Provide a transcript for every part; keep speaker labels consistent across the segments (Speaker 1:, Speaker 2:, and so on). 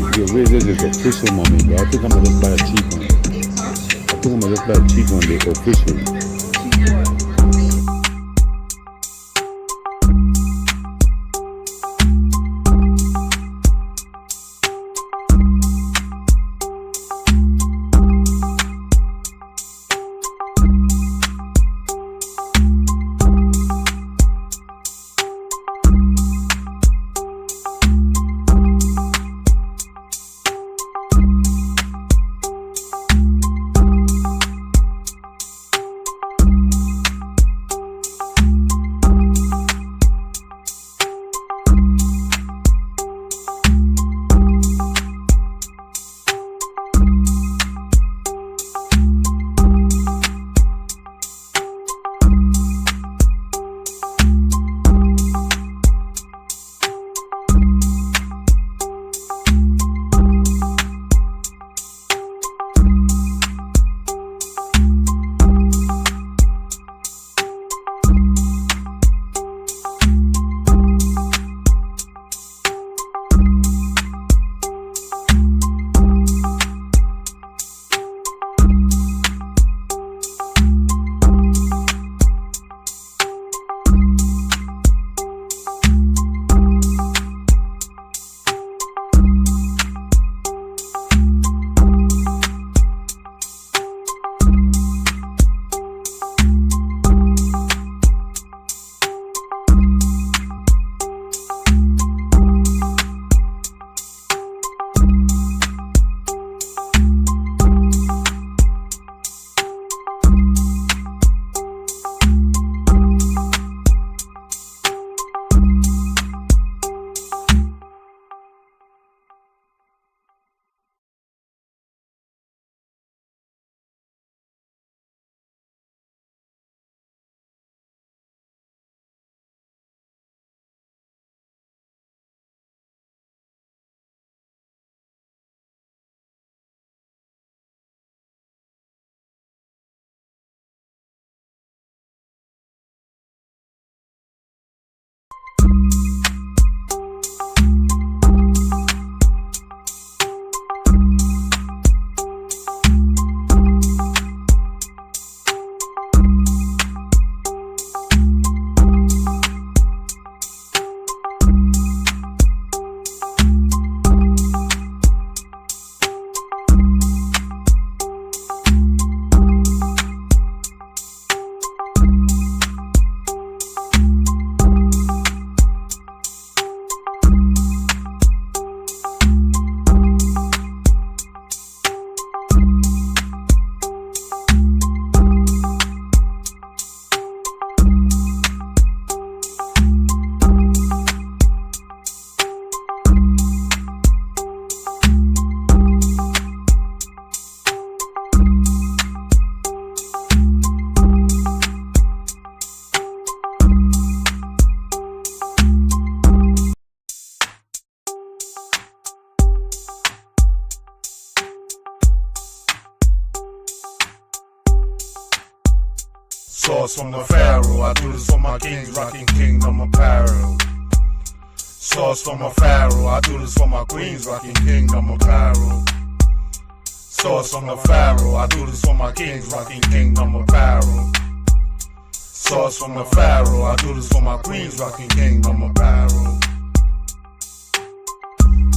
Speaker 1: this is official moment, bro. I think I'm gonna just buy a cheap one. I think I'm gonna just buy a cheap one, they official.
Speaker 2: Sauce from the Pharaoh, I do this for my kings, rocking kingdom apparel. Sauce from a Pharaoh, I do this for my queens, rocking kingdom apparel. Sauce from the Pharaoh, I do this for my kings, rocking kingdom apparel. Sauce from the Pharaoh, I do this for my queens, rocking kingdom apparel.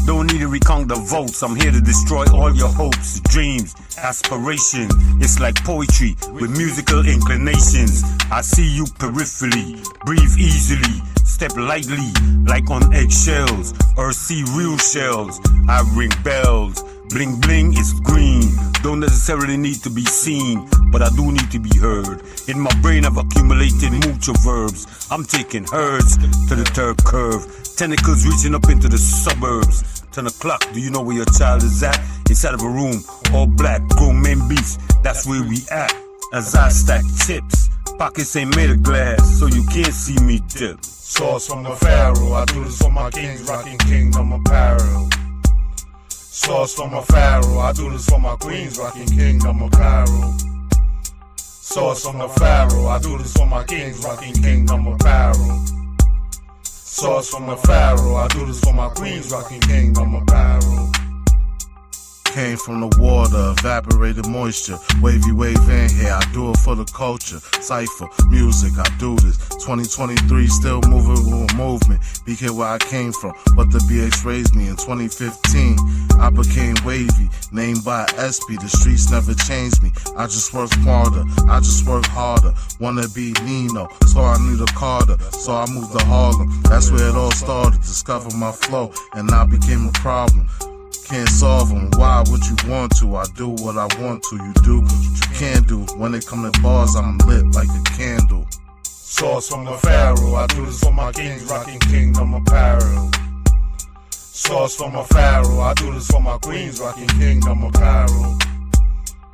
Speaker 3: Don't need to recount the votes, I'm here to destroy all your hopes, dreams, aspirations. It's like poetry with musical inclinations. I see you peripherally, breathe easily, step lightly like on eggshells, or see real shells. I ring bells, bling bling is green. Don't necessarily need to be seen, but I do need to be heard. In my brain I've accumulated mucho verbs. I'm taking herds to the third curve, tentacles reaching up into the suburbs. 10 o'clock, do you know where your child is at? Inside of a room, all black, grown men beats, that's where we at. As I stack chips, pockets ain't made of glass, so you can't see me dip.
Speaker 2: Sauce from the Pharaoh, I do this for my kings, rocking kingdom apparel. Sauce from a Pharaoh, I do this for my queens, rocking kingdom apparel. Sauce from the Pharaoh, I do this for my kings, rocking kingdom apparel. Sauce from the Pharaoh, I do this for my queens, rocking kingdom apparel. Came from the water, evaporated moisture. Wavy wave in here, I do it for the culture. Cypher, music, I do this. 2023, still moving with a movement. BK where I came from, but the BH raised me. In 2015, I became wavy, named by SP. The streets never changed me. I just work smarter, I just work harder. Wanna be Nino, so I need a Carter. So I moved to Harlem, that's where it all started. Discovered my flow, and I became a problem. Can't solve them, why would you want to? I do what I want to, you do what you can do. When it come to bars, I'm lit like a candle.
Speaker 3: Source from the Pharaoh, I do this for my kings, rocking kingdom apparel. Source from a Pharaoh, I do this for my queens, rocking kingdom apparel.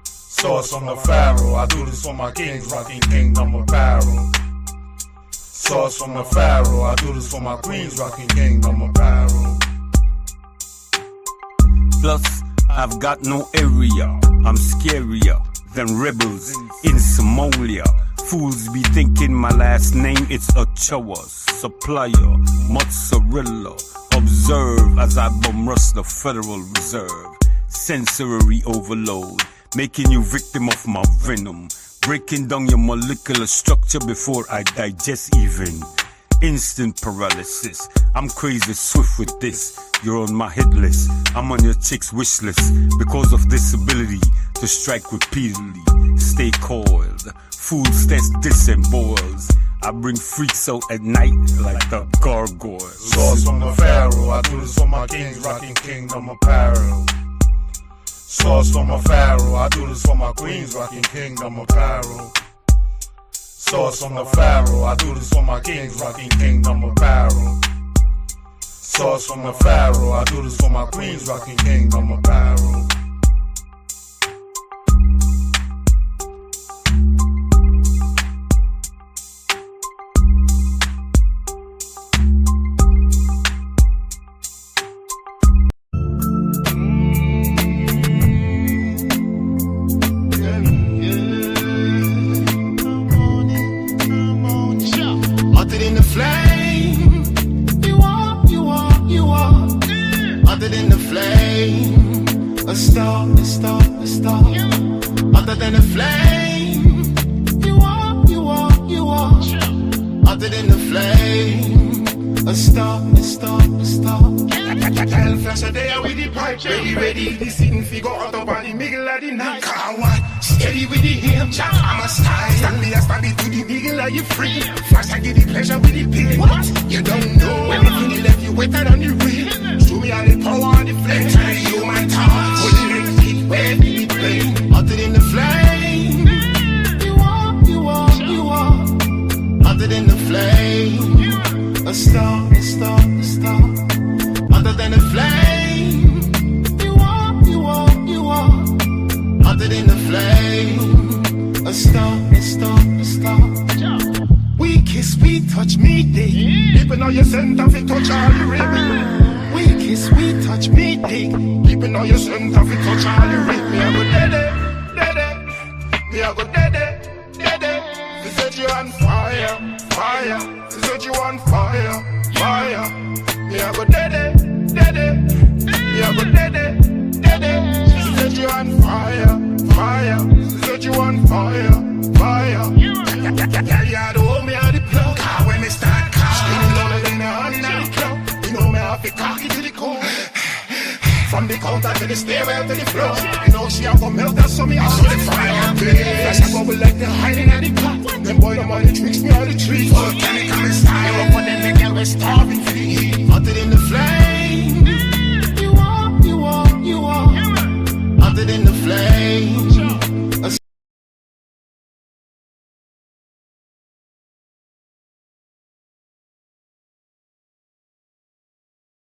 Speaker 3: Source from the Pharaoh, I do this for my kings, rocking kingdom apparel. Source from the Pharaoh, I do this for my queens, rocking kingdom apparel. Plus, I've got no area, I'm scarier than rebels in Somalia. Fools be thinking my last name, it's Ochoa. Supplier, mozzarella. Observe as I bum rush the Federal Reserve. Sensory overload, making you victim of my venom. Breaking down your molecular structure before I digest even. Instant paralysis, I'm crazy swift with this. You're on my hit list, I'm on your chick's wish list. Because of this ability to strike repeatedly. Stay coiled, fools test this and boils. I bring freaks out at night like the gargoyles. Source from the Pharaoh, I do this for my kings, rocking kingdom apparel. Source from a Pharaoh, I do this for my queens, rocking kingdom apparel. Source from the Pharaoh, I do this for my kings, rocking kingdom apparel. Source from the Pharaoh, I do this for my queens, rocking kingdom apparel.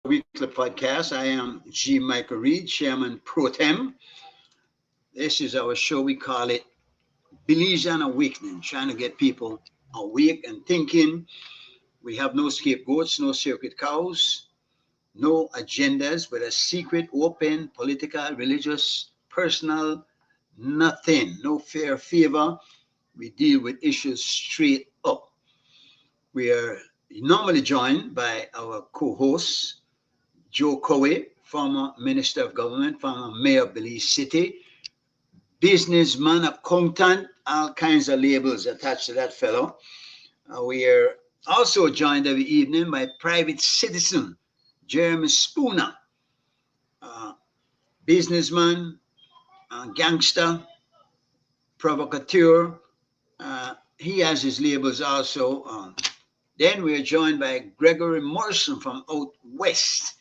Speaker 4: Weekly podcast. I am G. Michael Reed, Chairman Pro Tem. This is our show. We call it Belizean Awakening, trying to get people awake and thinking. We have no scapegoats, no circuit cows, no agendas, whether secret, open, political, religious, personal, nothing, no fair favor. We deal with issues straight up. We are normally joined by our co-hosts, Joe Coe former Minister of Government, former Mayor of Belize City, businessman, accountant, all kinds of labels attached to that fellow. We are also joined every evening by private citizen Jeremy Spooner, businessman, gangster, provocateur. He has his labels also. Then we are joined by Gregory Morrison from out west.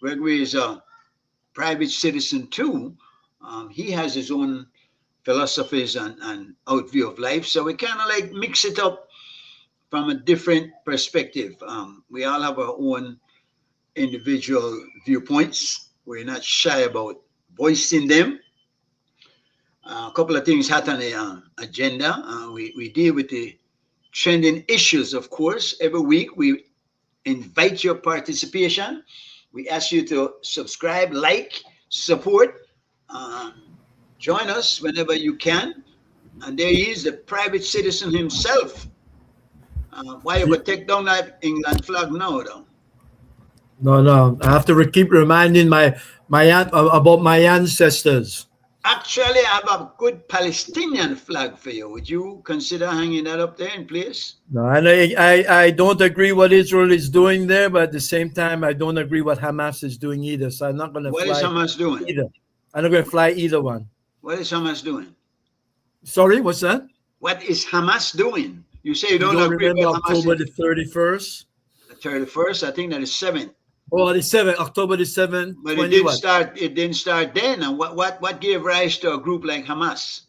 Speaker 4: Gregory is a private citizen too. He has his own philosophies and outview of life. So we kind of like mix it up from a different perspective. We all have our own individual viewpoints. We're not shy about voicing them. A couple of things hot on the agenda. We deal with the trending issues, of course. Every week we invite your participation. We ask you to subscribe, like, support. Join us whenever you can. And there he is, the private citizen himself. Why you would take down that England flag now, though?
Speaker 5: No. I have to keep reminding my about my ancestors.
Speaker 4: Actually, I have a good Palestinian flag for you. Would you consider hanging that up there in place?
Speaker 5: No, and I don't agree what Israel is doing there, but at the same time, I don't agree what Hamas is doing either. So I'm not going to fly.
Speaker 4: What is Hamas doing?
Speaker 5: Either. I'm not going to fly either one.
Speaker 4: What is Hamas doing?
Speaker 5: Sorry, what's that?
Speaker 4: What is Hamas doing? You say you
Speaker 5: don't
Speaker 4: agree with
Speaker 5: remember
Speaker 4: Hamas.
Speaker 5: October the 31st?
Speaker 4: The 31st, I think that is 7th.
Speaker 5: Oh, the 7th, October the 7th.
Speaker 4: But it didn't start. It didn't start then. And what gave rise to a group like Hamas?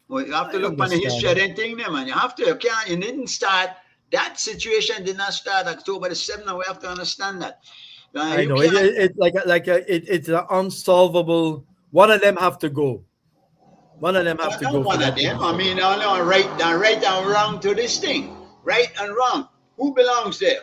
Speaker 4: Well, you have to look on the history of anything, man. You have to. You can't. It didn't start. That situation did not start October the 7th. And we have to understand that.
Speaker 5: I know it's an unsolvable. One of them have to go. One of them have to go.
Speaker 4: One of them. I mean, I know right and wrong to this thing. Right and wrong. Who belongs there?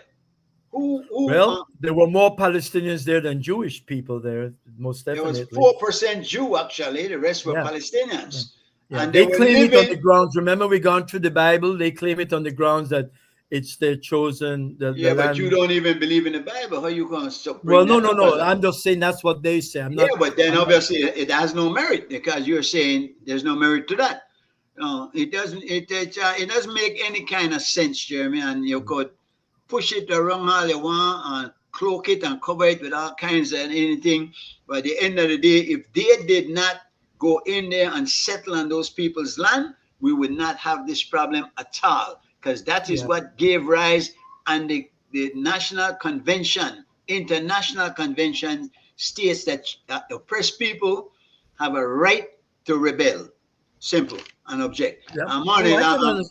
Speaker 5: Well, there were more Palestinians there than Jewish people there, most definitely.
Speaker 4: There was 4% Jew, actually. The rest were Palestinians.
Speaker 5: Yeah. And they claim it on the grounds. Remember, we gone through the Bible. They claim it on the grounds that it's their chosen.
Speaker 4: But you don't even believe in the Bible. How you going to?
Speaker 5: Well, no. I'm just saying that's what they say. I'm not.
Speaker 4: Yeah, but then obviously it has no merit because you're saying there's no merit to that. It doesn't. It doesn't make any kind of sense, Jeremy. And you could push it around all you want and cloak it and cover it with all kinds of anything. But at the end of the day, if they did not go in there and settle on those people's land, we would not have this problem at all. Because that is what gave rise, and the National Convention, International Convention states that oppressed people have a right to rebel. Simple and object.
Speaker 5: Yeah.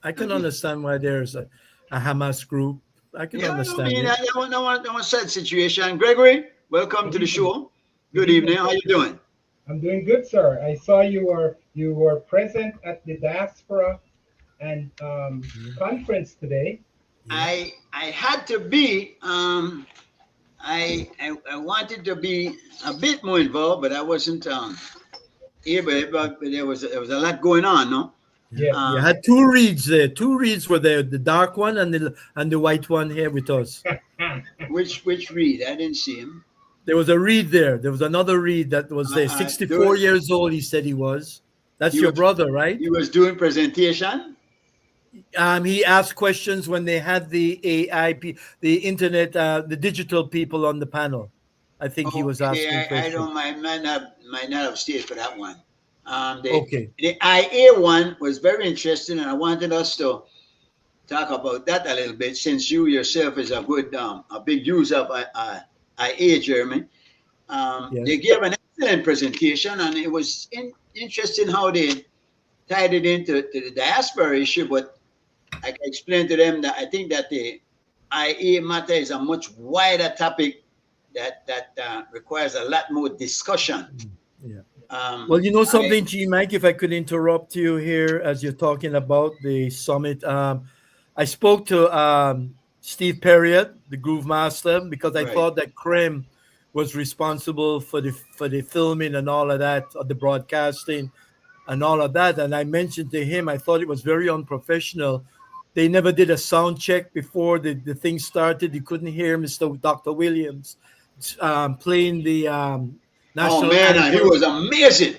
Speaker 5: I can understand why there's a Hamas group. I can understand.
Speaker 4: I mean, no one sad situation. Gregory, welcome to the show. Good evening. How you doing?
Speaker 6: I'm doing good, sir. I saw you were present at the diaspora and conference today.
Speaker 4: I had to be. I wanted to be a bit more involved, but I wasn't able. But there was a lot going on, no?
Speaker 6: Yeah.
Speaker 5: You had two reeds there. Two reeds were there. The dark one and the white one here with us.
Speaker 4: Which reed? I didn't see him.
Speaker 5: There was a reed there. There was another reed that was there. 64 years old, he said he was. That's your brother, right?
Speaker 4: He was doing presentation.
Speaker 5: He asked questions when they had the AIP, the internet, the digital people on the panel. I think he was asking questions.
Speaker 4: I don't might not have stayed for that one.
Speaker 5: The
Speaker 4: IA one was very interesting, and I wanted us to talk about that a little bit, since you yourself is a big user of IA, Jeremy.
Speaker 5: Yes.
Speaker 4: They gave an excellent presentation, and it was interesting how they tied it into the diaspora issue. But I explained to them that I think that the IA matter is a much wider topic that requires a lot more discussion.
Speaker 5: Yeah. Well, you know something, G. Mike, if I could interrupt you here as you're talking about the summit. I spoke to Steve Perriott, the Groove Master, because I thought that Krem was responsible for the filming and all of that, or the broadcasting and all of that. And I mentioned to him, I thought it was very unprofessional. They never did a sound check before the thing started. You couldn't hear Dr. Williams. playing the
Speaker 4: Oh
Speaker 5: national
Speaker 4: man, he
Speaker 5: anthem.
Speaker 4: was amazing.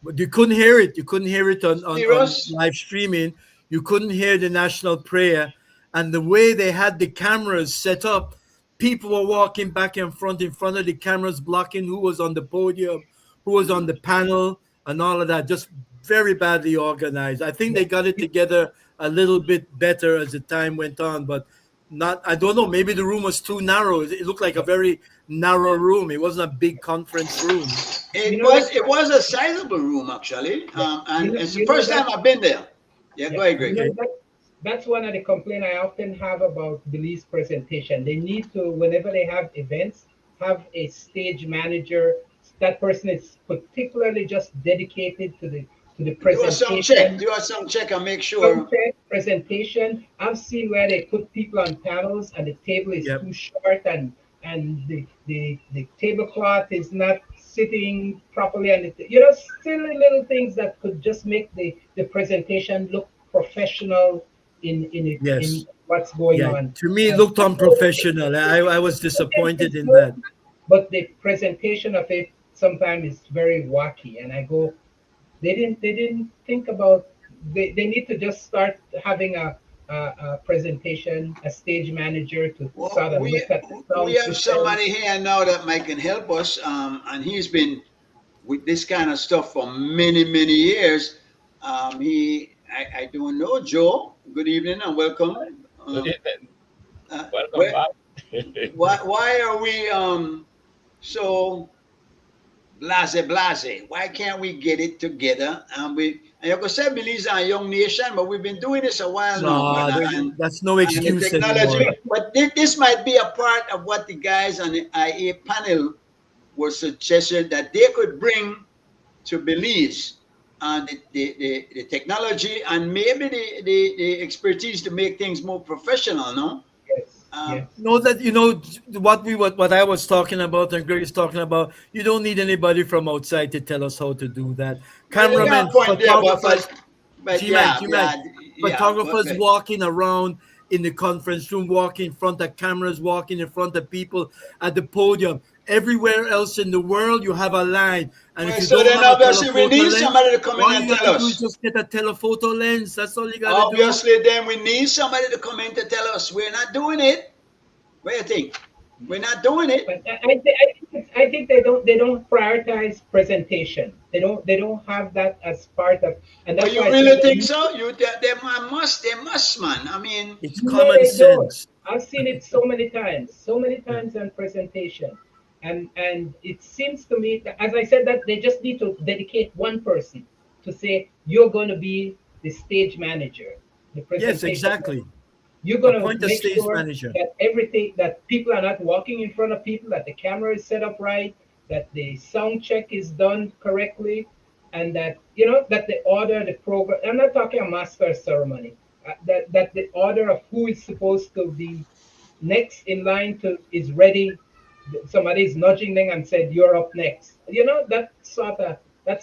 Speaker 5: But you couldn't hear it. You couldn't hear it on
Speaker 4: Serious?
Speaker 5: live streaming. You couldn't hear the national prayer. And the way they had the cameras set up, people were walking back and front in front of the cameras, blocking who was on the podium, who was on the panel, and all of that. Just very badly organized. I think they got it together a little bit better as the time went on, but not. I don't know. Maybe the room was too narrow. It looked like a very narrow room. It wasn't a big conference room.
Speaker 4: It was a sizable room actually, and it's the first time I've been there. Yeah, go ahead, Greg.
Speaker 6: That's one of the complaints I often have about Belize presentation. They need to, whenever they have events, have a stage manager. That person is particularly just dedicated to the presentation.
Speaker 4: Do some check and make sure.
Speaker 6: Presentation. I've seen where they put people on panels and the table is too short and the tablecloth is not sitting properly, and silly little things that could just make the presentation look professional in what's going on.
Speaker 5: To me, it looked unprofessional. I was disappointed in that.
Speaker 6: But the presentation of it sometimes is very wacky, and I go, they didn't think about. They need to just start having a presentation, a stage manager to sort of look at the sound.
Speaker 4: We have somebody here now that might can help us, and he's been with this kind of stuff for many years. I don't know, Joe. Good evening and welcome.
Speaker 7: Good evening. Welcome back.
Speaker 4: why are we so blase? Why can't we get it together? And you could say Belize is a young nation, but we've been doing this a while now.
Speaker 5: That's no excuse anymore.
Speaker 4: But this might be a part of what the guys on the IA panel were suggesting that they could bring to Belize, and the technology and maybe the expertise to make things more professional, no?
Speaker 5: Know that what I was talking about and Greg is talking about. You don't need anybody from outside to tell us how to do that. Cameramen, photographers walking around in the conference room, walking in front of cameras, walking in front of people at the podium. Everywhere else in the world, you have a line, and if you don't have a
Speaker 4: we need somebody to come in and tell us.
Speaker 5: Just get a telephoto lens. That's all you got to do.
Speaker 4: Obviously, then we need somebody to come in to tell us we're not doing it. What do you think? We're not doing it.
Speaker 6: But I think they don't prioritize presentation. They don't have that as part of. And that's
Speaker 4: you really think so? They must, man. I mean,
Speaker 5: it's common sense.
Speaker 6: I've seen it so many times on presentation. And it seems to me that, as I said, that they just need to dedicate one person to say, you're going to be the stage manager. The presentation.
Speaker 5: Yes, exactly.
Speaker 6: You're going to make sure that everything, that people are not walking in front of people, that the camera is set up right, that the sound check is done correctly, and that, that the order, the program, I'm not talking a master ceremony, that the order of who is supposed to be next in line is ready. Somebody is nudging them and said, "You're up next." That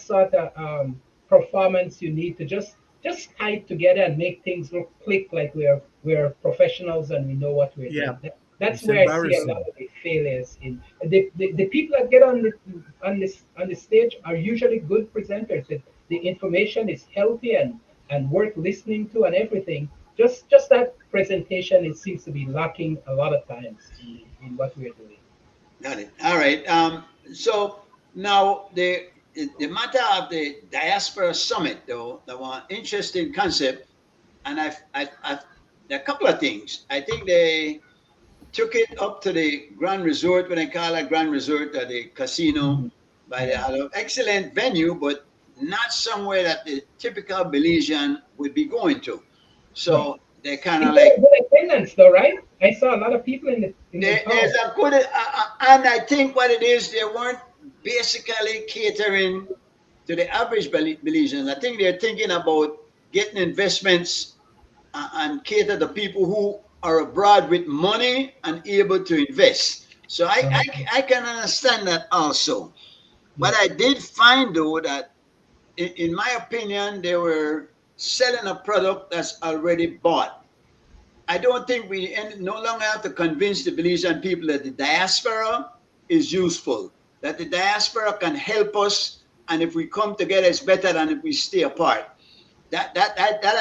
Speaker 6: sort of performance you need to just hide together and make things look click like we're professionals and we know what we're doing. That's where I see a lot of the failures in the people that get on the stage are usually good presenters. The information is healthy and worth listening to and everything. Just that presentation, it seems to be lacking a lot of times in what we're doing.
Speaker 4: Got it. All right. So now the matter of the diaspora summit, though, the one interesting concept, and I've there are a couple of things. I think they took it up to the Grand Resort, when I call it Grand Resort, or the casino, by the excellent venue, but not somewhere that the typical Belizean would be going to. So they kind of like
Speaker 6: good attendance, though, right? I saw a lot of people in the
Speaker 4: there's a good, and I think what it is, they weren't basically catering to the average Belizean. I think they're thinking about getting investments and cater to people who are abroad with money and able to invest. So I can understand that also. But I did find, though, that in my opinion, they were selling a product that's already bought. I don't think we no longer have to convince the Belizean people that the diaspora is useful, that the diaspora can help us, and if we come together, it's better than if we stay apart. That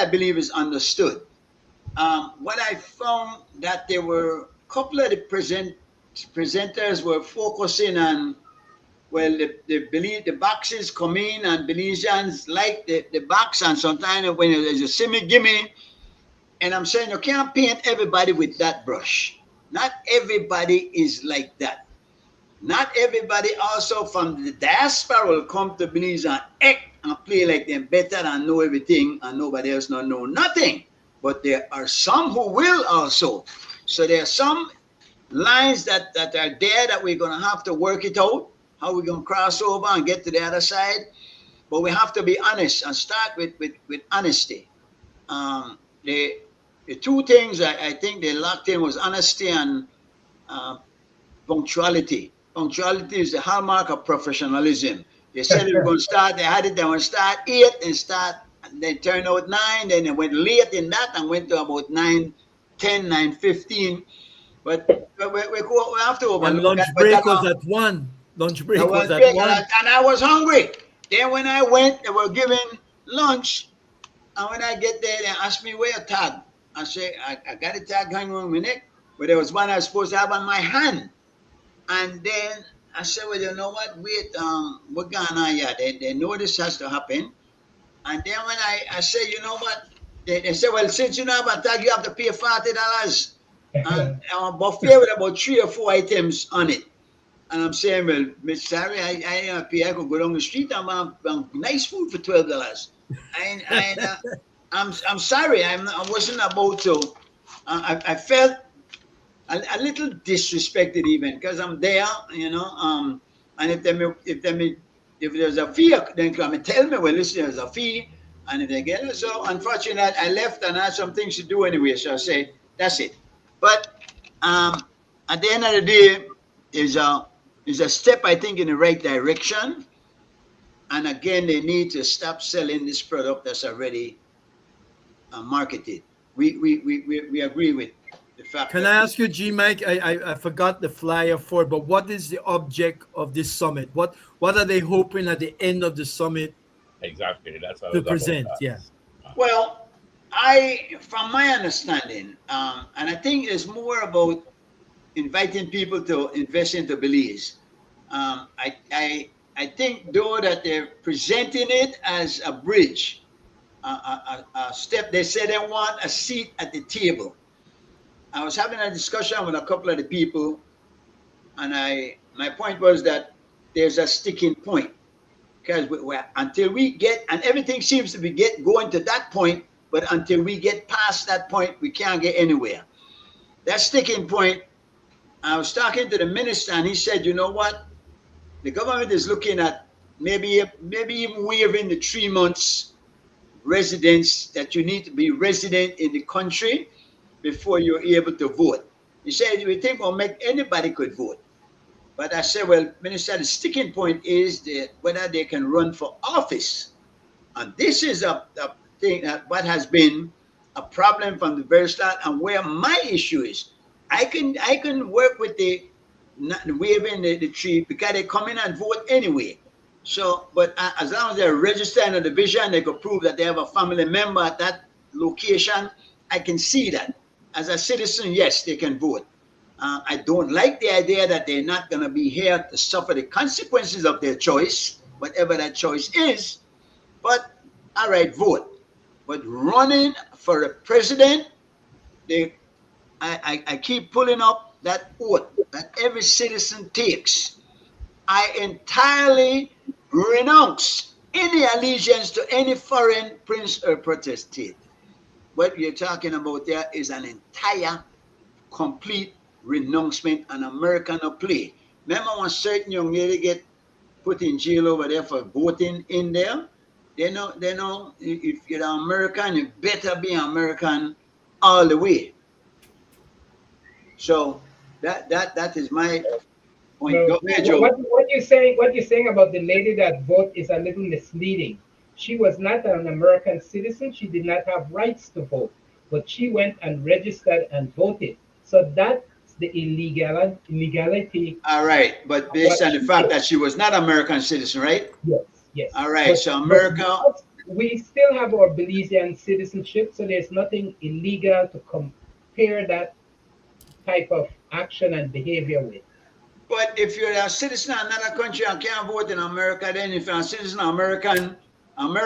Speaker 4: I believe is understood. What I found that there were a couple of the presenters were focusing on, well, the boxes come in and Belizeans like the box, and sometimes when there's a simmy gimme, and I'm saying you can't paint everybody with that brush. Not everybody is like that. Not everybody also from the diaspora will come to Belize and act and play like them better and know everything and nobody else not know nothing. But there are some who will also. So there are some lines that are there that we're going to have to work it out, how we're going to cross over and get to the other side. But we have to be honest and start with honesty. The two things I think they locked in was honesty and punctuality. Punctuality is the hallmark of professionalism. They said they were going to start, they had it, they were going to start 8 and they turned out 9, then they went late in that and went to about 9:10, 9:15. But we have to overlook.
Speaker 5: And lunch break was at 1. Lunch break was at 1.
Speaker 4: And I was hungry. Then when I went, they were giving lunch. And when I get there, they asked me where a tag. I say, I got a tag hanging on my neck, but there was one I was supposed to have on my hand. And then I said, well, you know what? Wait, we're going on here. They know this has to happen. And then when I say, you know what? They say, well, since you don't have a tag, you have to pay $40. And our buffet with about 3 or 4 items on it. And I'm saying, well, Miss Sari, I pay. I could go down the street and have nice food for $12. I'm sorry. I wasn't about to. I felt a little disrespected even because I'm there, you know. And if there's a fee, then come and tell me. Well, listen, there's a fee, and if they get it, so unfortunately, I left and I had some things to do anyway. So I say that's it. But at the end of the day, is a step I think in the right direction. And again, they need to stop selling this product that's already marketed. We agree with the fact.
Speaker 5: Can I ask you, G. Mike? I forgot the flyer for it, but what is the object of this summit? What are they hoping at the end of the summit?
Speaker 7: Exactly, that's what
Speaker 5: to present. Yeah.
Speaker 4: Well, from my understanding, and I think it's more about inviting people to invest into Belize. I think though that they're presenting it as a bridge, a step. They say they want a seat at the table. I was having a discussion with a couple of the people, and my point was that there's a sticking point because until we get, and everything seems to be going to that point, but until we get past that point, we can't get anywhere. That sticking point. I was talking to the minister, and he said, you know what? The government is looking at maybe even waiving the 3 months residence that you need to be resident in the country before you're able to vote. He said, we think we'll make anybody could vote. But I said, well, Minister, the sticking point is whether they can run for office. And this is a thing that what has been a problem from the very start, and where my issue is. I can work with the waiving the tree because they come in and vote anyway. So, but as long as they're registered in the division, they could prove that they have a family member at that location. I can see that. As a citizen, yes, they can vote. I don't like the idea that they're not going to be here to suffer the consequences of their choice, whatever that choice is. But all right, vote. But running for a president, I keep pulling up that oath that every citizen takes. I entirely renounce any allegiance to any foreign prince or protestant. What you're talking about there is an entire, complete renouncement, an American play. Remember when certain young lady get put in jail over there for voting in there? They know if you're an American, you better be an American all the way. So that is my point.
Speaker 6: What you're saying about the lady that vote is a little misleading. She was not an American citizen. She did not have rights to vote, but she went and registered and voted. So the illegality.
Speaker 4: All right, but based on the fact that she was not American citizen, right?
Speaker 6: Yes, yes.
Speaker 4: All right, so America.
Speaker 6: But we still have our Belizean citizenship, so there's nothing illegal to compare that type of action and behavior with.
Speaker 4: But if you're a citizen of another country and can't vote in America, then if you're a citizen of America,
Speaker 6: no,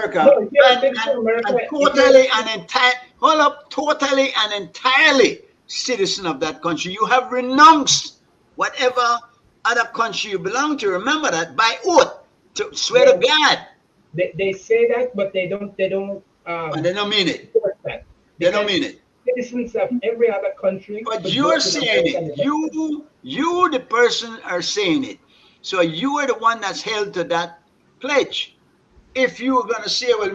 Speaker 4: totally and entirely citizen of that country, you have renounced whatever other country you belong to. Remember that by oath, to swear to God.
Speaker 6: They say that, but they don't.
Speaker 4: They don't mean it. They don't mean it.
Speaker 6: Citizens of every other country.
Speaker 4: But you're saying it. You, the person, are saying it. So you are the one that's held to that pledge. If you are gonna say, well,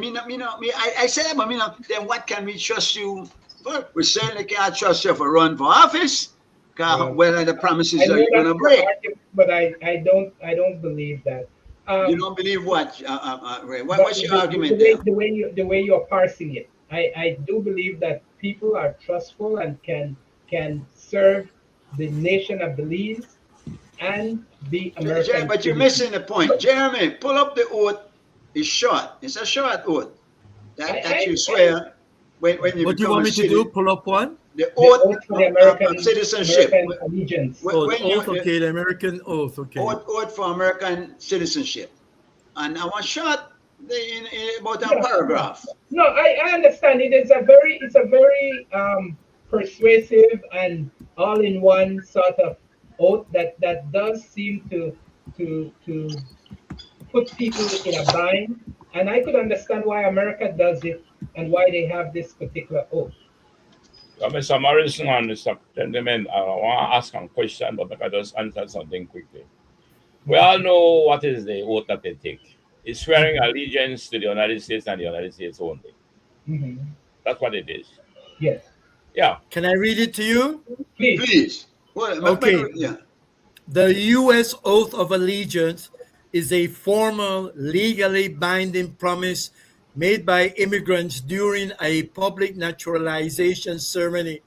Speaker 4: I said, but then what can we trust you for? We certainly can't trust you for run for office. Whether the promises are you gonna break.
Speaker 6: But I don't believe that.
Speaker 4: You don't believe what? Ray? What's your argument there?
Speaker 6: The way you're parsing it, I do believe that people are trustful and can serve the nation of Belize and the American.
Speaker 4: But you're missing the point, Jeremy. Pull up the oath. It's short. It's a short oath that you swear when you.
Speaker 5: What do you want me to do? Pull up one.
Speaker 4: The oath for the American citizenship.
Speaker 6: American allegiance.
Speaker 5: Okay, the American oath. Okay.
Speaker 4: Oath for American citizenship, and I want short in about a paragraph.
Speaker 6: No, I understand it. It's a very persuasive and all-in-one sort of oath that does seem to put people in a bind, and I could understand why America does it and why they have this particular oath.
Speaker 7: Mr. Morrison and Mr. Gentlemen, I want to ask a question, but I just answer something quickly. We all know what is the oath that they take. It's swearing allegiance to the United States and the United States only.
Speaker 6: Mm-hmm.
Speaker 7: That's what it is.
Speaker 6: Yes.
Speaker 7: Yeah.
Speaker 5: Can I read it to you?
Speaker 4: Please. Well,
Speaker 5: okay.
Speaker 4: Yeah.
Speaker 5: The U.S. Oath of Allegiance is a formal, legally binding promise made by immigrants during a public naturalization ceremony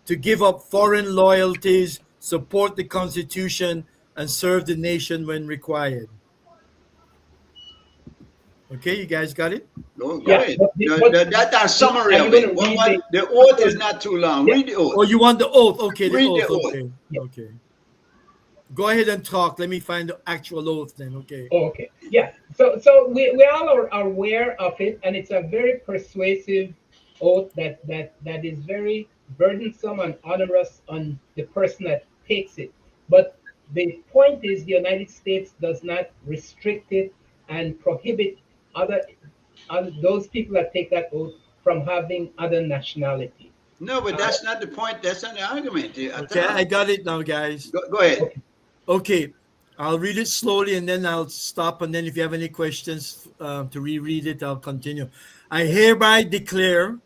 Speaker 5: to give up foreign loyalties, support the Constitution, and serve the nation when required. Okay, you guys got it?
Speaker 4: Go ahead. That's a summary of it. The oath is not too long. Read the oath.
Speaker 5: Oh, you want the oath? Okay,
Speaker 4: Read
Speaker 5: the
Speaker 4: the
Speaker 5: oath.
Speaker 4: oath.
Speaker 5: Okay. Okay. Go ahead and talk. Let me find the actual oath then. Okay.
Speaker 6: Okay. Yeah. So we all are aware of it, and it's a very persuasive oath that is very burdensome and onerous on the person that takes it. But the point is, the United States does not restrict it and prohibit other those people that take that oath from having other nationality.
Speaker 4: No, but that's not the point. That's not the argument.
Speaker 5: Okay, I got it now, guys.
Speaker 4: Go ahead.
Speaker 5: Okay, I'll read it slowly and then I'll stop. And then if you have any questions to reread it, I'll continue. I hereby declare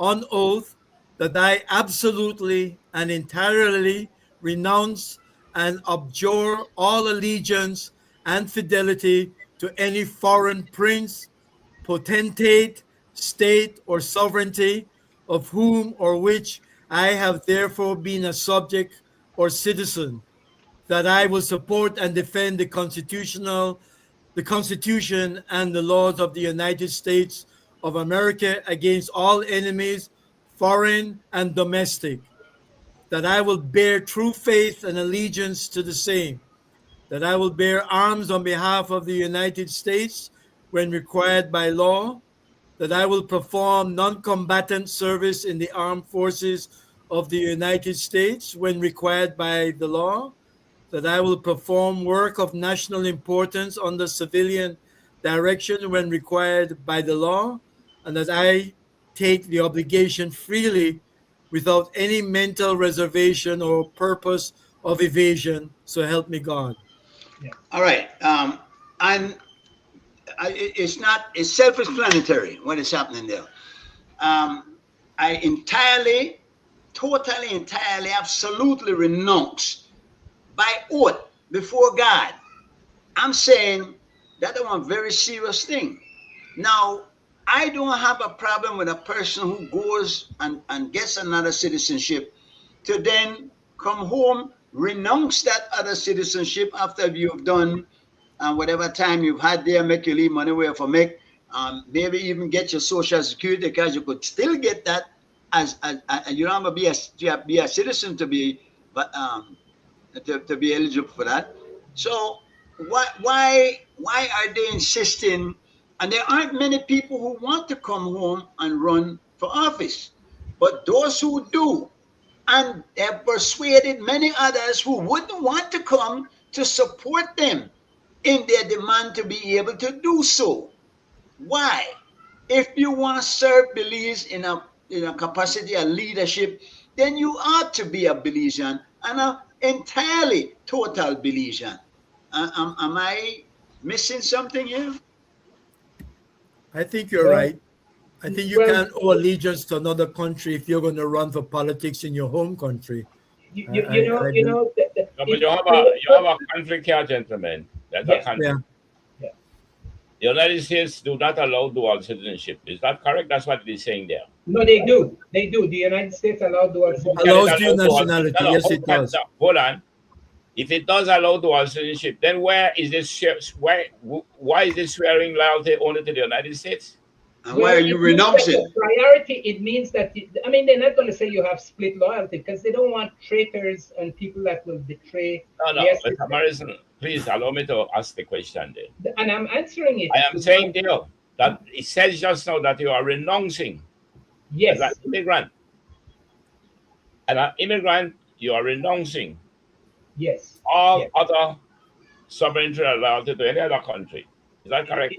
Speaker 5: on oath that I absolutely and entirely renounce and abjure all allegiance and fidelity to any foreign prince, potentate, state, or sovereignty, of whom or which I have therefore been a subject or citizen, that I will support and defend the Constitution and the laws of the United States of America against all enemies, foreign and domestic, that I will bear true faith and allegiance to the same, that I will bear arms on behalf of the United States when required by law, that I will perform non-combatant service in the armed forces of the United States when required by the law, that I will perform work of national importance under civilian direction when required by the law, and that I take the obligation freely without any mental reservation or purpose of evasion, so help me God.
Speaker 4: Yeah. All right. It's self-explanatory what is happening there. I entirely, totally, absolutely renounce by oath before God. I'm saying that's one very serious thing. Now, I don't have a problem with a person who goes and gets another citizenship to then come home, renounce that other citizenship after you've done whatever time you've had there, make you leave money where for make, maybe even get your social security, because you could still get that as you don't have to be a citizen to be, but to be eligible for that. So why are they insisting? And there aren't many people who want to come home and run for office, but those who do, and have persuaded many others who wouldn't want to come to support them in their demand to be able to do so. Why? If you want to serve Belize in a capacity of leadership, then you ought to be a Belizean, and an entirely total Belizean. Am I missing something here?
Speaker 5: I think you're right. I think you can't owe allegiance to another country if you're going to run for politics in your home country.
Speaker 7: But you have a country here, gentlemen. That's a country.
Speaker 5: Yeah.
Speaker 7: The United States do not allow dual citizenship. Is that correct? That's what they're saying there.
Speaker 6: No, they do. They do. The United States allow dual citizenship.
Speaker 5: Allows dual nationality. Yes, it does.
Speaker 7: Hold on. If it does allow dual citizenship, then why is this swearing loyalty only to the United States?
Speaker 4: And why are you renouncing?
Speaker 6: Priority, it means that, they're not going to say you have split loyalty, because they don't want traitors and people that will betray.
Speaker 7: No, Mr. Morrison, please allow me to ask the question then.
Speaker 6: And I'm answering it.
Speaker 7: I am saying there that it says just now that you are renouncing.
Speaker 6: Yes.
Speaker 7: As an immigrant. And an immigrant, you are renouncing.
Speaker 6: Yes.
Speaker 7: All other sovereignty and loyalty to any other country. Is that correct?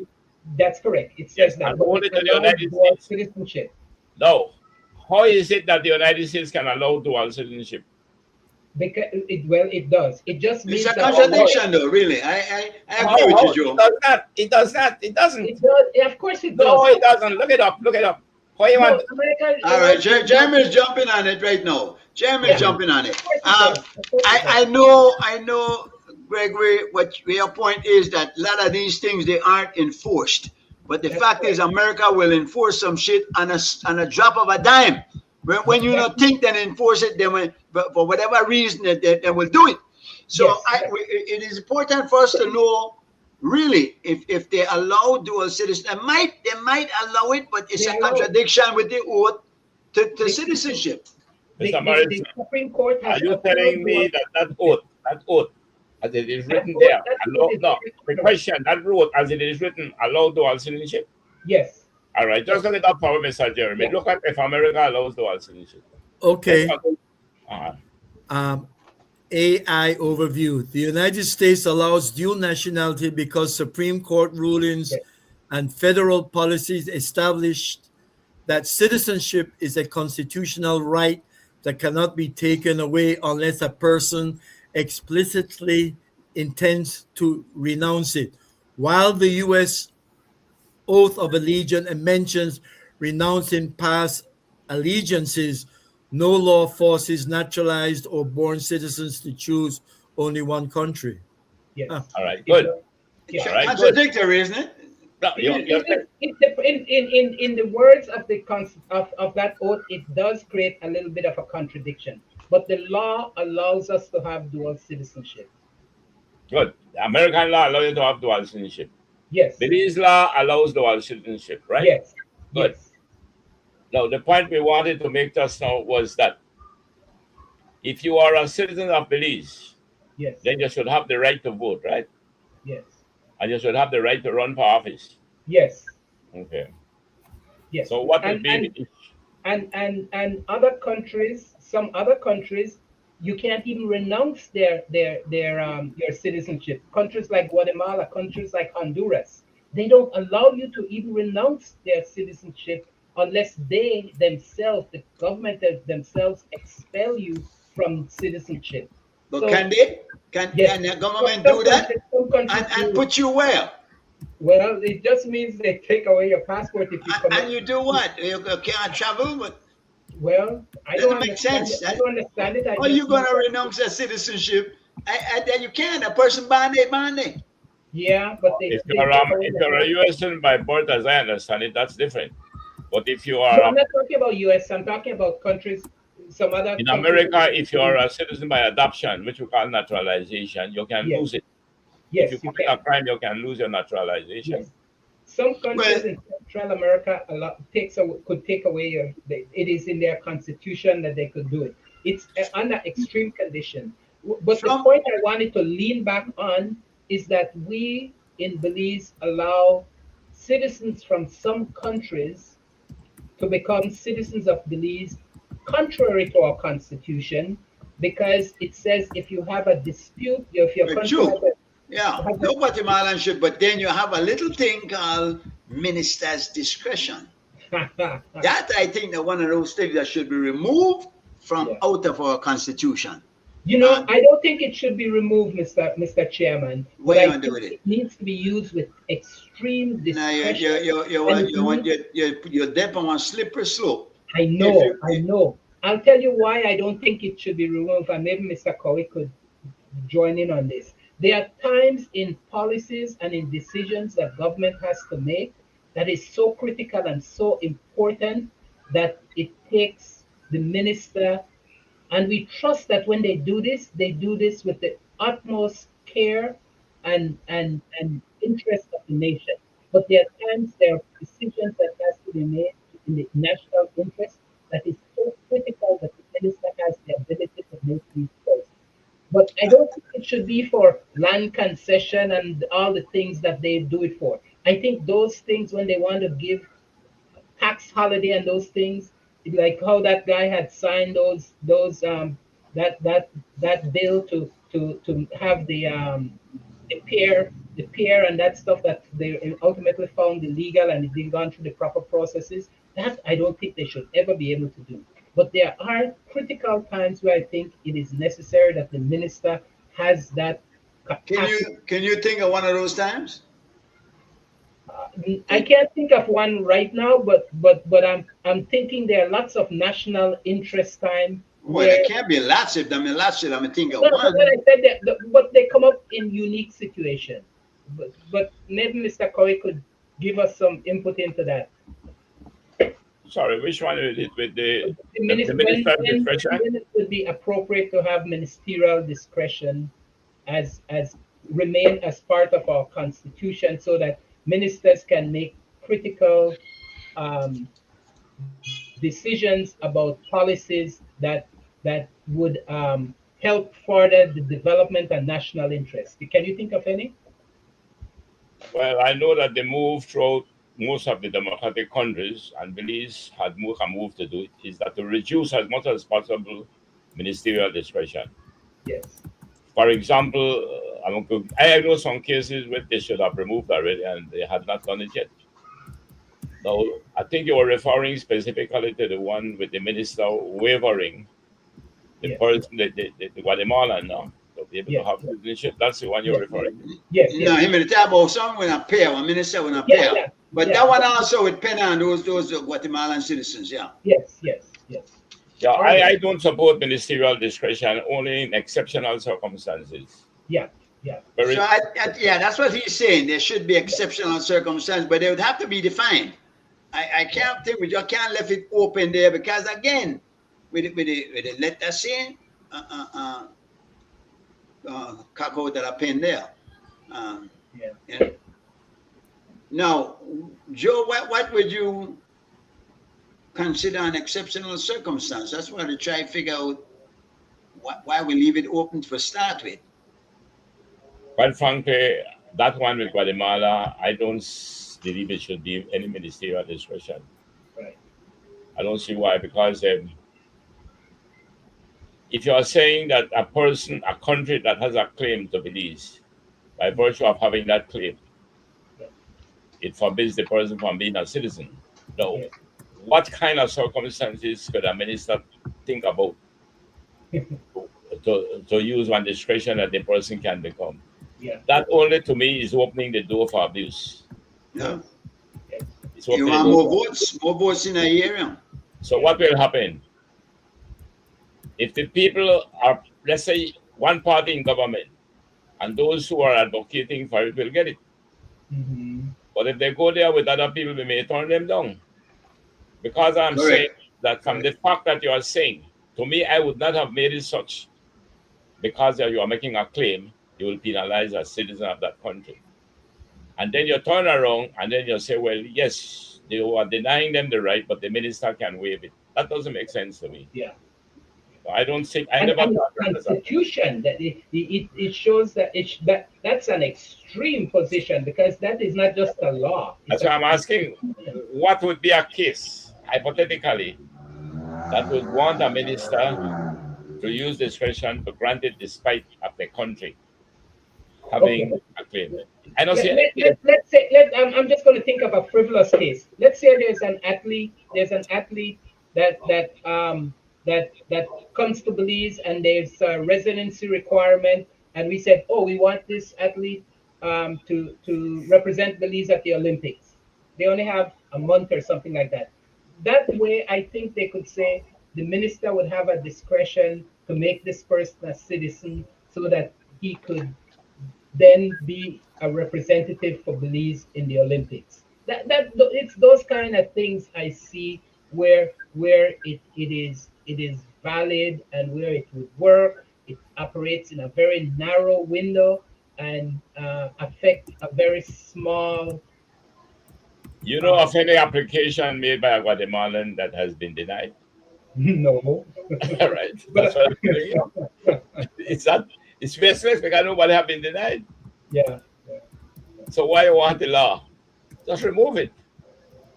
Speaker 6: That's correct. It says that.
Speaker 7: And only to the United States.
Speaker 6: Citizenship.
Speaker 7: No. How is it that the United States can allow dual citizenship?
Speaker 6: Because it does. It just means
Speaker 4: it's a contradiction, though. Really, I agree with you, Joe.
Speaker 7: It does not. It doesn't.
Speaker 6: It does. Of course, it does.
Speaker 7: No, it doesn't. Look it up. How you want?
Speaker 4: All right, Jeremy is jumping on it right now. Jeremy is jumping on it. I know, Gregory. What your point is that a lot of these things, they aren't enforced. But the fact is, America will enforce some shit on a drop of a dime. When you don't think they enforce it, but for whatever reason, they will do it. So it is important for us to know, really, if they allow dual citizenship. They might allow it, but it's a contradiction with the oath to citizenship.
Speaker 7: Mr. Morrison, are you telling me that oath, as it is written there, the question, that oath, as it is written, allow dual citizenship?
Speaker 6: Yes.
Speaker 7: All right, just look it up for Mr. Jeremy. Look at if America allows dual citizenship.
Speaker 5: Okay. AI overview. The United States allows dual nationality because Supreme Court rulings and federal policies established that citizenship is a constitutional right that cannot be taken away unless a person explicitly intends to renounce it. While the U.S. oath of allegiance mentions renouncing past allegiances, no law forces naturalized or born citizens to choose only one country.
Speaker 6: Yes.
Speaker 7: All right, good.
Speaker 4: It's contradictory, isn't it?
Speaker 6: In the words of that oath, it does create a little bit of a contradiction. But the law allows us to have dual citizenship.
Speaker 7: Good. American law allows you to have dual citizenship.
Speaker 6: Yes.
Speaker 7: Belize law allows dual citizenship, right?
Speaker 6: Yes.
Speaker 7: Good.
Speaker 6: Yes.
Speaker 7: Now, the point we wanted to make just now was that if you are a citizen of Belize, then you should have the right to vote, right?
Speaker 6: Yes.
Speaker 7: And you should have the right to run for office.
Speaker 6: Yes.
Speaker 7: Okay.
Speaker 6: Yes.
Speaker 7: So what would be the issue?
Speaker 6: And other countries, some other countries, you can't even renounce their citizenship. Countries like Guatemala, countries like Honduras, they don't allow you to even renounce their citizenship unless they themselves, the government themselves, expel you from citizenship.
Speaker 4: But so, can they? Can the government do that? And put you where?
Speaker 6: Well, it just means they take away your passport if you come.
Speaker 4: And you do what? You can't travel, but.
Speaker 6: Well, I don't make sense. I don't understand it.
Speaker 4: Are you going to renounce that citizenship? And then you can. A person bond it.
Speaker 6: Yeah, but
Speaker 7: if you're a U.S. citizen by birth, as I understand it, that's different. But if you are,
Speaker 6: I'm not talking about U.S. I'm talking about countries some other
Speaker 7: In
Speaker 6: countries.
Speaker 7: America, if you're a citizen by adoption, which we call naturalization, you can lose it.
Speaker 6: Yes,
Speaker 7: if you commit
Speaker 6: can.
Speaker 7: a crime, you can lose your naturalization.
Speaker 6: Yes. Some countries
Speaker 4: Well,
Speaker 6: in Central America could take away your. It is in their constitution that they could do it. It's under extreme condition. But the
Speaker 4: From-
Speaker 6: point I wanted to lean back on is that we in Belize allow citizens from some countries to become citizens of Belize, contrary to our constitution, because it says if you have a dispute, if your country
Speaker 4: true.
Speaker 6: has a
Speaker 4: Yeah, no Guatemalan should, but then you have a little thing called minister's discretion. That I think that one of those things that should be removed from
Speaker 6: Yeah.
Speaker 4: out of our constitution.
Speaker 6: You know, I don't think it should be removed, Mr. Chairman.
Speaker 4: What
Speaker 6: But
Speaker 4: you
Speaker 6: I
Speaker 4: want to do
Speaker 6: think
Speaker 4: with it?
Speaker 6: it needs to be used with extreme
Speaker 4: Now
Speaker 6: discretion.
Speaker 4: you're deep on a slippery slope.
Speaker 6: I know. I'll tell you why I don't think it should be removed, and maybe Mr. Cowie could join in on this. There are times in policies and in decisions that government has to make that is so critical and so important that it takes the minister, and we trust that when they do this with the utmost care and interest of the nation. But there are times there are decisions that has to be made in the national interest that is so critical that the minister has the ability to make these choices. But I don't think it should be for land concession and all the things that they do it for. I think those things, when they want to give tax holiday and those things, like how that guy had signed that bill to have the pair and that stuff that they ultimately found illegal and it didn't go through the proper processes. That I don't think they should ever be able to do. But there are critical times where I think it is necessary that the minister has that capacity.
Speaker 4: Can you think of one of those times?
Speaker 6: I can't think of one right now, but I'm thinking there are lots of national interest time.
Speaker 4: Well, there can't be lots of them. Lots of them. I think of
Speaker 6: No,
Speaker 4: one.
Speaker 6: when I said that, but they come up in unique situations. But maybe Mr. Cowie could give us some input into that.
Speaker 7: Sorry, which one is it with the
Speaker 6: minister
Speaker 7: discretion?
Speaker 6: When it would be appropriate to have ministerial discretion as remain as part of our constitution, so that ministers can make critical decisions about policies that would help further the development and national interest. Can you think of any?
Speaker 7: Well, I know that they move throughout most of the democratic countries, and Belize had a move to do it, is that to reduce as much as possible ministerial discretion.
Speaker 6: Yes.
Speaker 7: For example, I know some cases where they should have removed already and they had not done it yet. Now, I think you were referring specifically to the one with the minister wavering the person, the Guatemalan now, to be able to have citizenship. That's the one you're referring to.
Speaker 6: Yes.
Speaker 4: No, him in the talk about someone with a pair, one minister with a pair. But that one also with Pena and those Guatemalan citizens, yeah.
Speaker 6: Yes.
Speaker 7: Yeah, I don't support ministerial discretion only in exceptional circumstances.
Speaker 6: Yeah.
Speaker 4: So that's what he's saying. There should be exceptional circumstances, but they would have to be defined. I can't think we just can't leave it open there, because again, with the letter saying cock out that I pen there. Yeah. Now, Joe, what would you consider an exceptional circumstance? That's why to try to figure out why we leave it open to start with.
Speaker 7: Quite frankly, that one with Guatemala, I don't believe it should be any ministerial discretion.
Speaker 6: Right.
Speaker 7: I don't see why, because if you are saying that a country that has a claim to Belize, by virtue of having that claim, it forbids the person from being a citizen. Now, what kind of circumstances could a minister think about to use one discretion that the person can become?
Speaker 6: Yeah.
Speaker 7: That only to me is opening the door for abuse.
Speaker 4: Yeah.
Speaker 7: You
Speaker 4: want more votes in the area.
Speaker 7: So what will happen? If the people are, let's say, one party in government, and those who are advocating for it will get it.
Speaker 6: Mm-hmm.
Speaker 7: But if they go there with other people, we may turn them down. Because I'm saying that from the fact that you are saying To me, I would not have made it such because you are making a claim, you will penalize a citizen of that country. And then you turn around and then you say, well, yes, they were denying them the right, but the minister can waive it. That doesn't make sense to me.
Speaker 6: Yeah.
Speaker 7: I don't think I
Speaker 6: and
Speaker 7: never
Speaker 6: the
Speaker 7: thought that.
Speaker 6: Constitution that it shows that that's an extreme position, because that is not just a law.
Speaker 7: That's why I'm asking, what would be a case, hypothetically, that would want a minister to use discretion to grant it despite of the country having a claim? I don't see.
Speaker 6: Let's say I'm just going to think of a frivolous case. Let's say there's an athlete that comes to Belize, and there's a residency requirement, and we said, oh, we want this athlete to represent Belize at the Olympics. They only have a month or something like that. That way, I think they could say the minister would have a discretion to make this person a citizen, so that he could then be a representative for Belize in the Olympics. It's those kind of things I see where it is valid and where it would work. It operates in a very narrow window and affect a very small.
Speaker 7: You know of any application made by a Guatemalan that has been denied?
Speaker 6: No.
Speaker 7: All right. That's what I'm saying. It's baseless because nobody have been denied.
Speaker 6: Yeah.
Speaker 7: So why you want the law? Just remove it.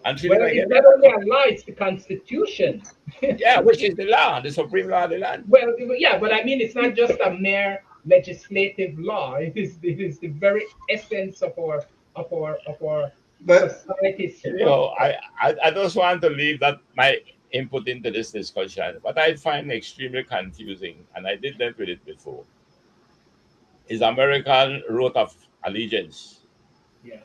Speaker 6: Well, it's not only a law, it's the Constitution.
Speaker 7: Yeah, which is the law, the supreme law of the land.
Speaker 6: Well, yeah, but I mean, it's not just a mere legislative law. It is the very essence of our society.
Speaker 7: You know, I just want to leave that my input into this discussion. What I find extremely confusing, and I did that with it before, is American wrote of allegiance.
Speaker 6: Yeah.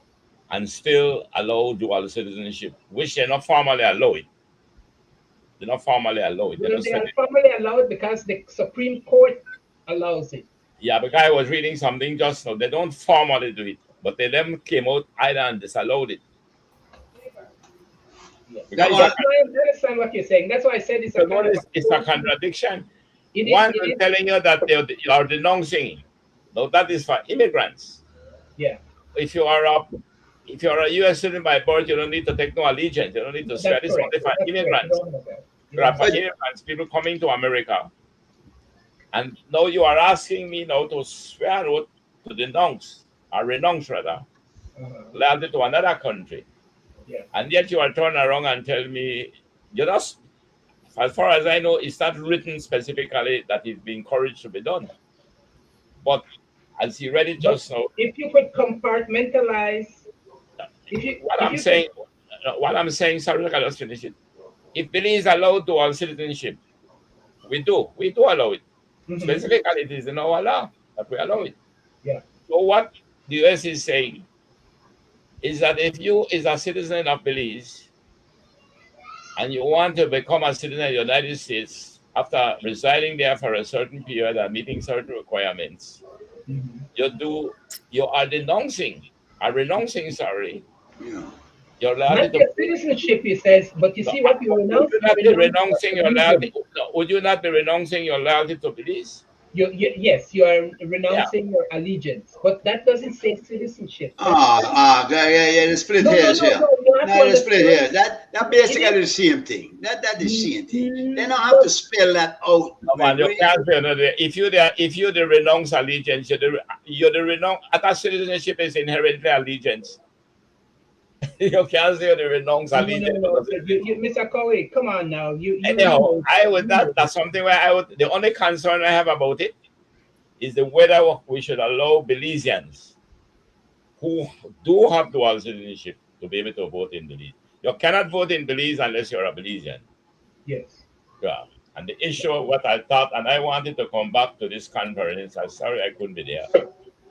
Speaker 7: And still allow dual citizenship, which they're not formally allow it. They're not formally allow it.
Speaker 6: They are formally allowed because the Supreme Court allows it.
Speaker 7: Yeah, because I was reading something just now. They don't formally do it, but they then came out either and disallowed it.
Speaker 6: Yeah. I understand what you're saying. That's why I said it's
Speaker 7: a contradiction. One is telling you that you are denouncing. No, that is for immigrants.
Speaker 6: Yeah.
Speaker 7: If you are a U.S. citizen by birth, you don't need to take no allegiance. You don't need to swear. This is only for immigrants. For immigrants, people coming to America. And now you are asking me now to swear oath to renounce loyalty to another country.
Speaker 6: Yeah.
Speaker 7: And yet you are turning around and tell me, as far as I know, it's not written specifically that it's being encouraged to be done. But as you read it just now,
Speaker 6: if you could compartmentalize,
Speaker 7: what I'm saying, sorry, I just finish it. If Belize allowed dual citizenship, we do allow it. Mm-hmm. Specifically, it is in our law that we allow it.
Speaker 6: Yeah.
Speaker 7: So what the US is saying is that if you is a citizen of Belize and you want to become a citizen of the United States after residing there for a certain period and meeting certain requirements,
Speaker 6: mm-hmm.
Speaker 7: you are renouncing.
Speaker 4: Yeah.
Speaker 7: Your
Speaker 6: not your citizenship, he says, but you see what you're renouncing.
Speaker 7: Would you not be renouncing your loyalty to Belize?
Speaker 6: Yes, you are renouncing your allegiance, but that doesn't say citizenship.
Speaker 4: The split hairs here. The split hairs. That basically the same thing. That is the same thing. They don't have to spell that out.
Speaker 7: No, man, you can't say another. If you the renounce allegiance, you're the renounce. That citizenship is inherently allegiance. You can't say the renounce allegiance.
Speaker 6: No. Mr. Cowie, come on now.
Speaker 7: Anyhow, I would not. That's something where I would. The only concern I have about it is the whether we should allow Belizeans who do have dual citizenship to be able to vote in Belize. You cannot vote in Belize unless you're a Belizean.
Speaker 6: Yes.
Speaker 7: Yeah. And the issue of what I thought, and I wanted to come back to this conference. I'm sorry I couldn't be there.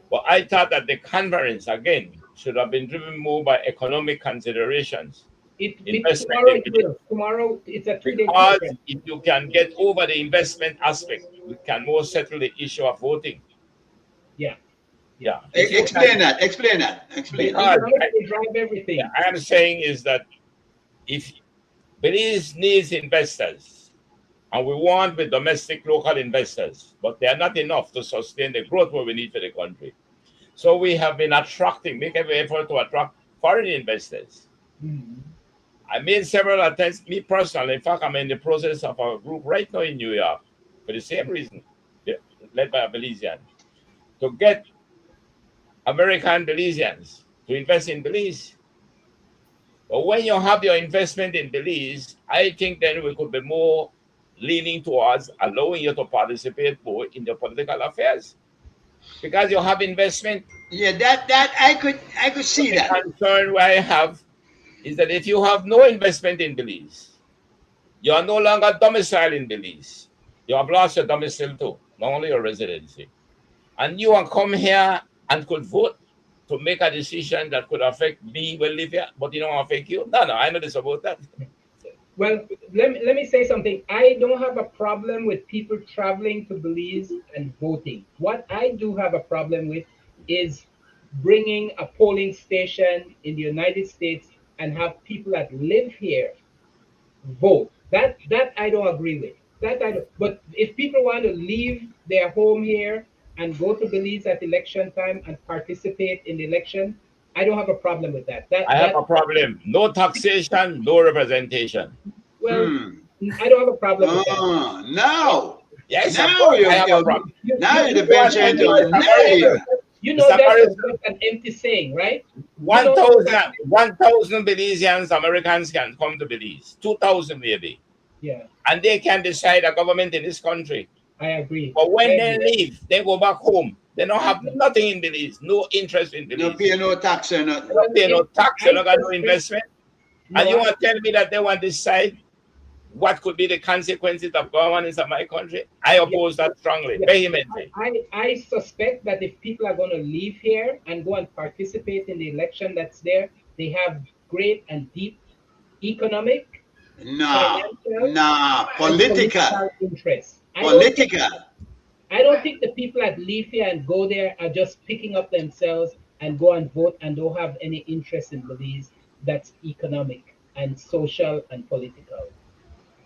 Speaker 7: But I thought that the conference again should have been driven more by economic considerations.
Speaker 6: Tomorrow it's a 2-day
Speaker 7: because conference. If you can get over the investment aspect, you can more settle the issue of voting.
Speaker 6: Yeah.
Speaker 4: Explain that.
Speaker 6: Drive everything.
Speaker 7: Yeah, I am saying is that if Belize needs investors And we want with domestic local investors, but they are not enough to sustain the growth what we need for the country. So we have been make every effort to attract foreign investors. I made several attempts, me personally. In fact, I'm in the process of a group right now in New York for the same reason, led by a Belizean, to get American Belizeans to invest in Belize. But when you have your investment in Belize, I think then we could be more leaning towards allowing you to participate more in the political affairs. Because you have investment.
Speaker 4: Yeah, that I could see that.
Speaker 7: The concern I have is that if you have no investment in Belize, you are no longer domiciled in Belize. You have lost your domicile too, not only your residency. And you can come here and could vote to make a decision that could affect me who live here, but it don't affect you. No, I know this about that.
Speaker 6: Well, let me say something. I don't have a problem with people traveling to Belize and voting. What I do have a problem with is bringing a polling station in the United States and have people that live here vote. That I don't agree with. That I don't. But if people want to leave their home here and go to Belize at election time and participate in the election, I don't have a problem with that.
Speaker 7: I have a problem. No taxation, no representation.
Speaker 6: Well, I don't have a problem with that.
Speaker 4: No.
Speaker 7: Yes,
Speaker 4: now
Speaker 7: I have a problem.
Speaker 4: Now you venture into a narrative.
Speaker 6: You know that's an empty saying, right?
Speaker 7: 1,000 Belizeans, Americans can come to Belize. 2,000 maybe.
Speaker 6: Yeah.
Speaker 7: And they can decide a government in this country.
Speaker 6: I agree.
Speaker 7: But when they leave, they go back home. They don't have nothing in Belize, no interest in Belize.
Speaker 4: No pay no tax or nothing.
Speaker 7: No pay no tax, they don't got no investment. And you want to tell me that they want to decide what could be the consequences of governance of my country? I oppose that strongly, vehemently.
Speaker 6: I suspect that if people are going to leave here and go and participate in the election that's there, they have great and deep economic, political interests.
Speaker 4: Political.
Speaker 6: I don't think the people that leave here and go there are just picking up themselves and go and vote and don't have any interest in Belize that's economic and social and political.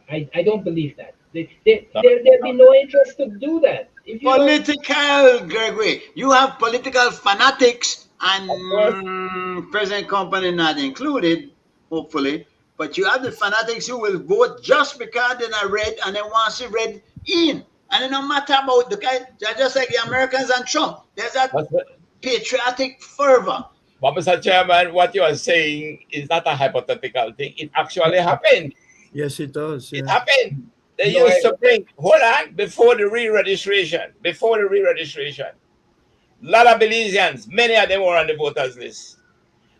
Speaker 6: I don't believe that. There'd be no interest to do that. If you
Speaker 4: political, Gregory. You have political fanatics and President Company not included, hopefully. But you have the fanatics who will vote just because they're not red and they want to see red in. And it no matter about the guy, they're just like the Americans and Trump. There's that patriotic fervor.
Speaker 7: But Mr. Chairman, what you are saying is not a hypothetical thing. It actually happened.
Speaker 5: Yes, it does. Yeah.
Speaker 7: It happened. They used to bring, before the re-registration, a lot of Belizeans, many of them were on the voters list.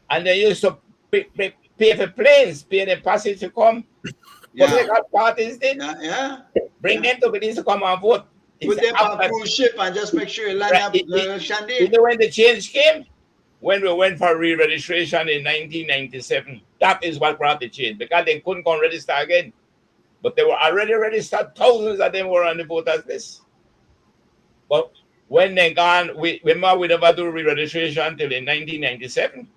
Speaker 7: And they used to pay for planes, pay the passage to come. Political parties did. Bring them to Belize to come and vote.
Speaker 4: Put them on a cruise ship and just make sure you line up Shandy.
Speaker 7: You know when the change came? When we went for re-registration in 1997, that is what brought the change, because they couldn't come register again. But they were already registered. Thousands of them were on the voters list. But when they gone, we never do re-registration until in 1997.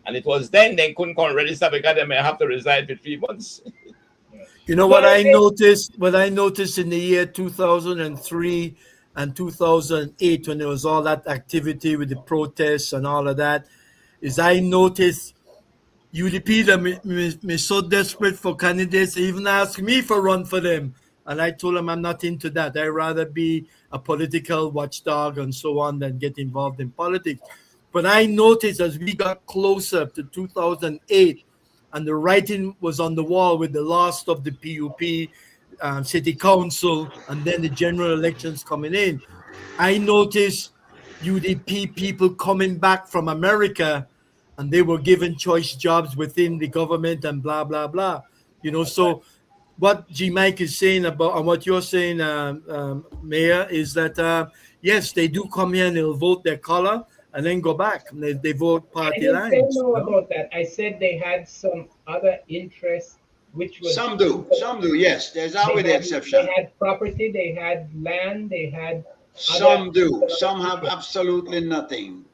Speaker 7: And it was then they couldn't come register because they may have to reside for 3 months.
Speaker 5: You know what I noticed? What I noticed in the year 2003 and 2008, when there was all that activity with the protests and all of that, is I noticed UDP that so desperate for candidates, they even asked me for run for them. And I told them I'm not into that. I'd rather be a political watchdog and so on than get involved in politics. But I noticed as we got closer to 2008, and the writing was on the wall with the loss of the PUP, city council, and then the general elections coming in, I noticed UDP people coming back from America, and they were given choice jobs within the government and blah, blah, blah. You know, so what G. Mike is saying about, and what you're saying, Mayor, is that, yes, they do come here and they'll vote their color, and then go back. And they vote party lines.
Speaker 6: I didn't say no about that. I said they had some other interests, which was...
Speaker 4: Some do, yes. There's always the exception.
Speaker 6: They had property, they had land, they had...
Speaker 4: Some do. Some have absolutely nothing.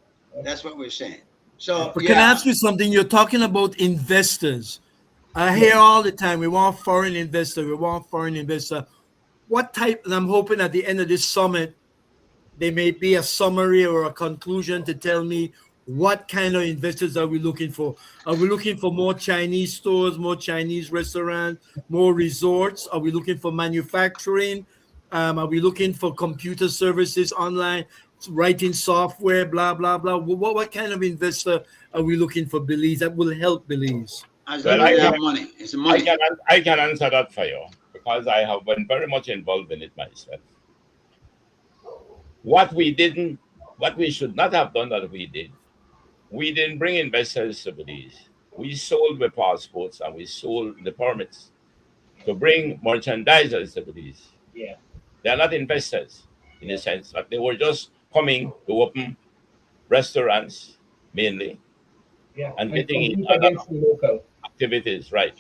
Speaker 4: That's what we're saying. So,
Speaker 5: but can I ask you something? You're talking about investors. I hear all the time, we want foreign investor, we want foreign investor. What type, and I'm hoping at the end of this summit, there may be a summary or a conclusion to tell me what kind of investors are we looking for? Are we looking for more Chinese stores, more Chinese restaurants, more resorts? Are we looking for manufacturing? Are we looking for computer services online, writing software, blah, blah, blah? What kind of investor are we looking for Belize that will help Belize?
Speaker 4: As long as they have money. It's money.
Speaker 7: I can answer that for you because I have been very much involved in it myself. What we should not have done that we did, we didn't bring investors to Belize. We sold the passports and we sold the permits to bring merchandisers to Belize.
Speaker 6: Yeah.
Speaker 7: They are not investors in a sense, but they were just coming to open restaurants mainly, and getting in against the local activities, right?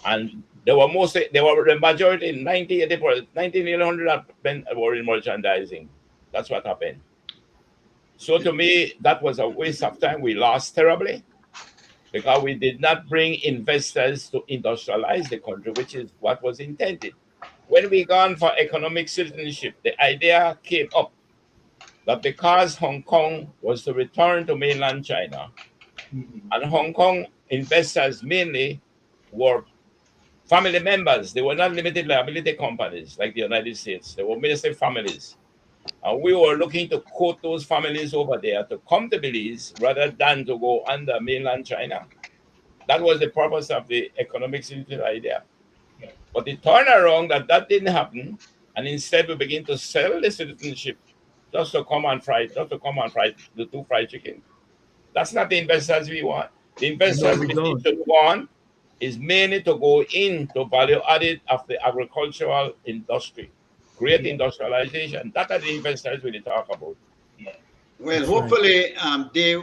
Speaker 7: And they were the majority, 1900 were in merchandising. That's what happened. So to me, that was a waste of time. We lost terribly because we did not bring investors to industrialize the country, which is what was intended. When we gone for economic citizenship, the idea came up that because Hong Kong was to return to mainland China, and Hong Kong investors mainly were family members. They were not limited liability companies like the United States. They were mainly families. And we were looking to quote those families over there to come to Belize rather than to go under mainland China. That was the purpose of the economic citizenship idea. Yeah. But it turned around that didn't happen. And instead we begin to sell the citizenship just to come and fry the two fried chicken. That's not the investors we want. The investors we want is mainly to go into value added of the agricultural industry. Create industrialization. That are the investors we talk about.
Speaker 4: Yeah. Well, hopefully they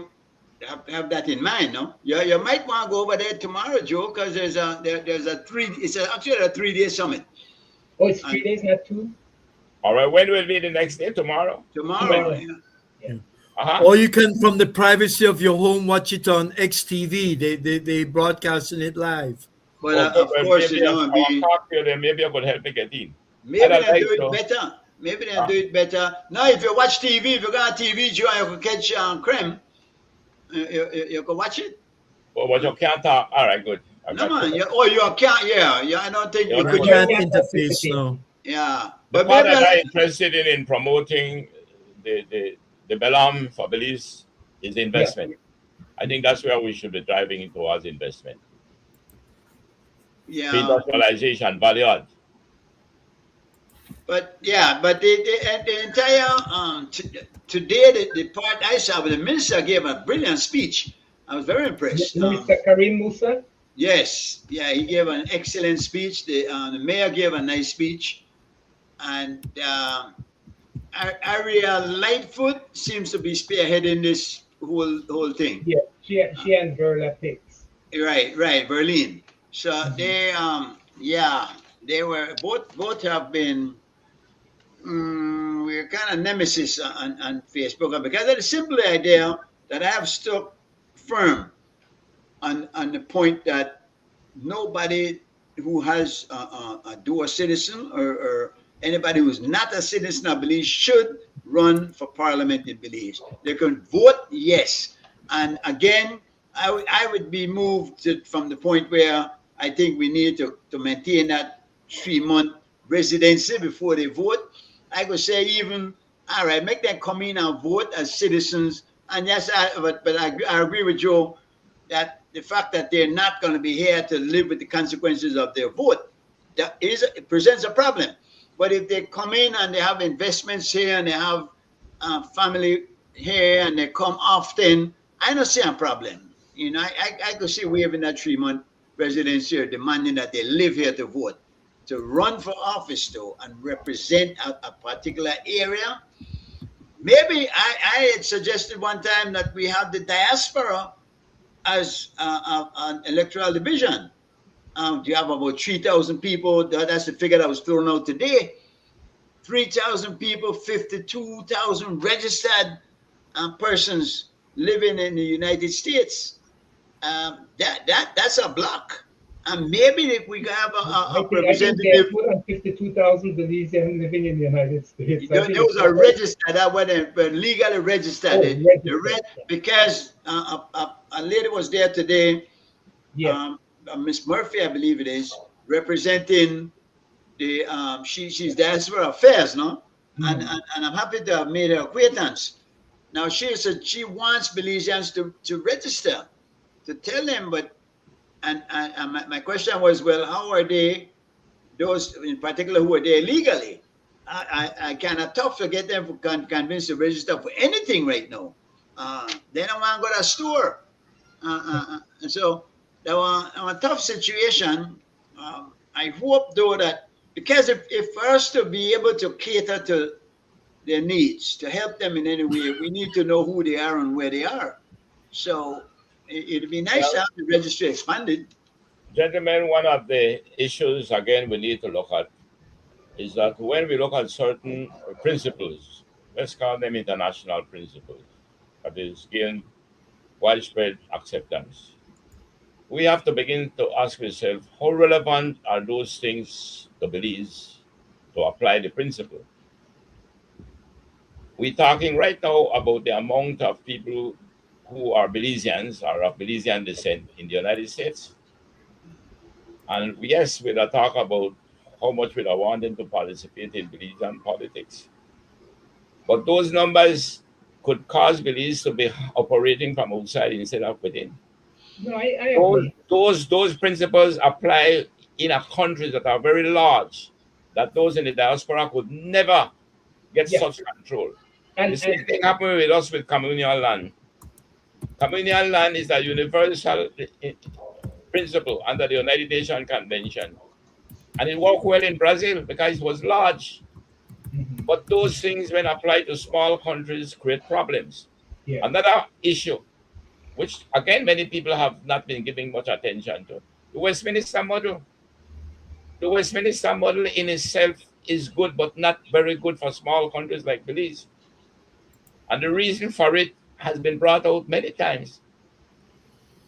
Speaker 4: have that in mind. No, you might want to go over there tomorrow, Joe, because it's actually a 3-day summit.
Speaker 6: Oh, it's 3 days, not 2.
Speaker 7: All right. When will be the next day? Tomorrow.
Speaker 4: Tomorrow.
Speaker 6: Yeah.
Speaker 5: Or you can, from the privacy of your home, watch it on XTV. They broadcasting it live.
Speaker 4: But of course,
Speaker 7: maybe maybe I could help me get in.
Speaker 4: Maybe they do it better. Maybe they do it better. Now, if you watch TV, if you got TV, Joe, you can catch creme. You can watch it.
Speaker 7: Oh, but you can't talk. All right, good.
Speaker 4: No, man. You can't. Yeah. I don't think you could.
Speaker 5: Can't interface, no.
Speaker 4: Yeah.
Speaker 7: But part that I'm interested in promoting the Belam for Belize is investment. Yeah. I think that's where we should be driving into as investment.
Speaker 4: Yeah.
Speaker 7: Industrialization, value add.
Speaker 4: But the entire today the part I saw, the minister gave a brilliant speech. I was very impressed.
Speaker 6: Mr. Karim Musa.
Speaker 4: Yes, yeah, he gave an excellent speech. The mayor gave a nice speech, and Ariel Lightfoot seems to be spearheading this whole thing.
Speaker 6: Yeah, she and Verla Pitts.
Speaker 4: Right, Berlin. So they were both have been. We're kind of nemesis on Facebook because of the simple idea that I have stuck firm on the point that nobody who has a dual citizen or anybody who's not a citizen of Belize should run for parliament in Belize. They can vote, yes. And again, I would be moved from the point where I think we need to maintain that 3-month residency before they vote. I could say even, all right, make them come in and vote as citizens. And yes, but I agree with Joe that the fact that they're not going to be here to live with the consequences of their vote, it presents a problem. But if they come in and they have investments here and they have family here and they come often, I don't see a problem. You know, I could see waiving that 3-month residency or demanding that they live here to vote. To run for office, though, and represent a particular area. Maybe I had suggested one time that we have the diaspora as an electoral division. You have about 3,000 people. That's the figure that was thrown out today. 3,000 people, 52,000 registered persons living in the United States. That's a block. And maybe if we could have a
Speaker 6: I think there's
Speaker 4: representative.
Speaker 6: more than 52,000 Belizeans living in the United States.
Speaker 4: Those are registered. That were legally registered.
Speaker 6: Oh, registered.
Speaker 4: Because a lady was there today.
Speaker 6: Yeah.
Speaker 4: Miss Murphy, I believe it is, representing the she's diaspora affairs, no? And I'm happy to have made her acquaintance. Now she said she wants Belizeans to register, to tell them, but and my question was, well, how are they, those in particular who are there legally? I kind of tough to get them convinced to register for anything right now. They don't want to go to a store. And so that was a tough situation. I hope though that, because if for us to be able to cater to their needs, to help them in any way, we need to know who they are and where they are. So it'd be nice to have the registry expanded.
Speaker 7: Gentlemen, one of the issues, again, we need to look at is that when we look at certain principles, let's call them international principles, that is, gain widespread acceptance, we have to begin to ask ourselves, how relevant are those things to Belize to apply the principle? We're talking right now about the amount of people who are Belizeans or of Belizean descent in the United States. And yes, we'll talk about how much we want them to participate in Belizean politics. But those numbers could cause Belize to be operating from outside instead of within.
Speaker 6: No, I agree.
Speaker 7: Those principles apply in a countries that are very large, that those in the diaspora could never get such control. And the same thing happened with us with communal land. Communal land is a universal principle under the United Nations Convention. And it worked well in Brazil because it was large. But those things, when applied to small countries, create problems.
Speaker 6: Yeah.
Speaker 7: Another issue, which again many people have not been giving much attention to, the Westminster model. The Westminster model in itself is good, but not very good for small countries like Belize. And the reason for it has been brought out many times.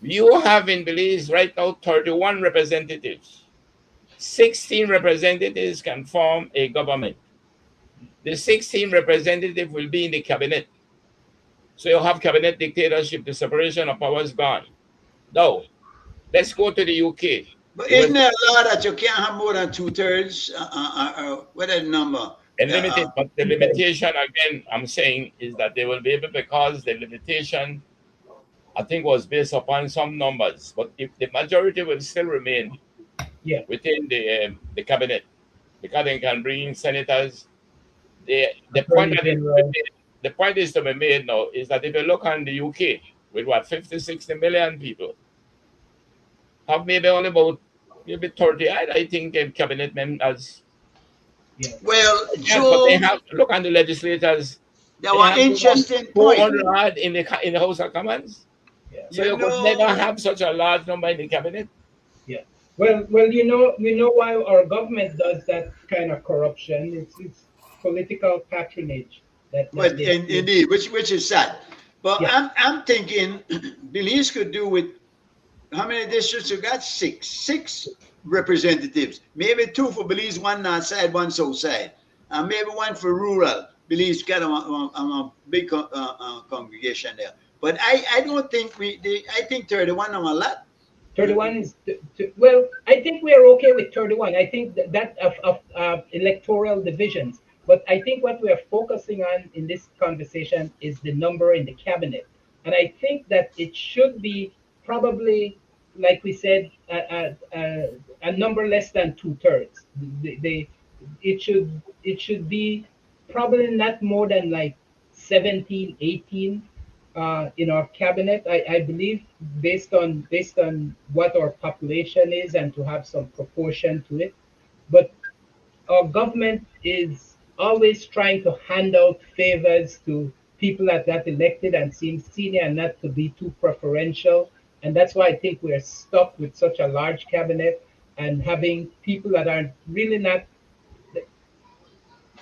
Speaker 7: You have in Belize right now 31 representatives. 16 representatives can form a government. The 16 representatives will be in the cabinet. So you have cabinet dictatorship, the separation of powers gone. Now, let's go to the UK.
Speaker 4: But isn't there a law that you can't have more than 2/3? What is the number?
Speaker 7: Limited, but the limitation, again, I'm saying, is that they will be able, because the limitation, I think, was based upon some numbers. But if the majority will still remain within the cabinet, because they can bring in senators. The point is to be made now is that if you look on the UK, with what, 50, 60 million people, have maybe only about maybe 30, I think, cabinet members.
Speaker 4: Yeah. Well, Joe,
Speaker 7: but they have to look on the legislators.
Speaker 4: There were interesting points.
Speaker 7: 400 in the House of Commons. Yeah. So you could never have such a large number in the cabinet.
Speaker 6: Yeah. Well, you know why our government does that kind of corruption. It's political patronage.
Speaker 4: But indeed, which is sad. But I'm thinking Belize could do with how many districts you got? Six representatives. Maybe 2 for Belize, 1 north side, 1 south side, and maybe 1 for rural. Belize got a big congregation there. But I don't think I think 31 are a lot.
Speaker 6: 31 is well. I think we are okay with 31. I think that of electoral divisions. But I think what we are focusing on in this conversation is the number in the cabinet, and I think that it should be probably, like we said, a number less than 2/3. It should be probably not more than like 17, 18 in our cabinet. I believe based on what our population is, and to have some proportion to it. But our government is always trying to hand out favors to people that got elected and seem senior, and not to be too preferential. And that's why I think we're stuck with such a large cabinet and having people that are really not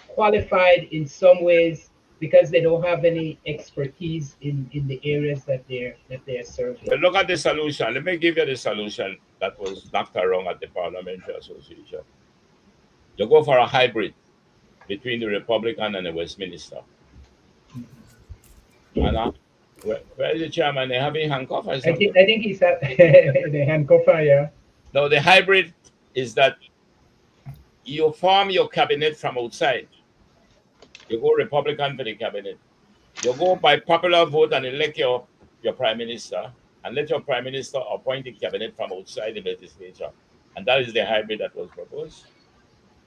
Speaker 6: qualified in some ways because they don't have any expertise in the areas that they're serving.
Speaker 7: But look at the solution. Let me give you the solution that was knocked around at the Parliamentary Association. You go for a hybrid between the Republican and the Westminster. And where is the chairman? They have a handcuff or something?
Speaker 6: I think he's at the handcuffer, yeah.
Speaker 7: No, the hybrid is that you form your cabinet from outside. You go Republican for the cabinet. You go by popular vote and elect your prime minister, and let your prime minister appoint the cabinet from outside the legislature. And that is the hybrid that was proposed,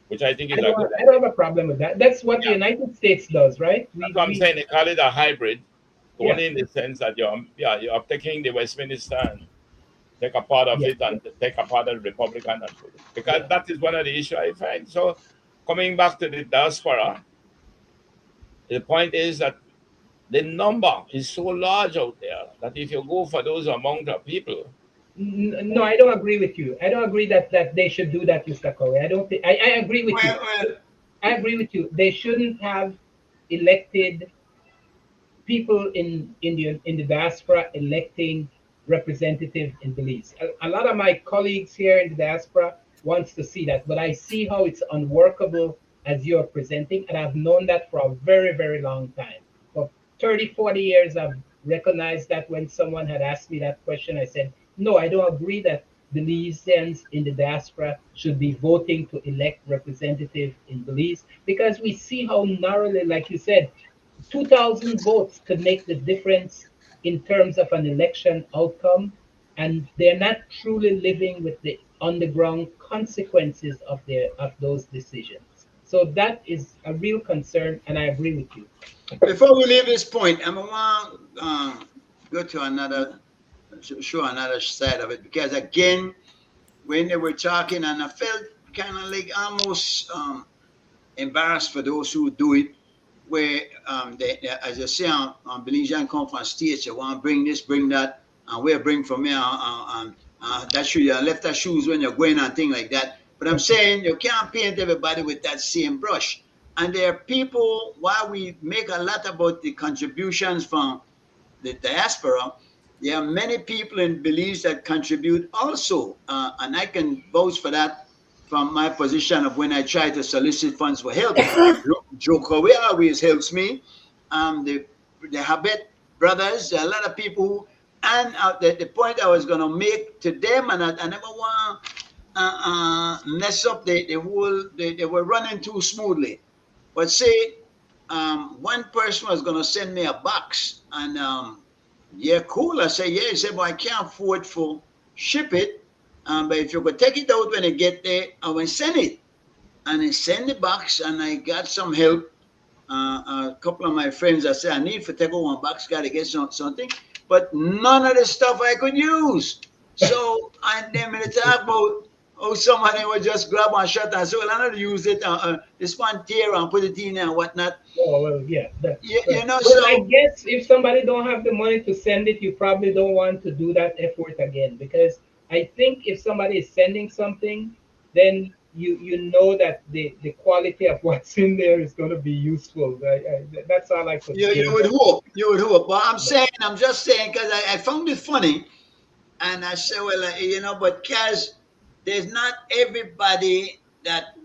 Speaker 7: which I think is
Speaker 6: I don't have a problem with that. That's what the United States does, right?
Speaker 7: That's what I'm saying. They call it a hybrid, only in the sense that you're taking the Westminster and take a part of it and take a part of the Republican, because that is one of the issues I find. So coming back to the diaspora, the point is that the number is so large out there that if you go for those amount of people.
Speaker 6: No, I don't agree with you. I don't agree that they should do that, Mr. Cowie. I don't think I agree with you. I agree with you. They shouldn't have elected people in the diaspora electing representative in Belize. A lot of my colleagues here in the diaspora wants to see that, but I see how it's unworkable as you're presenting, and I've known that for a very, very long time. For 30, 40 years, I've recognized that when someone had asked me that question, I said, no, I don't agree that Belizeans in the diaspora should be voting to elect representative in Belize, because we see how narrowly, like you said, 2,000 votes could make the difference in terms of an election outcome, and they're not truly living with the on-the-ground consequences of those decisions. So that is a real concern, and I agree with you.
Speaker 4: Before we leave this point, I want to go to show another side of it, because again, when they were talking, and I felt kind of like almost embarrassed for those who do it, where they, as I say, on Belizean come from states, you want to bring this, bring that, and where bring from here, that shoe, you left that shoes when you're going and things like that. But I'm saying you can't paint everybody with that same brush. And there are people, while we make a lot about the contributions from the diaspora, there are many people in Belize that contribute also. And I can vouch for that from my position of when I try to solicit funds for help. Joe Cowie always helps me. The Habet brothers, there are a lot of people who, and the point I was going to make to them, and I never want to mess up the whole, they were running too smoothly. But say, one person was going to send me a box, and yeah, cool. I say, yeah. He said, well, I can't afford to ship it, but if you could take it out when I get there, I will send it. And I send the box, and I got some help. A couple of my friends, I said, I need to take out one box, got to get something. But none of the stuff I could use. So, and then when they talk about, somebody would just grab one shot and say, well, I don't use it, this one tear and put it in and whatnot.
Speaker 6: Oh, well, yeah.
Speaker 4: You know,
Speaker 6: well,
Speaker 4: so
Speaker 6: I guess if somebody don't have the money to send it, you probably don't want to do that effort again, because I think if somebody is sending something, then you know that the quality of what's in there is going to be useful. That's all I could say.
Speaker 4: You would hope. But I'm just saying, because I found it funny, and I said, well, but because there's not everybody that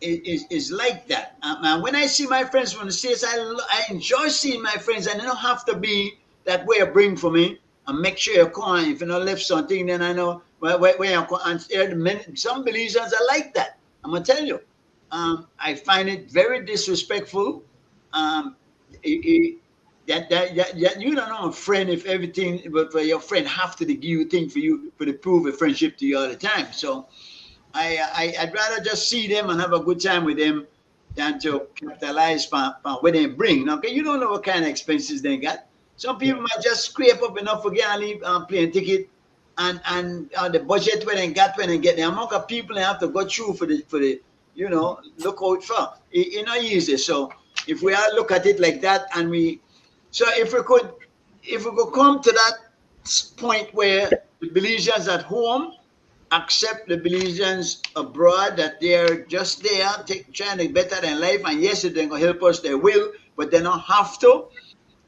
Speaker 4: is like that. And when I see my friends from the States, I enjoy seeing my friends, and they don't have to be that way of bring for me, and make sure you're calling. If you don't left something, then I know where you're calling. Some Belizeans are like that. I'm going to tell you. I find it very disrespectful. You don't know a friend if everything, but for your friend have to give you things for you to prove a friendship to you all the time. So I'd rather just see them and have a good time with them than to capitalize on what they bring. Okay, you don't know what kind of expenses they got. Some people might just scrape up enough for getting a plane ticket and the budget when they get the amount of people they have to go through for the look out for. It's not easy. So if we all look at it like that, and if we could come to that point where the Belizeans at home accept the Belizeans abroad, that they're just there trying to better their life, and yes, if they're going to help us, they will, but they don't have to.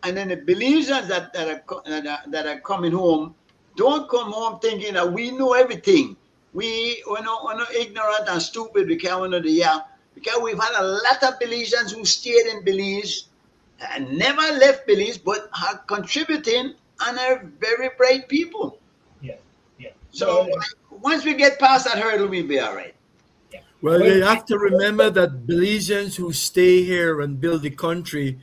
Speaker 4: And then the Belizeans that are coming home don't come home thinking that we know everything. We're not ignorant and stupid. We can't know the yeah. Because we've had a lot of Belizeans who stayed in Belize and never left Belize, but are contributing and are very bright people.
Speaker 6: Yeah, yeah.
Speaker 4: So once we get past that hurdle, we'll be all right.
Speaker 6: Yeah.
Speaker 5: Well, you have to remember that Belizeans who stay here and build the country,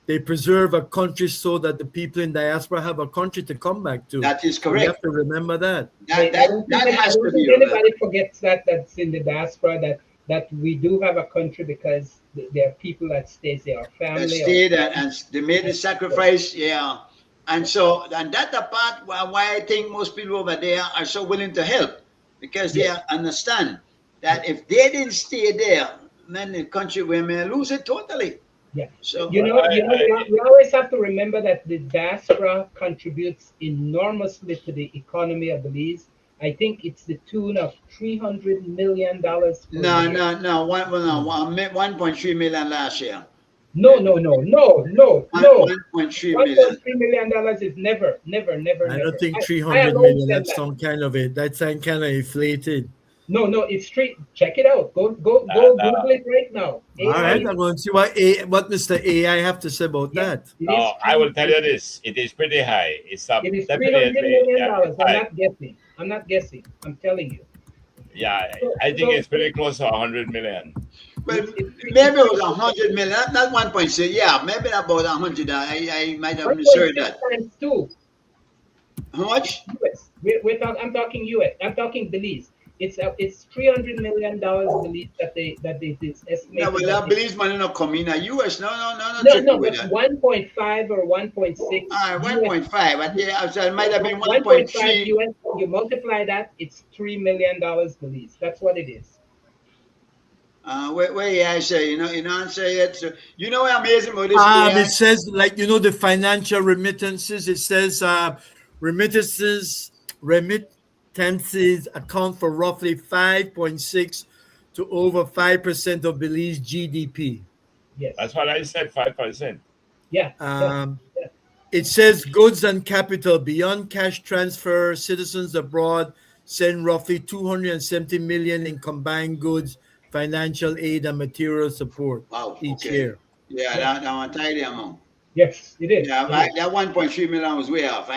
Speaker 5: they preserve a country so that the people in diaspora have a country to come back to.
Speaker 4: That is correct.
Speaker 5: You have to remember that.
Speaker 4: That has to be.
Speaker 6: Anybody forgets that's in the diaspora that we do have a country because there are people that stay there, our family.
Speaker 4: That stayed and they made the sacrifice, yeah. And that's the part why I think most people over there are so willing to help, because they understand that if they didn't stay there, then the country we may lose it totally.
Speaker 6: Yeah.
Speaker 4: So
Speaker 6: we always have to remember that the diaspora contributes enormously to the economy of Belize. I think it's the tune of $300 million.
Speaker 4: No, 1.3 million last year.
Speaker 6: No. 1.3 million is never.
Speaker 5: I don't think 300 million. That's some kind of it. That's some kind of inflated.
Speaker 6: No, it's straight. Check it out. Go Google it right now.
Speaker 5: All right, I'm going to see what Mr. AI have to say about that.
Speaker 7: No, I will tell you this. It is pretty high. It is
Speaker 6: $300 million. I'm not guessing. I'm telling you.
Speaker 7: Yeah, I think it's pretty close to 100 million.
Speaker 4: Well, maybe it was 100 million, not 1.6. Yeah, maybe about 100. I might have misheard that.
Speaker 6: Times two.
Speaker 4: How much?
Speaker 6: US. I'm talking US. I'm talking Belize. It's $300 million Belize that they estimate.
Speaker 4: Yeah, well, that Belize money not come in. US, no.
Speaker 6: But 1.5 or 1.6.
Speaker 4: 1.5. But yeah, so it might have been
Speaker 6: 1.5 US. You multiply that, it's $3 million Belize. That's what it is.
Speaker 4: Where I say, you know, answer it. So, you know, what amazing about this.
Speaker 5: It says, like, the financial remittances. It says remittances account for roughly 5.6 to over 5% of Belize GDP.
Speaker 6: Yes,
Speaker 7: that's what I said. 5%.
Speaker 6: Yeah.
Speaker 5: It says goods and capital beyond cash transfer. Citizens abroad send roughly 270 million in combined goods, financial aid, and material support each year.
Speaker 4: Yeah, that one tidy amount.
Speaker 6: Yes, it is.
Speaker 4: Yeah, that 1.3 million was way off.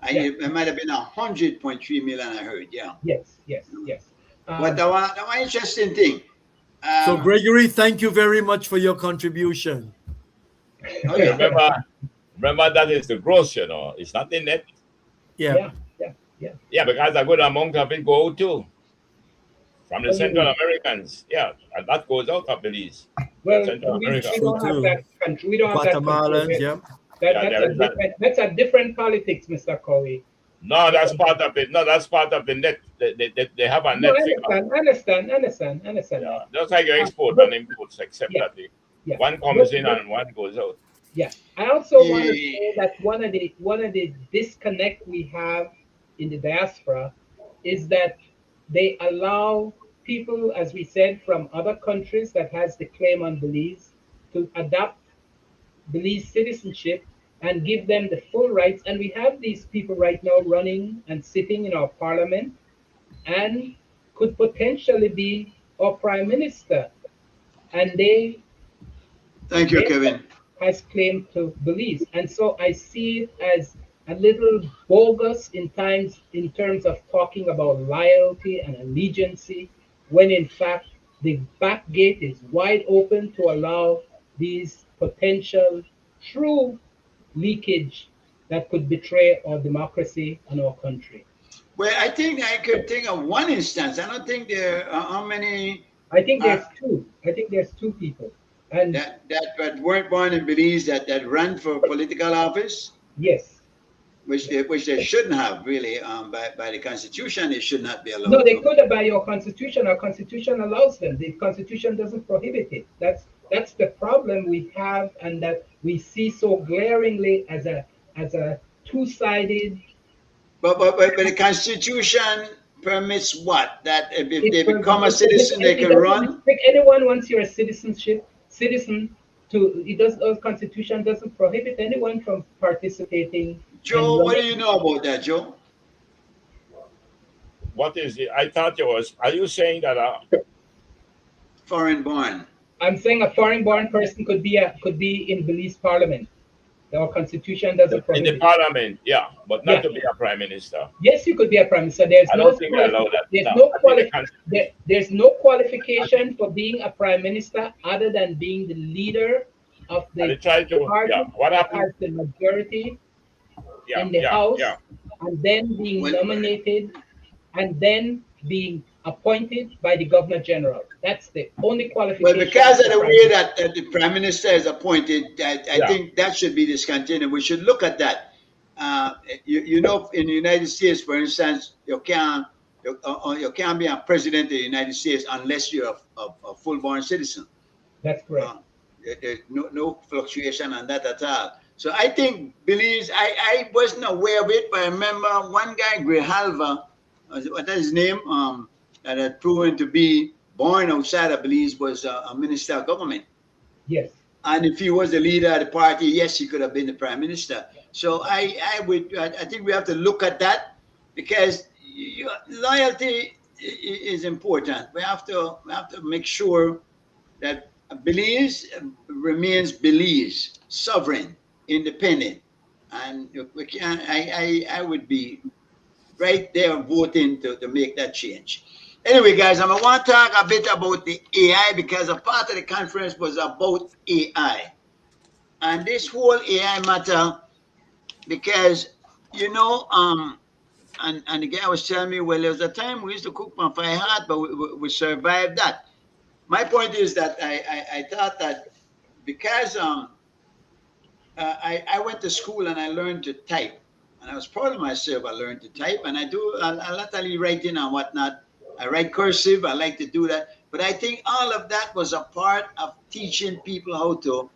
Speaker 4: It might have been 100.3 million. I heard. Yeah.
Speaker 6: Yes.
Speaker 4: But the one interesting thing.
Speaker 5: So Gregory, thank you very much for your contribution.
Speaker 7: Remember that is the gross. It's not the net.
Speaker 6: Yeah.
Speaker 7: Yeah, because a good amount of it go out too. From the Central Americans, and that goes out of Belize.
Speaker 6: Well,
Speaker 7: Central America.
Speaker 6: We don't have that country. We don't have
Speaker 5: Guatemalans,
Speaker 6: that's a different politics, Mr. Cowie.
Speaker 7: No, that's part of it. No, that's part of the net. They have a net.
Speaker 6: I understand.
Speaker 7: Yeah, just like your export and imports, except that one comes in and one goes out.
Speaker 6: Yeah, I also want to say that one of the disconnect we have in the diaspora is that they allow people, as we said, from other countries that has the claim on Belize to adopt Belize citizenship and give them the full rights. And we have these people right now running and sitting in our parliament and could potentially be our prime minister. And
Speaker 4: thank you, Kevin,
Speaker 6: has claimed to Belize. And so I see it as a little bogus in terms of talking about loyalty and allegiance, when in fact the back gate is wide open to allow these potential true leakage that could betray our democracy and our country.
Speaker 4: Well, I think I could think of one instance. I don't think there are how many.
Speaker 6: I think there's two. I think there's two people, and
Speaker 4: that weren't born in Belize that ran for political office.
Speaker 6: Yes.
Speaker 4: Which they shouldn't have, really. By the Constitution, they should not be allowed.
Speaker 6: No, they could have by your Constitution. Our Constitution allows them. The Constitution doesn't prohibit it. That's the problem we have, and that we see so glaringly as a two-sided.
Speaker 4: But the Constitution permits what? That if they become a citizen, they can run.
Speaker 6: Anyone, once you're a citizen, Our constitution doesn't prohibit anyone from participating.
Speaker 4: Joe, what do you know about that, Joe?
Speaker 7: What is it? I thought it was. Are you saying that?
Speaker 4: Foreign born.
Speaker 6: I'm saying a foreign born person could be in Belize Parliament. Our constitution doesn't prohibit.
Speaker 7: In the parliament, yeah, but not to be a prime minister.
Speaker 6: Yes, you could be a prime minister.
Speaker 7: I don't think I allow that.
Speaker 6: There's no qualification for being a prime minister other than being the leader of the party
Speaker 7: what
Speaker 6: that
Speaker 7: happened?
Speaker 6: has the majority in the House, and then being nominated, and then being appointed by the Governor General. That's the only qualification.
Speaker 4: Well, because of the way that the Prime Minister is appointed, I think that should be discontinued. We should look at that. You know, in the United States, for instance, you can't be a president of the United States unless you're a full-born citizen.
Speaker 6: That's correct.
Speaker 4: There's no fluctuation on that at all. So I think Belize, I wasn't aware of it, but I remember one guy, Grijalva, what is his name, that had proven to be born outside of Belize, was a minister of government.
Speaker 6: Yes.
Speaker 4: And if he was the leader of the party, yes, he could have been the prime minister. So I think we have to look at that, because loyalty is important. We have to make sure that Belize remains Belize, sovereign, independent, and we can. I would be right there voting to make that change. Anyway, guys, I want to talk a bit about the AI, because a part of the conference was about AI. And this whole AI matter, because, you know, and the guy was telling me, well, there was a time we used to cook on fire hot, but we survived that. My point is that I thought that because I went to school and I learned to type, and I was proud of myself. I learned to type, and I do a lot of writing and whatnot. I write cursive. I like to do that. But I think all of that was a part of teaching people how to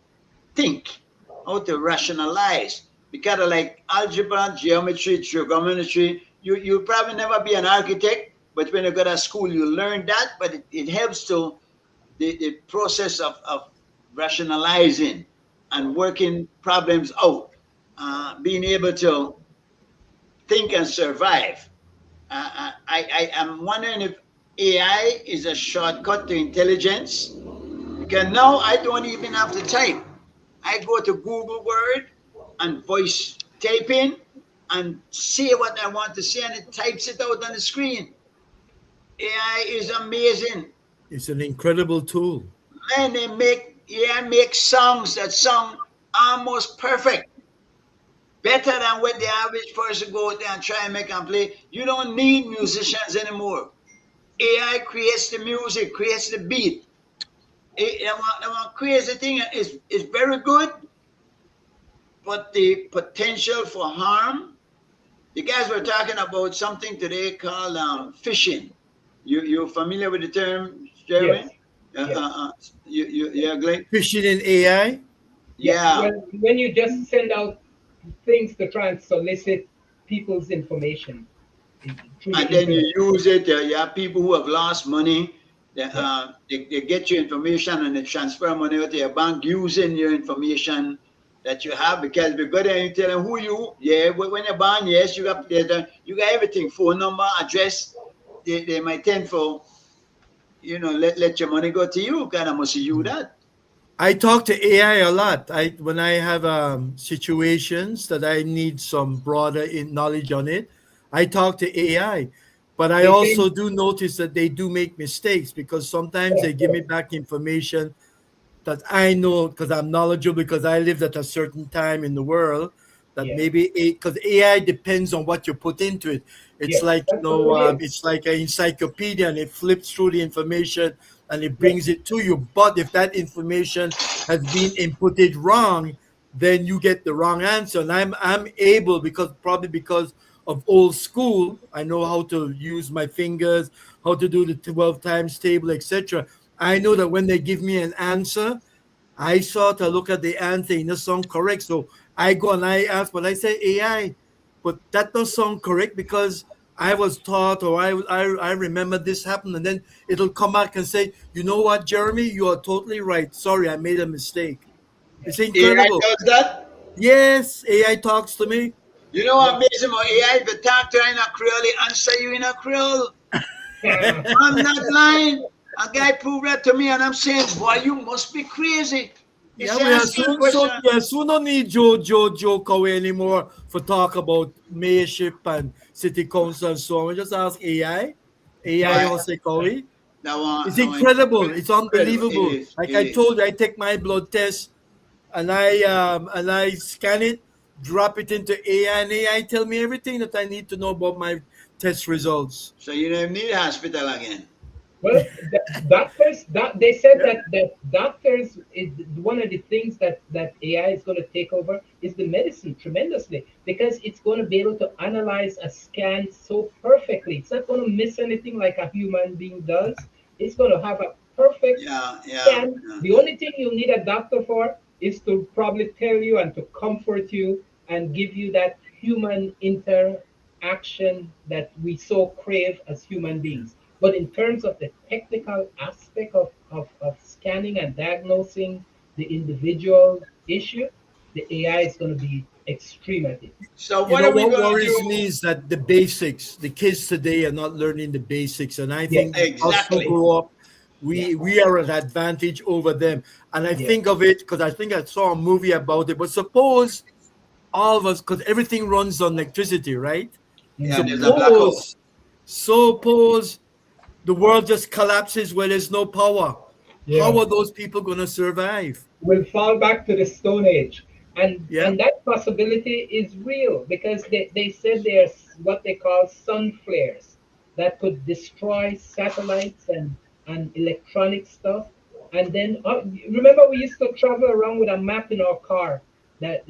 Speaker 4: think, how to rationalize. Because of like algebra, geometry, trigonometry, you'll probably never be an architect, but when you go to school, you learn that. But it helps to the process of rationalizing and working problems out, being able to think and survive. I am wondering if AI is a shortcut to intelligence, because now I don't even have to type. I go to Google Word and voice typing and say what I want to say, and it types it out on the screen. AI is amazing.
Speaker 5: It's an incredible tool.
Speaker 4: Man, AI make songs that sound almost perfect. Better than what the average person go out there and try and make and play. You don't need musicians anymore. AI creates the music, creates the beat. The one crazy thing is very good, but the potential for harm. The guys were talking about something today called phishing. You're familiar with the term, Jeremy?
Speaker 6: Yes.
Speaker 4: Yeah, Glenn?
Speaker 5: Phishing in AI?
Speaker 4: Yeah.
Speaker 6: When you just send out things to try and solicit people's information.
Speaker 4: And then you use it. You have people who have lost money. They get your information and they transfer money to your bank using your information that you have, because we go there and you tell them who you, when you're born, yes, you got everything, phone number, address. They might tend for, let your money go to you, kind of must you that.
Speaker 5: I talk to AI a lot. When I have situations that I need some broader knowledge on it, I talk to AI. But I also do notice that they do make mistakes, because sometimes they give me back information that I know because I'm knowledgeable, because I lived at a certain time in the world, that maybe because AI depends on what you put into it. It's like, it's like an encyclopedia, and it flips through the information and it brings it to you. But if that information has been inputted wrong, then you get the wrong answer. And I'm able, because of old school, I know how to use my fingers, how to do the 12 times table, etc. I know that when they give me an answer, I sort of look at the answer, it doesn't sound correct. So I go and I ask, but I say AI, but that doesn't sound correct because I was taught, or I remember this happened, and then it'll come back and say, you know what, Jeremy, you are totally right. Sorry, I made a mistake. It's incredible.
Speaker 4: AI does that?
Speaker 5: Yes, AI talks to me.
Speaker 4: You know what amazing about AI? If you talk to her in a Creole, he answer you in a Creole. I'm not lying. A guy proved that to me, and I'm saying, boy, you must be crazy. He
Speaker 5: Yeah,
Speaker 4: said,
Speaker 5: we are
Speaker 4: ask him a question.
Speaker 5: soon don't need Joe Cowie anymore for talk about mayorship and city council and so on. We just ask AI. AI
Speaker 4: Right.
Speaker 5: don't say Cowie.
Speaker 4: No,
Speaker 5: It's
Speaker 4: no,
Speaker 5: incredible. It's
Speaker 4: incredible. It
Speaker 5: unbelievable.
Speaker 4: is.
Speaker 5: Like
Speaker 4: It
Speaker 5: I
Speaker 4: is.
Speaker 5: told you, I take my blood test and I scan it, drop it into AI, and AI tell me everything that I need to know about my test results.
Speaker 4: So you don't need a hospital again.
Speaker 6: Well, doctors, they said that doctors is one of the things that AI is going to take over is the medicine tremendously, because it's going to be able to analyze a scan so perfectly. It's not going to miss anything like a human being does. It's going to have a perfect
Speaker 4: Yeah, yeah.
Speaker 6: scan. The only thing you need a doctor for is to probably tell you and to comfort you and give you that human interaction that we so crave as human beings. But in terms of the technical aspect of scanning and diagnosing the individual issue, the AI is going to be extreme at it.
Speaker 4: So
Speaker 5: You
Speaker 4: what
Speaker 5: know
Speaker 4: are we
Speaker 5: what
Speaker 4: gonna
Speaker 5: worries
Speaker 4: do?
Speaker 5: me is that the basics, the kids today are not learning the basics, and I
Speaker 6: Yeah,
Speaker 5: think us who
Speaker 4: Exactly.
Speaker 5: grow up,
Speaker 6: yeah,
Speaker 5: we are at advantage over them. And I
Speaker 6: yeah,
Speaker 5: think of it because I think I saw a movie about it. But suppose all of us, because everything runs on electricity, right?
Speaker 4: Yeah,
Speaker 6: mhm,
Speaker 4: there's a black hole.
Speaker 5: Suppose the world just collapses where there's no power. How
Speaker 6: yeah.
Speaker 5: are those people going to survive?
Speaker 6: Will fall back to the Stone Age.
Speaker 5: Yeah.
Speaker 6: And that possibility is real because they said there's what they call sun flares that could destroy satellites and electronic stuff. And then remember we used to travel around with a map in our car that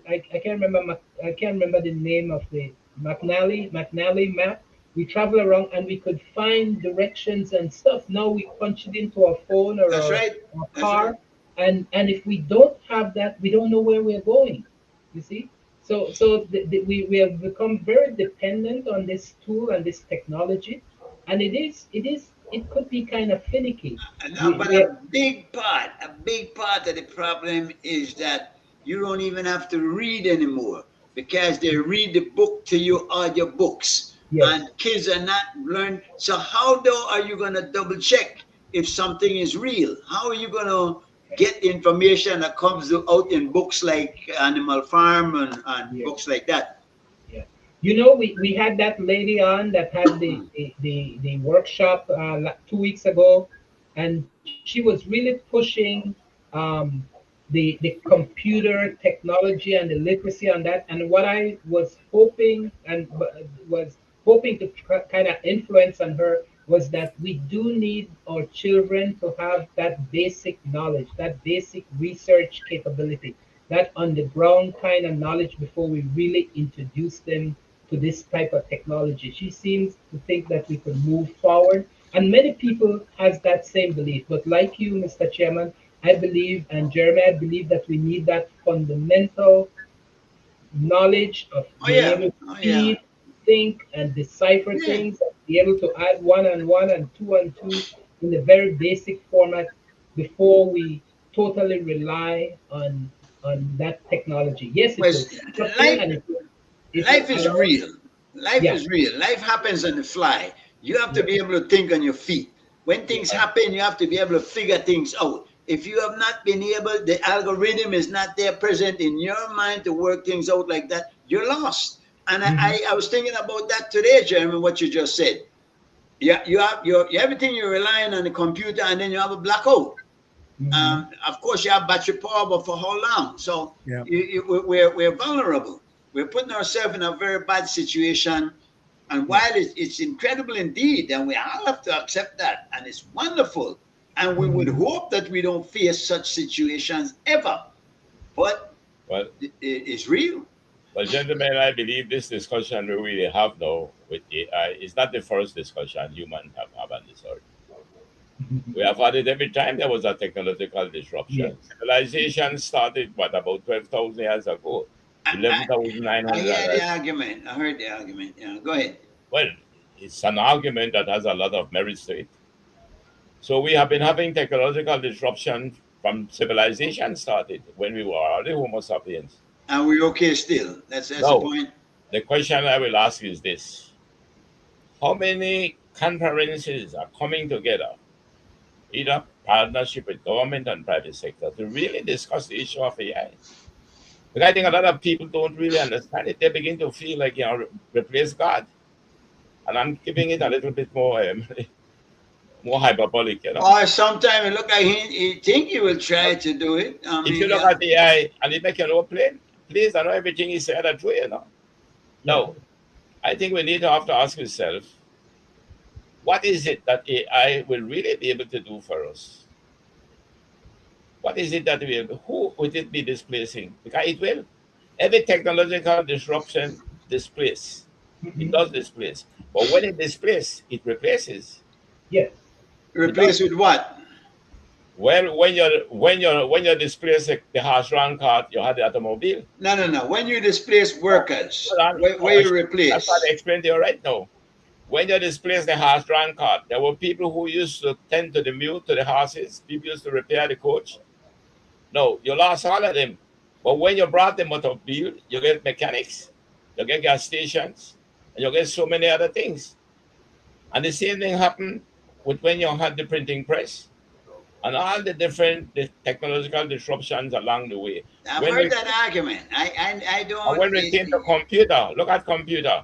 Speaker 6: I can't remember I can't remember the name of the McNally map. We travel around and we could find directions and stuff. Now we punch it into our phone or
Speaker 4: That's right.
Speaker 6: our
Speaker 4: That's right.
Speaker 6: car, and if we don't have that, we don't know where we're going. You see, so we have become very dependent on this tool and this technology, and it could be kind of finicky.
Speaker 4: No,
Speaker 6: We,
Speaker 4: but
Speaker 6: we
Speaker 4: a big part of the problem is that you don't even have to read anymore because they read the book to you, audio books,
Speaker 6: Yes.
Speaker 4: and kids are not learn. So how though are you gonna double check if something is real? How are you gonna get the information that comes out in books like Animal Farm and
Speaker 6: Yeah.
Speaker 4: books like that?
Speaker 6: Yeah. You know, we had that lady on that had the workshop 2 weeks ago, and she was really pushing um, the computer technology and the literacy on that. And what I was hoping and was hoping to kind of influence on her was that we do need our children to have that basic knowledge, that basic research capability, that on the ground kind of knowledge before we really introduce them to this type of technology. She seems to think that we could move forward, and many people has that same belief. But like you, Mr. Chairman, I believe, and Jeremy, I believe that we need that fundamental knowledge of
Speaker 4: Oh
Speaker 6: being
Speaker 4: yeah,
Speaker 6: able to
Speaker 4: oh yeah,
Speaker 6: read, think, and decipher
Speaker 4: yeah.
Speaker 6: things, and be able to add one and two in the very basic format before we totally rely on that technology. Yes, it will
Speaker 4: Because
Speaker 6: stop you,
Speaker 4: life
Speaker 6: and it will
Speaker 4: life is
Speaker 6: allow.
Speaker 4: real. Life
Speaker 6: Yeah,
Speaker 4: is real. Life happens on the fly. You have to
Speaker 6: yeah,
Speaker 4: be able to think on your feet. When things
Speaker 6: yeah.
Speaker 4: happen, you have to be able to figure things out. If you have not been able, the algorithm is not there present in your mind to work things out like that, you're lost. And
Speaker 6: Mhm,
Speaker 4: I was thinking about that today, Jeremy, what you just said. Yeah, you have everything you're relying on the computer, and then you have a blackout.
Speaker 6: mhm.
Speaker 4: Of course, you have battery power, but for how long? So
Speaker 5: Yeah.
Speaker 4: we're vulnerable. We're putting ourselves in a very bad situation. And
Speaker 6: Yeah.
Speaker 4: while it's incredible indeed, and we all have to accept that, and it's wonderful, and we would
Speaker 6: Mhm.
Speaker 4: hope that we don't face such situations ever, but
Speaker 7: Well,
Speaker 4: it's real.
Speaker 7: well, gentlemen, I believe this discussion we really have now with AI is not the first discussion humans have on this earth. We have had it every time there was a technological
Speaker 6: Yeah.
Speaker 7: disruption. Civilization started, what, about 12,000 years ago?
Speaker 4: I, I, I
Speaker 7: 11,900.
Speaker 4: hear the argument. I heard the argument. Yeah, go ahead.
Speaker 7: Well, it's an argument that has a lot of merits to it. So we have been having technological disruption from civilization started when we were already Homo sapiens.
Speaker 4: And we're okay still. That's the
Speaker 7: No.
Speaker 4: point.
Speaker 7: The question I will ask is this: how many conferences are coming together, either partnership with government and private sector, to really discuss the issue of AI? Because I think a lot of people don't really understand it. They begin to feel like, replace God. And I'm giving it a little bit more more hyperbolic,
Speaker 4: Or sometimes it look like he think he will try to do it.
Speaker 7: If you look at the AI and it make an plane, please, I know everything he said that way, No. I think we need to have to ask ourselves, what is it that AI will really be able to do for us? What is it that who would it be displacing? Because it will. Every technological disruption displaces. It does displace. But when it displaces, it replaces.
Speaker 6: Yes.
Speaker 4: Replace with what?
Speaker 7: Well, when you displace the horse-drawn cart, you have the automobile.
Speaker 4: No. When you displace workers, where you replace?
Speaker 7: That's what I explained to you right now. When you displace the horse-drawn cart, there were people who used to tend to the mule, to the horses. People used to repair the coach. No, you lost all of them. But when you brought the automobile, you get mechanics, you get gas stations, and you get so many other things. And the same thing happened with when you had the printing press and all the different technological disruptions along the way.
Speaker 4: I've heard that argument. I don't.
Speaker 7: When we came to computer, look at computer.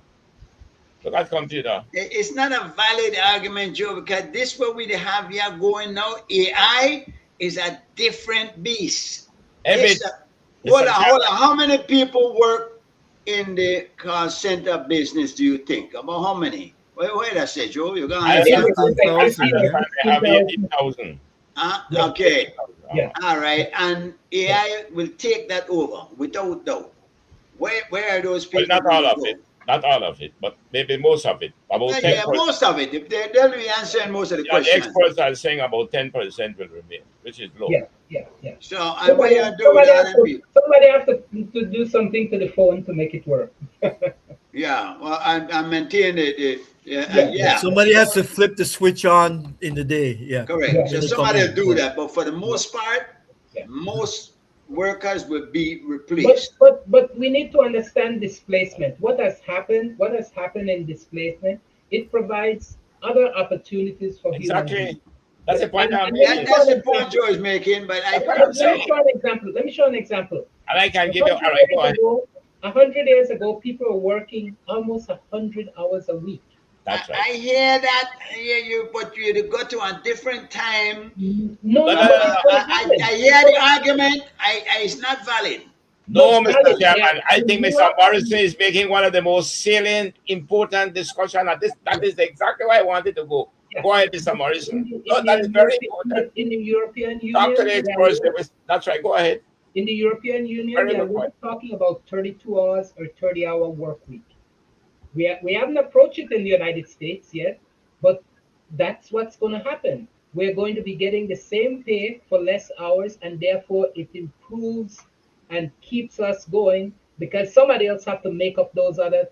Speaker 7: Look at computer.
Speaker 4: It's not a valid argument, Joe, because this what we have here going now. AI is a different beast. Hold on. How many people work in the call center business, do you think? About how many? Wait a second, Joe. You're going to
Speaker 7: have 18,000.
Speaker 4: Okay.
Speaker 6: Yeah.
Speaker 4: All right. And AI will take that over without doubt. Where are those people?
Speaker 7: Well, not all of it. Not all of it, but maybe most of it. About 10%.
Speaker 4: Yeah, most of it. If they'll be answering most of the questions.
Speaker 7: The experts are saying about 10% will remain, which is low.
Speaker 6: Yeah.
Speaker 4: So what you do with other people?
Speaker 6: Somebody have to do something to the phone to make it work.
Speaker 4: Yeah. Well, I maintain it.
Speaker 5: Somebody has to flip the switch on in the day. Yeah.
Speaker 4: Correct. Yeah. So somebody will do that, but for the most part, most workers will be replaced.
Speaker 6: But we need to understand displacement. What has happened in displacement? It provides other opportunities for human beings.
Speaker 7: That's the point I'm
Speaker 4: making. That's the point Joe is making. But let
Speaker 6: me show an example.
Speaker 7: And I can give you. All right, go ahead.
Speaker 6: 100 years ago, people were working almost 100 hours a week.
Speaker 7: That's right.
Speaker 4: I hear that. I hear you, but you go to a different time.
Speaker 6: No.
Speaker 4: I hear the argument. It's not valid.
Speaker 7: No, Mr. Chairman. I think Mr. Morrison is making one of the most salient, important discussion. That is exactly why I wanted to go. Yeah. Go ahead, Mr. Morrison. That is very important.
Speaker 6: In the European Union.
Speaker 7: Talk to the experts. That's right. Go ahead.
Speaker 6: In the European Union, we're talking about 32 hours or 30-hour work week. We haven't approached it in the United States yet, but that's what's going to happen. We're going to be getting the same pay for less hours, and therefore it improves and keeps us going because somebody else have to make up those other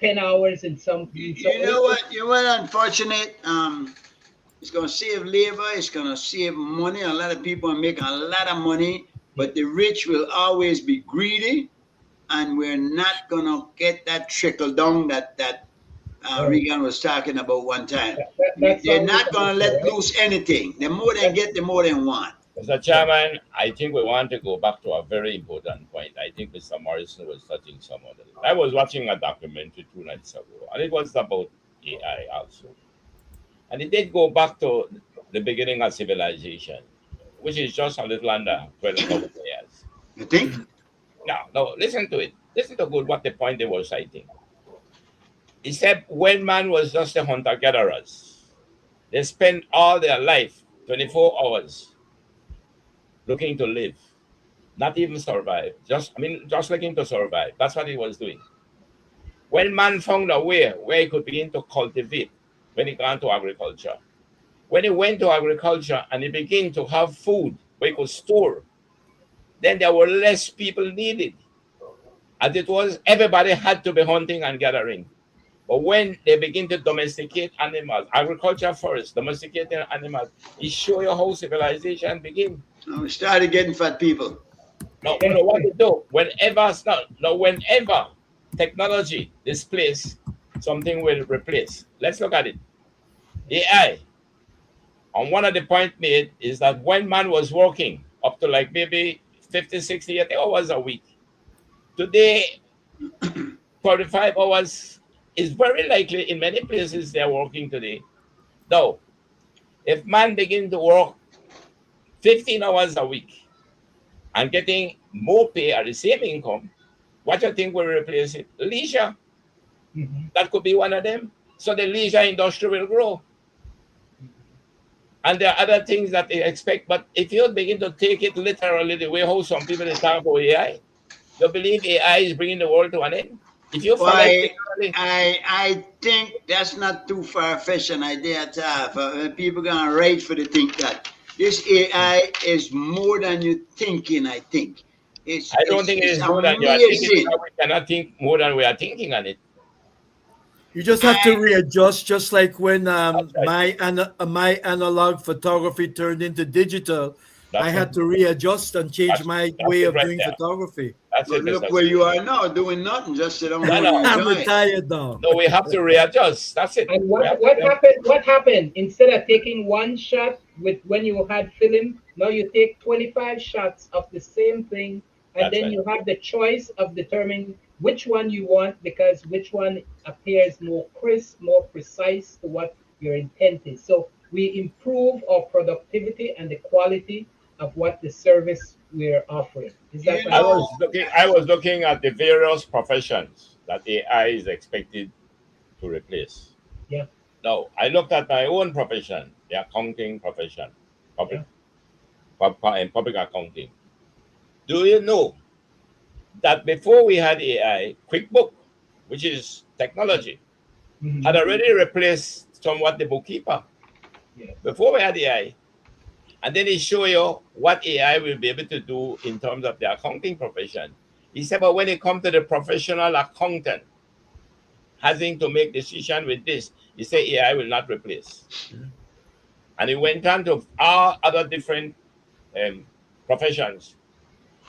Speaker 6: 10 hours in some.
Speaker 4: You know what? You were unfortunate. It's going to save labor. It's going to save money. A lot of people are making a lot of money, but the rich will always be greedy, and we're not going to get that trickle down that Reagan was talking about one time. They're not going to let loose anything. The more they get, the more they want.
Speaker 7: Mr. Chairman, I think we want to go back to a very important point. I think Mr. Morrison was touching some of it. I was watching a documentary 2 nights ago, and it was about AI also. And it did go back to the beginning of civilization, which is just a little under 12,000 years.
Speaker 4: You think?
Speaker 7: No, listen to it. Listen to good what the point they were citing. He said when man was just a hunter-gatherers, they spent all their life, 24 hours, looking to live, not even survive. Just looking to survive. That's what he was doing. When man found a way where he could begin to cultivate, when he got to agriculture, when he went to agriculture and he began to have food where he could store, then there were less people needed. As it was, everybody had to be hunting and gathering. But when they begin to domesticate animals, agriculture first, domesticating animals, it show you how civilization begin.
Speaker 4: We started getting fat people.
Speaker 7: No, what they do, whenever technology displace, something will replace. Let's look at it. AI. And one of the points made is that when man was working up to like maybe 50, 60, 80 hours a week, today 45 hours is very likely in many places they're working today. Now, if man begin to work 15 hours a week and getting more pay at the same income, what do you think will replace it? Leisure. That could be one of them. So the leisure industry will grow. And there are other things that they expect. But if you begin to take it literally, the way how some people talk about AI, you believe AI is bringing the world to an end? If you follow
Speaker 4: I think that's not too far-fetched an idea to have. People gonna rage for the think that this AI is more than you thinking. I think
Speaker 7: I don't think it is more than you are thinking. We cannot think more than we are thinking on it.
Speaker 5: You just have to readjust, just like when my analog photography turned into digital. I had to readjust and change my way of doing photography.
Speaker 4: Look where you are now, doing nothing, just sit down.
Speaker 5: I'm retired now.
Speaker 7: No, we have to readjust. That's it.
Speaker 6: And what happened? Instead of taking one shot with when you had film, now you take 25 shots of the same thing, and then you have the choice of determining which one you want, because which one appears more crisp, more precise to what your intent is. So we improve our productivity and the quality of what the service we're offering. Is that
Speaker 7: I was looking at the various professions that AI is expected to replace.
Speaker 6: Yeah.
Speaker 7: Now, I looked at my own profession, the accounting profession, public accounting. Do you know that before we had AI, QuickBook, which is technology, had already replaced somewhat the bookkeeper?
Speaker 6: Yeah.
Speaker 7: Before we had AI. And then he show you what AI will be able to do in terms of the accounting profession. He said, but when it comes to the professional accountant having to make decision with this, he said AI will not replace. And he went on to all other different professions.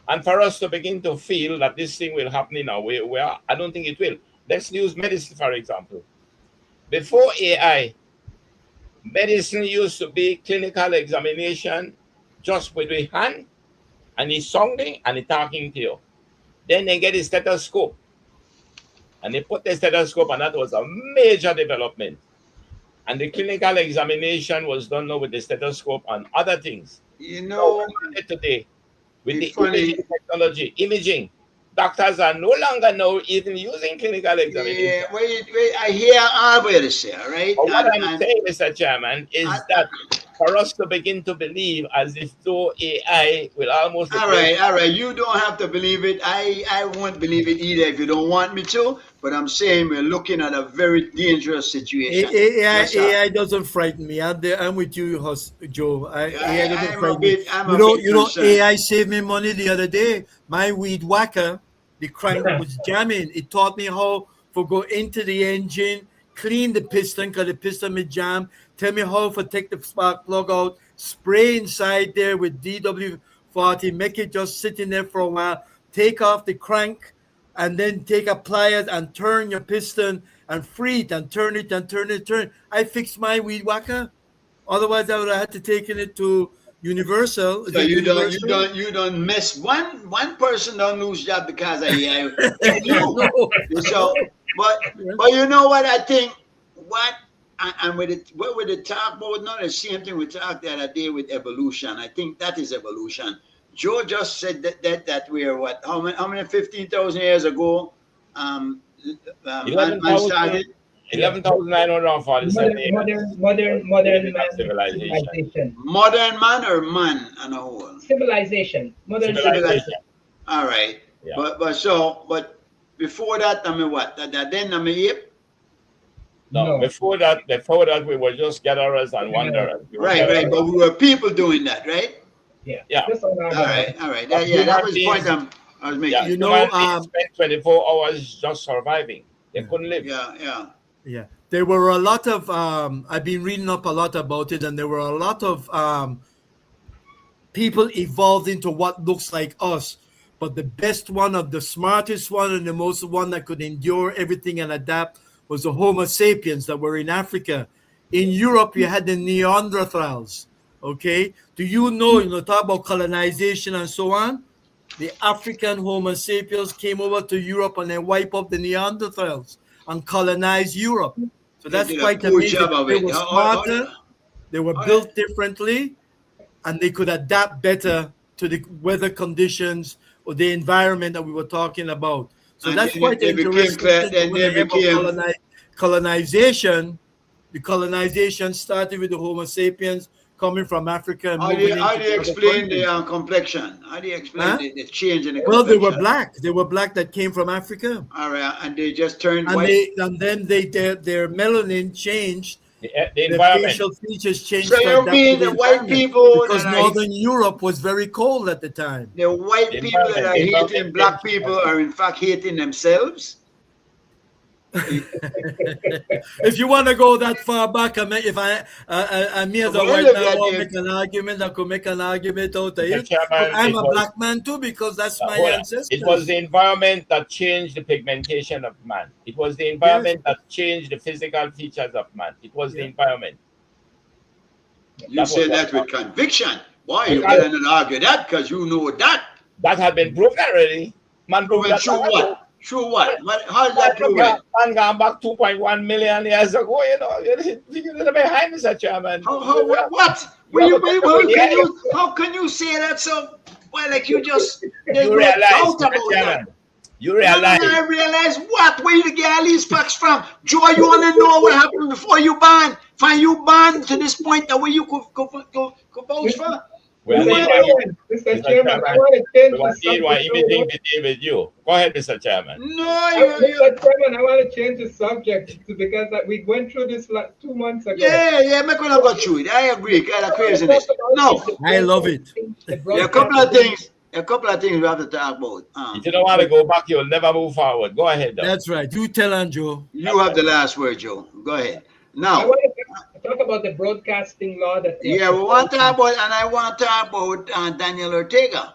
Speaker 7: And for us to begin to feel that this thing will happen in a way where I don't think it will. Let's use medicine, for example. Before AI, medicine used to be clinical examination just with the hand, and he's sounding and he's talking to you. Then they get a stethoscope, and they put the stethoscope, and that was a major development. And the clinical examination was done now with the stethoscope and other things.
Speaker 4: You know,
Speaker 7: today, with the imaging technology, doctors are no longer now even using clinical examination.
Speaker 4: Yeah, I hear all what say, right?
Speaker 7: But what I'm saying, Mr. Chairman, is that for us to begin to believe as if though AI will almost...
Speaker 4: All right. You don't have to believe it. I won't believe it either if you don't want me to. But I'm saying we're looking at a very dangerous situation.
Speaker 5: AI doesn't frighten me. I'm with you, Joe. AI doesn't frighten me. You know, AI saved me money the other day. My weed whacker, the crank was jamming. It taught me how to go into the engine, clean the piston because the piston was jammed. Tell me how to take the spark plug out, spray inside there with DW40, make it just sit in there for a while, take off the crank, and then take a pliers and turn your piston and free it and turn it and turn it. I fixed my weed whacker. Otherwise, I would have had to take it to Universal.
Speaker 4: So you don't miss one person don't lose job because of AI. So, but you know what I think? And with it, what we talk about now, the same thing we talked the other day with evolution. I think that is evolution. Joe just said that we're what? How many 15,000 years ago?
Speaker 7: 11,947.
Speaker 6: Modern civilization.
Speaker 4: Modern man or man and a whole?
Speaker 6: Civilization. Modern civilization.
Speaker 4: All right.
Speaker 7: Yeah.
Speaker 4: But before that, I mean what? Then I mean ape?
Speaker 7: No, before that we were just gatherers and wanderers.
Speaker 4: Right. But we were people doing that, right?
Speaker 6: Yeah.
Speaker 4: All right. That was the point I was making.
Speaker 7: Yeah, spent 24 hours just surviving. They couldn't live.
Speaker 4: Yeah.
Speaker 5: Yeah, there were a lot of. I've been reading up a lot about it, and there were a lot of people evolved into what looks like us. But the best one, of the smartest one, and the most one that could endure everything and adapt was the Homo sapiens that were in Africa. In Europe, you had the Neanderthals. Okay, do you know? Talk about colonization and so on. The African Homo sapiens came over to Europe and then wiped up the Neanderthals and colonized Europe. So that's quite amazing. They were smarter, they were built differently, and they could adapt better to the weather conditions or the environment that we were talking about. So and that's quite interesting. Colonization. The colonization started with the Homo sapiens coming from Africa. And
Speaker 4: how do you explain the complexion? How do you explain the change in the complexion?
Speaker 5: Well, they were black. They were black that came from Africa.
Speaker 4: All right, and they just turned white.
Speaker 5: And then their melanin changed.
Speaker 7: The
Speaker 5: their facial features changed.
Speaker 4: So you mean the white people?
Speaker 5: Because Northern Europe was very cold at the time.
Speaker 4: The white people that are hating black people are in fact hating themselves?
Speaker 5: If you want to go that far back, I'm here as a white man, I make an argument. I could make an argument out of it. But I'm a black man too, because that's my ancestors.
Speaker 7: It was the environment that changed the pigmentation of man. It was the environment that changed the physical features of man. It was the environment.
Speaker 4: You say that with conviction. Why you going to argue that? Because you know that.
Speaker 7: That had been proved already. Man proved that.
Speaker 4: Sure what? Sure what? How is that proven?
Speaker 7: Man gone back 2.1 million years ago, you're behind us, Chairman.
Speaker 4: What? How can you say that so? Well, like you just
Speaker 7: you realize, Chairman. You realize.
Speaker 4: I realize what? Where you get all these facts from? Joe, you want to know what happened before you ban? Find you ban to this point that way you could vouch for?
Speaker 7: Well,
Speaker 6: Mr. Chairman, I want to change the subject.
Speaker 7: Everything to deal with you. Go ahead, Mr. Chairman.
Speaker 4: No,
Speaker 6: Mr. Chairman, I want to change the subject because we went through this 2 months ago.
Speaker 4: Yeah, I'm going to go through it. I agree. Kind of craziness. No,
Speaker 5: I love it.
Speaker 4: There are a couple of things. We have to talk about.
Speaker 7: If you don't want to go back, you'll never move forward. Go ahead, though.
Speaker 5: That's right. You tell on Joe.
Speaker 4: You have the last word, Joe. Go ahead. Now,
Speaker 6: I want to talk about the broadcasting law that.
Speaker 4: We want to talk about, and I want to talk about Daniel Ortega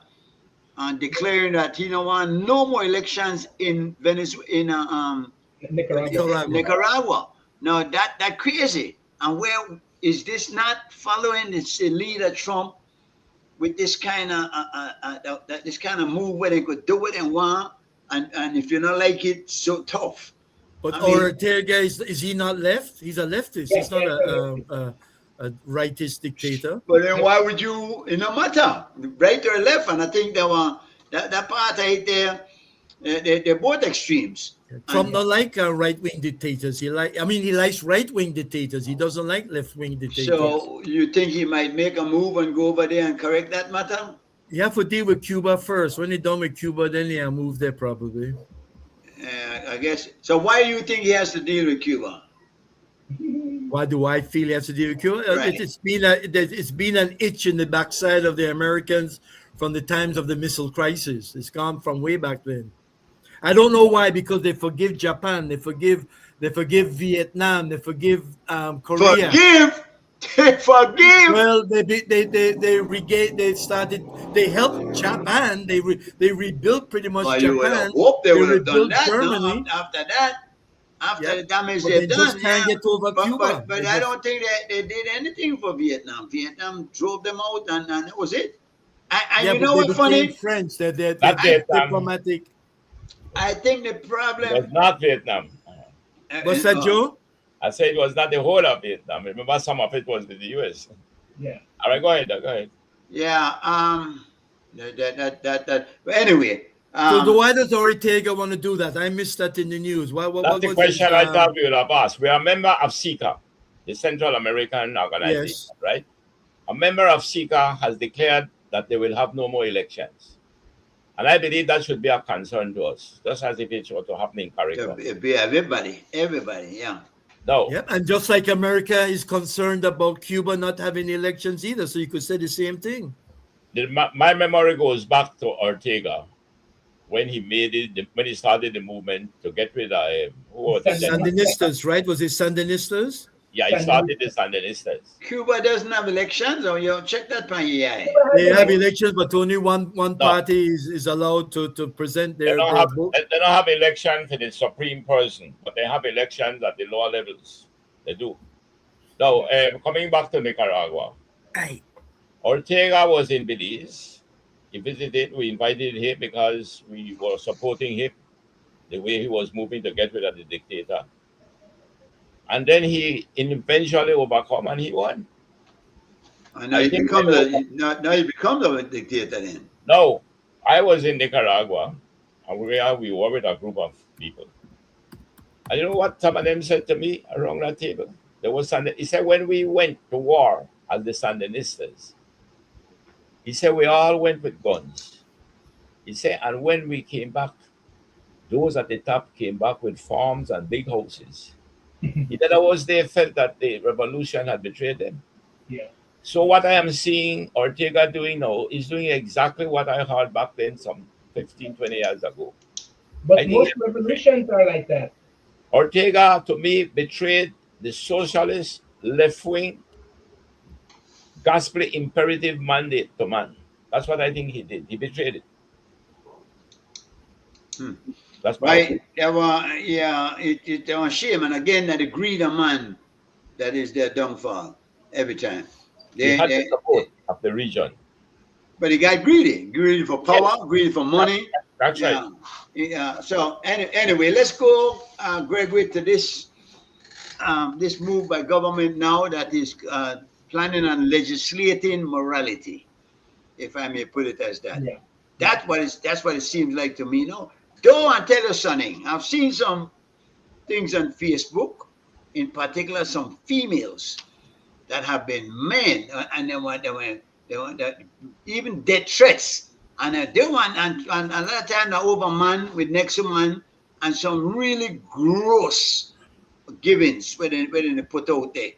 Speaker 4: declaring that he don't want no more elections in Venezuela, Nicaragua. Now that crazy. And where is this not following the leader Trump with this kind of move where they could do what they want, and if you don't like it, so tough.
Speaker 5: But Ortega is he not left? He's a leftist. He's not a rightist dictator.
Speaker 4: But then why would you? It no matter right or left. And I think that part right there, they're both extremes.
Speaker 5: Trump don't like right-wing dictators. He likes right-wing dictators. He doesn't like left-wing dictators.
Speaker 4: So you think he might make a move and go over there and correct that matter?
Speaker 5: You have to deal with Cuba first. When he's done with Cuba, then he'll move there probably.
Speaker 4: I guess. So why do you think he has to deal with Cuba?
Speaker 5: Why do I feel he has to deal with Cuba?
Speaker 4: Right.
Speaker 5: It's been an itch in the backside of the Americans from the times of the missile crisis. It's gone from way back then. I don't know why, because they forgive Japan, they forgive Vietnam, they forgive Korea.
Speaker 4: They forgive.
Speaker 5: Well, they helped Japan. They rebuilt pretty much Japan.
Speaker 4: Hope they would have done that. Germany. After the damage they've done.
Speaker 5: Just can't get over Cuba.
Speaker 4: But I don't think that they did anything for Vietnam. Vietnam drove them out, and that was it. And you know what's funny?
Speaker 5: French, they're diplomatic.
Speaker 4: I think the problem
Speaker 7: was not Vietnam.
Speaker 5: What's that, Joe?
Speaker 7: I said it was not the whole of Vietnam. Remember, some of it was with the US.
Speaker 6: Yeah.
Speaker 7: All right, go ahead.
Speaker 4: Yeah. But anyway.
Speaker 5: So why does Ortega want to do that? I missed that in the news.
Speaker 7: That's the question I thought we would have asked. We are a member of SICA, the Central American Organization, right? A member of SICA has declared that they will have no more elections. And I believe that should be a concern to us, just as if it were to happen in Caribbean.
Speaker 4: Everybody, yeah.
Speaker 7: No.
Speaker 5: Yep, and just like America is concerned about Cuba not having elections either, so you could say the same thing.
Speaker 7: My memory goes back to Ortega when he made it, when he started the movement to get rid of who was it?
Speaker 5: Sandinistas, right? Was it Sandinistas?
Speaker 7: Yeah, he started the Sandinistas.
Speaker 4: Cuba doesn't have elections, or you check that by
Speaker 5: They have elections, but only one party is allowed to present
Speaker 7: They
Speaker 5: their
Speaker 7: don't have election for the supreme person, but they have elections at the lower levels. They do. Now, coming back to Nicaragua, Ortega was in Belize. He visited. We invited him because we were supporting him the way he was moving to get rid of the dictator. And then he eventually overcome and he won.
Speaker 4: And now he becomes a dictator then.
Speaker 7: No, I was in Nicaragua and we were with a group of people. And you know what some of them said to me around that table? He said, when we went to war as the Sandinistas, he said, we all went with guns. He said, and when we came back, those at the top came back with farms and big houses. In other words, they felt that the revolution had betrayed them.
Speaker 6: Yeah.
Speaker 7: So what I am seeing Ortega doing now is doing exactly what I heard back then some 15, 20 years ago.
Speaker 6: But most revolutions are like that.
Speaker 7: Ortega, to me, betrayed the socialist, left-wing, gospel imperative mandate to man. That's what I think he did. He betrayed it. That's
Speaker 4: right. It was shame, and again, that the greed of man that is their downfall every time.
Speaker 7: They had the support of the region.
Speaker 4: But he got greedy for power, greedy for money.
Speaker 7: That's right.
Speaker 4: Yeah. So anyway, let's go, Gregory, to this this move by government now that is planning on legislating morality, if I may put it as that.
Speaker 6: Yeah.
Speaker 4: That's what it seems like to me. No, go and tell us something. I've seen some things on Facebook, in particular some females that have been men, and they want even death threats, and they want and a lot of time they're over man with next to man, and some really gross givings when they put out there.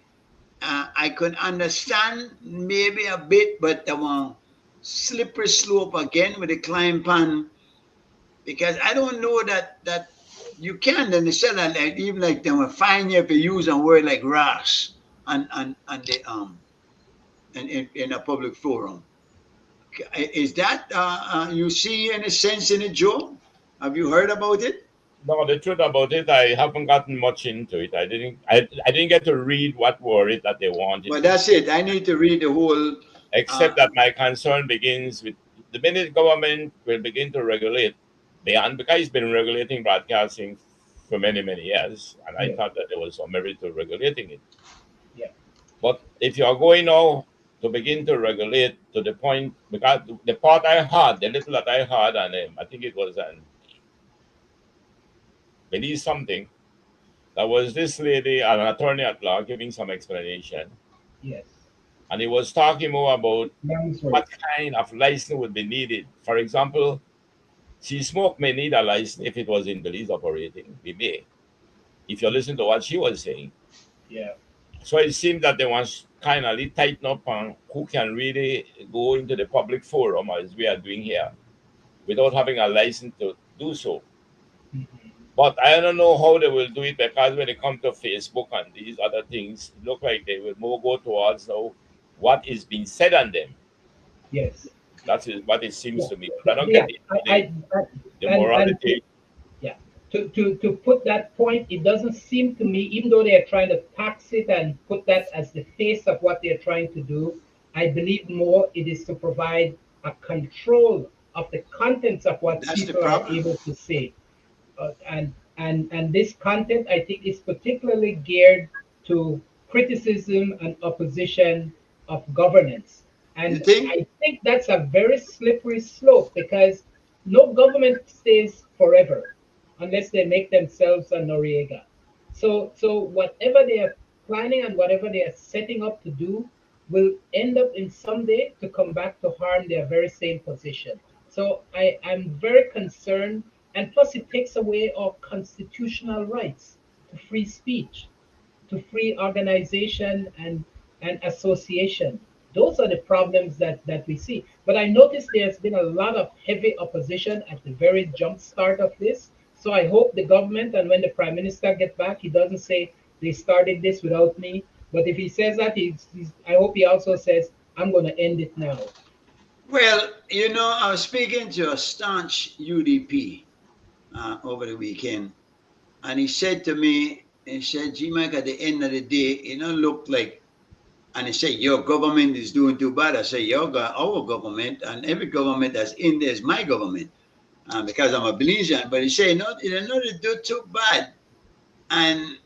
Speaker 4: I could understand maybe a bit, but the one slippery slope again with the climb pan, because I don't know that you can't understand that, like, even like they will fine you if you use a word like rash and the in a public forum. Is that you see any sense in it, Joe? Have you heard about it?
Speaker 7: No, the truth about it, I haven't gotten much into it. I didn't get to read what were it that they wanted.
Speaker 4: But that's it. I need to read the whole.
Speaker 7: Except that my concern begins with the minute government will begin to regulate, because it's been regulating broadcasting for many, many years, and I thought that there was some merit to regulating it.
Speaker 6: Yeah.
Speaker 7: But if you are going now to begin to regulate to the point, because the part I heard, the little that I heard, and I think it was an Belize something, that was this lady, an attorney at law, giving some explanation.
Speaker 6: Yes.
Speaker 7: And he was talking more about what kind of license would be needed. For example, Sea Smoke may need a license if it was in Belize operating. We may, if you listen to what she was saying.
Speaker 6: Yeah.
Speaker 7: So it seemed that they want kind of tighten up on who can really go into the public forum as we are doing here without having a license to do so.
Speaker 6: Mm-hmm.
Speaker 7: But I don't know how they will do it, because when it comes to Facebook and these other things, it look like they will more go towards now what is being said on them.
Speaker 6: Yes.
Speaker 7: That is what it seems to me. I don't get the morality.
Speaker 6: To put that point, it doesn't seem to me, even though they're trying to tax it and put that as the face of what they're trying to do, I believe more it is to provide a control of the contents of what people are able to say. And this content, I think, is particularly geared to criticism and opposition of governance. And I think that's a very slippery slope, because no government stays forever unless they make themselves a Noriega. So whatever they are planning and whatever they are setting up to do will end up in someday to come back to harm their very same position. So I'm very concerned, and plus it takes away our constitutional rights to free speech, to free organization and association. Those are the problems that we see. But I noticed there's been a lot of heavy opposition at the very jump start of this. So I hope the government, and when the prime minister gets back, he doesn't say they started this without me. But if he says that, I hope he also says, I'm going to end it now.
Speaker 4: Well, you know, I was speaking to a staunch UDP over the weekend, and he said to me, he said, G Mike, at the end of the day, you know, look like, and he said, your government is doing too bad. I said, our government, and every government that's in there is my government, because I'm a Belizean. But he said, no, you know, they do too bad. And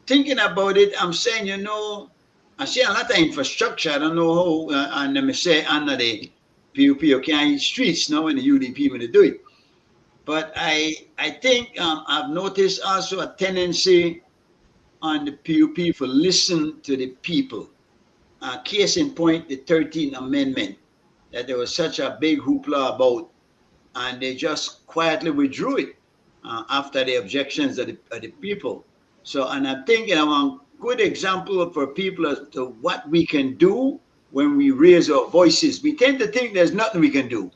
Speaker 4: thinking about it, I'm saying, you know, I see a lot of infrastructure. I don't know how, and let me say, under the PUP, you can't hit streets now when the UDP will do it. But I think I've noticed also a tendency on the PUP for listen to the people. Case in point, the 13th Amendment that there was such a big hoopla about, and they just quietly withdrew it after the objections of the people. So, and I'm thinking of a good example for people as to what we can do when we raise our voices. We tend to think there's nothing we can do,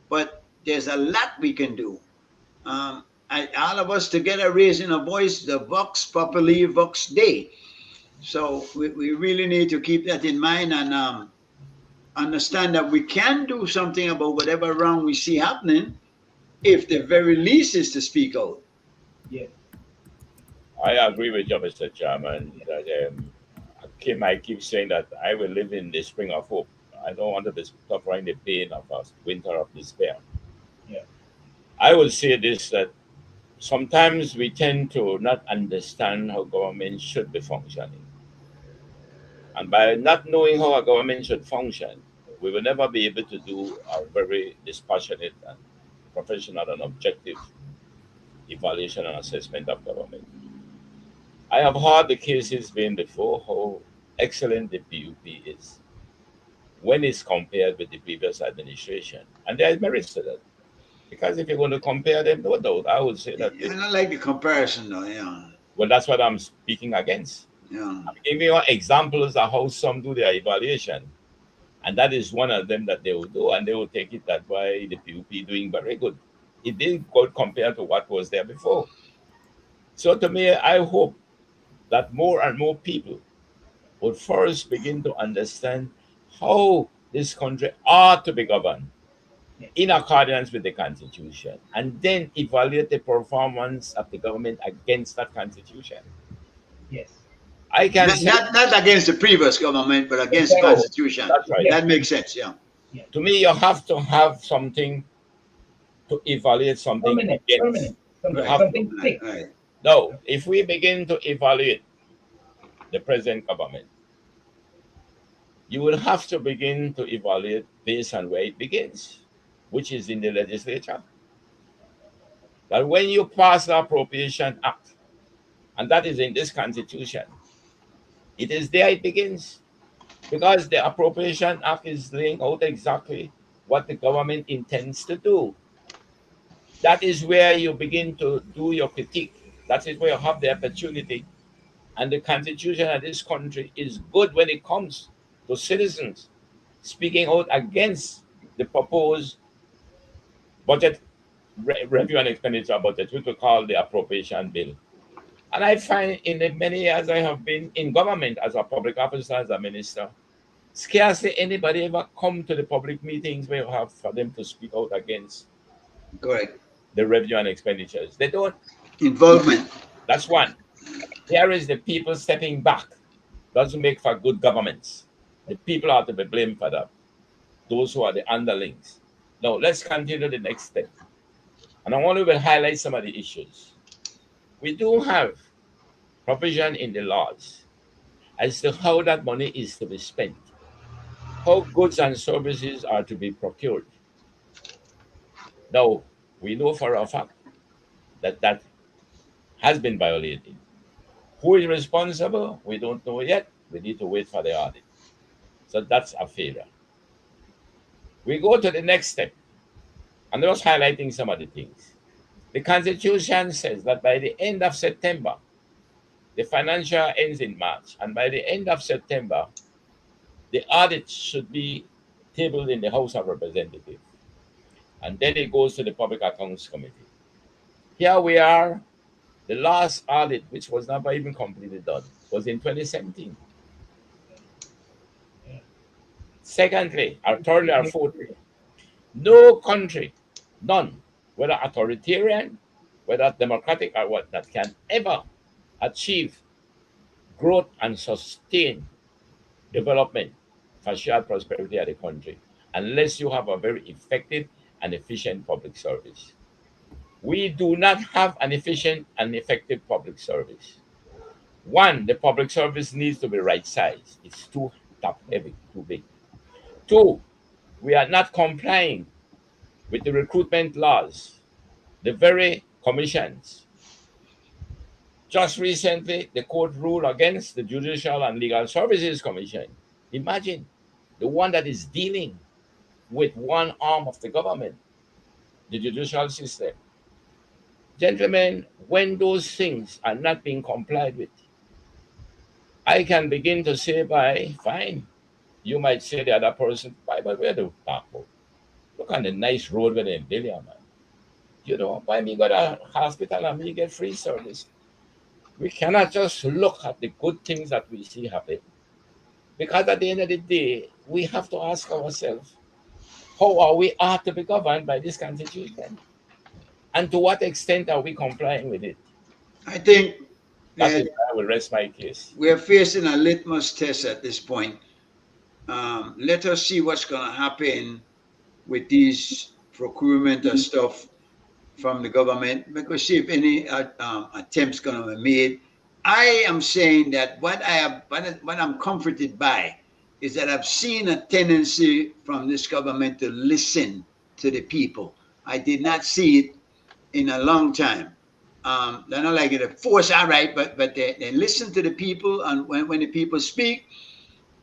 Speaker 4: but there's a lot we can do. All of us together raising a voice, the Vox Populi, Vox Dei. So we really need to keep that in mind and understand that we can do something about whatever wrong we see happening, if the very least is to speak out.
Speaker 6: Yeah.
Speaker 7: I agree with you, Mr. Chairman, that Kim, I keep saying that I will live in the spring of hope. I don't want to be suffering the pain of a winter of despair.
Speaker 6: Yeah.
Speaker 7: I will say this, that sometimes we tend to not understand how government should be functioning. And by not knowing how a government should function, we will never be able to do a very dispassionate and professional and objective evaluation and assessment of government. I have heard the cases being before how excellent the PUP is when it's compared with the previous administration. And there is merits to that. Because if you're going to compare them, no doubt, I would say that.
Speaker 4: I don't like the comparison, though, yeah.
Speaker 7: Well, that's what I'm speaking against.
Speaker 4: Yeah.
Speaker 7: I'm giving you examples of how some do their evaluation. And that is one of them that they will do. And they will take it that way, the PUP doing very good. It did good compared to what was there before. So to me, I hope that more and more people would first begin to understand how this country ought to be governed in accordance with the Constitution, and then evaluate the performance of the government against that Constitution.
Speaker 6: Yes.
Speaker 7: I can
Speaker 4: not against the previous government, but against the Constitution.
Speaker 7: That's right.
Speaker 4: That makes sense, yeah.
Speaker 7: To me, you have to have something to evaluate something against.
Speaker 6: Something fixed.
Speaker 4: Right.
Speaker 7: Now, if we begin to evaluate the present government, you will have to begin to evaluate based on where it begins, which is in the legislature. That when you pass the Appropriation Act, and that is in this Constitution, it is there it begins. Because the Appropriation Act is laying out exactly what the government intends to do. That is where you begin to do your critique. That is where you have the opportunity. And the Constitution of this country is good when it comes to citizens speaking out against the proposed budget review and expenditure budget, which we call the appropriation bill. And I find in the many years I have been in government as a public officer, as a minister, scarcely anybody ever come to the public meetings where you have for them to speak out against the revenue and expenditures. They don't.
Speaker 4: Involvement.
Speaker 7: That's one. Here is the people stepping back. Doesn't make for good governments. The people are to be blamed for that. Those who are the underlings. Now, let's continue the next step. And I want to highlight some of the issues. We do have provision in the laws as to how that money is to be spent, how goods and services are to be procured. Now, we know for a fact that that has been violated. Who is responsible? We don't know yet. We need to wait for the audit. So that's a failure. We go to the next step. And I was highlighting some of the things. The Constitution says that by the end of September, the financial ends in March, and by the end of September, the audit should be tabled in the House of Representatives, and then it goes to the Public Accounts Committee. Here we are. The last audit, which was never even completely done, was in 2017. Secondly, or thirdly, or fourthly, no country, none, whether authoritarian, whether democratic or what, that can ever achieve growth and sustain development for shared prosperity of the country unless you have a very effective and efficient public service. We do not have an efficient and effective public service. One, the public service needs to be right sized. It's too top heavy, too big. Two, we are not complying with the recruitment laws, the very commissions. Just recently, the court ruled against the Judicial and Legal Services Commission. Imagine the one that is dealing with one arm of the government, the judicial system. Gentlemen, when those things are not being complied with, I can begin to say, by fine, you might say the other person, why, but where do we talk about? Look on the nice road with them billion, man. You know, why me go to hospital and me get free service? We cannot just look at the good things that we see happen. Because at the end of the day, we have to ask ourselves, how are we ought to be governed by this constitution? And to what extent are we complying with it?
Speaker 4: I think
Speaker 7: I will rest my case.
Speaker 4: We're facing a litmus test at this point. Let us see what's going to happen with these procurement and stuff from the government, because see if any attempts going to be made. I am saying that what I'm comforted by is that I've seen a tendency from this government to listen to the people. I did not see it in a long time. They're not like it force, all right, but they listen to the people, and when the people speak,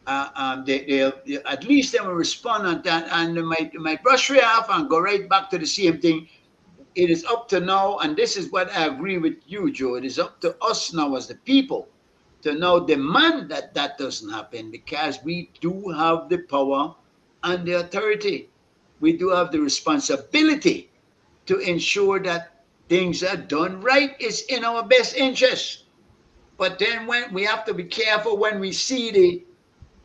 Speaker 4: they at least they will respond on that, and they might brush it off and go right back to the same thing. It is up to now, and this is what I agree with you, Joe. It is up to us now as the people to now demand that that doesn't happen, because we do have the power and the authority. We do have the responsibility to ensure that things are done right. It's in our best interest. But then when we have to be careful when we see the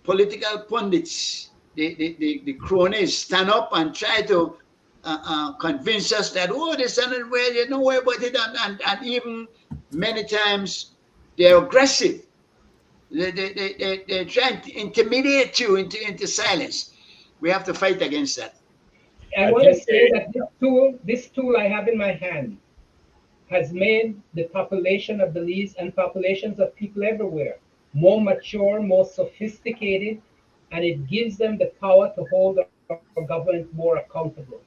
Speaker 4: political pundits, the cronies stand up and try to convince us that, oh, this and well, you know where about it, and even many times they're aggressive. They're trying to intimidate you into silence. We have to fight against that.
Speaker 6: I want to say that this tool I have in my hand has made the population of Belize and populations of people everywhere more mature, more sophisticated, and it gives them the power to hold our government more accountable